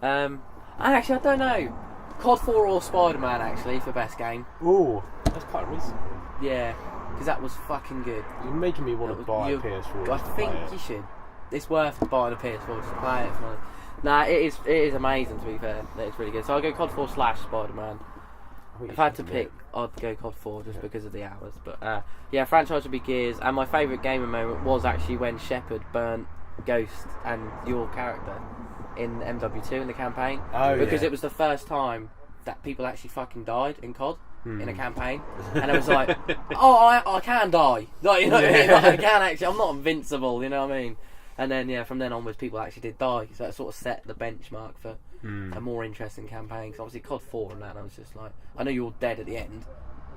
And actually, I don't know. COD 4 or Spider-Man, actually, for best game. Ooh, that's quite recent. Yeah, because that was fucking good. You're making me want to buy a PS4. I think you should. It's worth buying a PS4 just to play it. Nah, it is amazing, to be fair. It's really good. So I'll go COD 4 / Spider-Man. If I had to pick, I'd go COD 4 just because of the hours. But yeah, franchise would be Gears. And my favourite gaming moment was actually when Shepard burnt Ghost and your character in MW2 in the campaign. Because it was the first time that people actually fucking died in COD in a campaign, and I was like, I can die, like, you know what I mean? Like, I can actually, I'm not invincible, you know what I mean? And then from then onwards people actually did die, so that sort of set the benchmark for a more interesting campaign. Because obviously COD 4 and that, and I was just like, I know you're dead at the end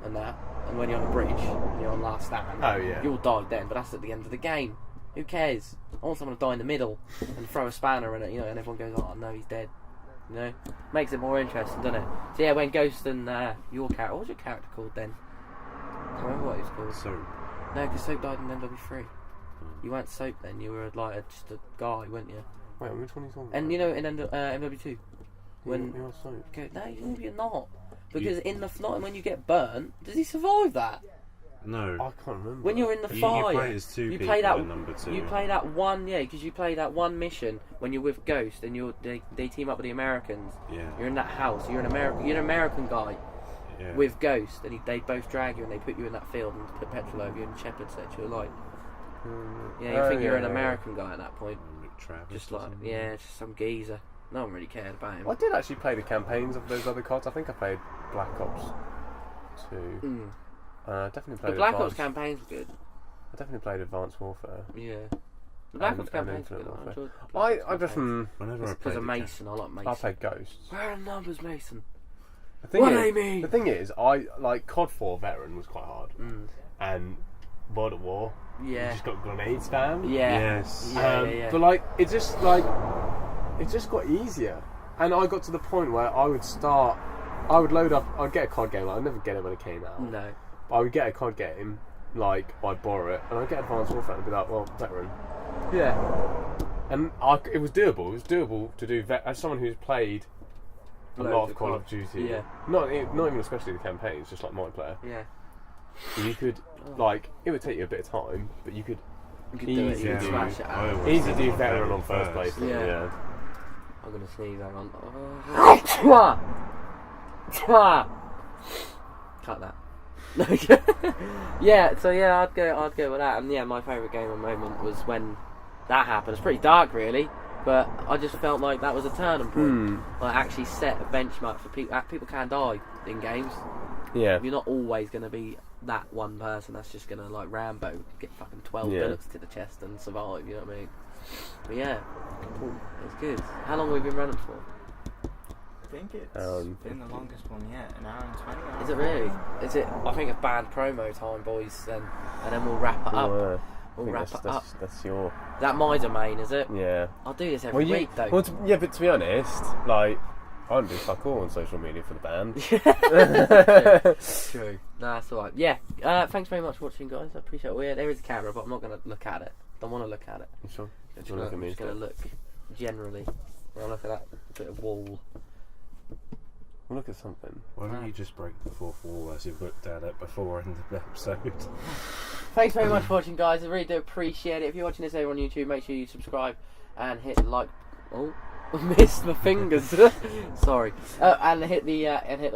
and that, and when you're on the bridge and you're on last stand, you'll die then, but that's at the end of the game. Who cares? I want someone to die in the middle and throw a spanner in it, you know, and everyone goes, oh no, he's dead. You know? Makes it more interesting, doesn't it? So yeah, when Ghost and your character, what was your character called then? I can't remember what he was called. Soap. No, because Soap died in MW3. You weren't Soap then, you were like just a guy, weren't you? Wait, which one are you talking about? And you know, in MW2, when you're Soap. No, you're not. Because in the when you get burnt, does he survive that? No. I can't remember. When you're in the You fire, play as two you people play that. in number 2. You play that one, because you play that one mission when you're with Ghost and they team up with the Americans. Yeah. You're in that house. You're an American guy Yeah. with Ghost, and they both drag you and they put you in that field and put petrol over you and Shepard sets you alight. Yeah, you think you're an American guy at that point. Travis Just or like, something. yeah, just some geezer. No one really cared about him. I did actually play the campaigns of those other CODs. I think I played Black Ops 2. Definitely The played Black Ops Advanced. campaigns were good. I definitely played Advanced Warfare. Yeah. The Black And- Ops and campaigns were Infinite good. I Warfare. enjoyed Black Ops I just campaigns. Whenever I Because played of the Mason, I like Mason. I played Ghosts. Where are the numbers, Mason? The thing What is, I mean? The thing is, I like COD 4 Veteran was quite hard, Mm. and World at War. You Yeah. just got grenades, fam. Yeah. Yes. Yeah. But like, it just got easier, and I got to the point where I would load up. I'd get a COD game. Like, I'd never get it when it came out. No. But I would get a COD game. Like, I'd borrow it, and I'd get Advanced Warfare and be like, well, Veteran. Yeah. And it was doable. It was doable to do as someone who's played a Loads lot of of Call COD. of Duty. Yeah. Not even especially the campaigns, just like multiplayer. Yeah. You could like it would take you a bit of time, but you could You could do it. Easy You could do. smash it I out. always easy did do my Veteran on first place. Yeah. I'm gonna sneeze. Hang on. Cut that. Yeah. So yeah, I'd go with that. And yeah, my favourite gaming moment was when that happened. It's pretty dark, really, but I just felt like that was a turning point. Like actually set a benchmark for people. People can die in games. Yeah. You're not always going to be that one person that's just going to, like Rambo, get fucking 12 Yeah. bullets to the chest and survive, you know what I mean? But yeah, it's good. How long have we been running for? I think it's been the longest one yet, an hour and 20. Is it really? Is it? I think it's bad promo time, boys, then, and then we'll wrap it up. We'll wrap it up. That's your That Miser main, is it? yeah. I'll do this every week, though. Yeah, but to be honest, like I don't do fuck all on social media for the band. True. No, that's alright. Yeah. Thanks very much for watching, guys. I appreciate it. There is a camera, but I'm not going to look at it. Don't want to look at it. You sure? I'm You wanna look at me just going to instead? look generally. I'll look at that bit of wall. We'll look at something. Why don't you just break the fourth wall as you've looked at it before in the episode? Thanks very much for watching, guys. I really do appreciate it. If you're watching this over on YouTube, make sure you subscribe and hit the like. Oh, I missed my fingers. Sorry. And hit the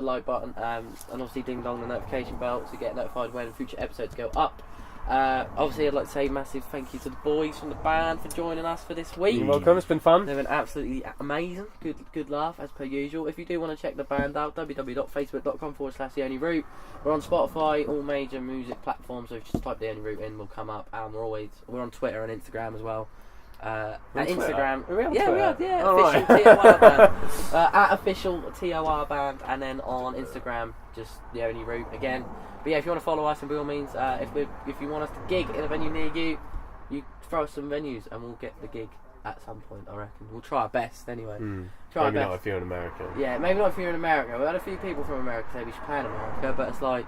like button. And obviously ding dong the notification bell to get notified when future episodes go up. Obviously, I'd like to say a massive thank you to the boys from the band for joining us for this week. You're welcome. It's been fun. They've been absolutely amazing. Good laugh as per usual. If you do want to check the band out, www.facebook.com/theonlyroute. We're on Spotify, all major music platforms. So if you just type the Only Route in, we'll come up. And we're on Twitter and Instagram as well. At Instagram, Are we on yeah, we Twitter? are. Yeah, Oh, official right. TOR band. At official TOR band, and then on Instagram, just the Only Route again. But yeah, if you want to follow us, and by all means, if you want us to gig in a venue near you, you throw us some venues, and we'll get the gig at some point. I reckon we'll try our best anyway. Try Maybe our not best. if you're in America. Yeah, maybe not if you're in America. We had a few people from America say we should play in America, but it's like a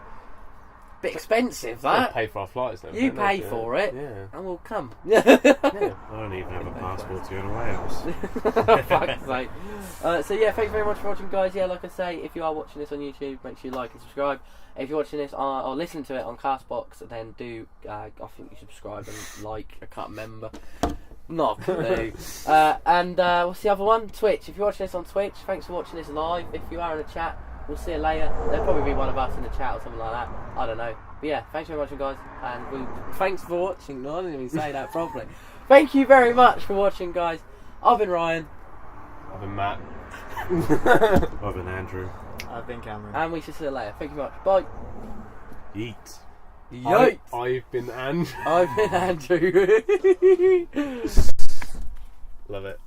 bit expensive. We'll That pay for our flights then. you don't pay we? for it, Yeah. and we'll come. Yeah. I don't even have a passport to go to Wales. Fuck's sake. So yeah, thanks very much for watching, guys. Yeah, like I say, if you are watching this on YouTube, make sure you like and subscribe. If you're watching this or listening to it on Castbox, then do I think you subscribe and like. I can't remember. Not a clue. And what's the other one? Twitch. If you're watching this on Twitch, thanks for watching this live. If you are in the chat, we'll see you later. There'll probably be one of us in the chat or something like that. I don't know. But yeah, thanks very much, guys. And thanks for watching. No, I didn't even say that properly. Thank you very much for watching, guys. I've been Ryan. I've been Matt. I've been Andrew. I've been Cameron. And we shall see you later. Thank you very much. Bye. Eat. Yikes. I've been Andrew. I've been Andrew. Love it.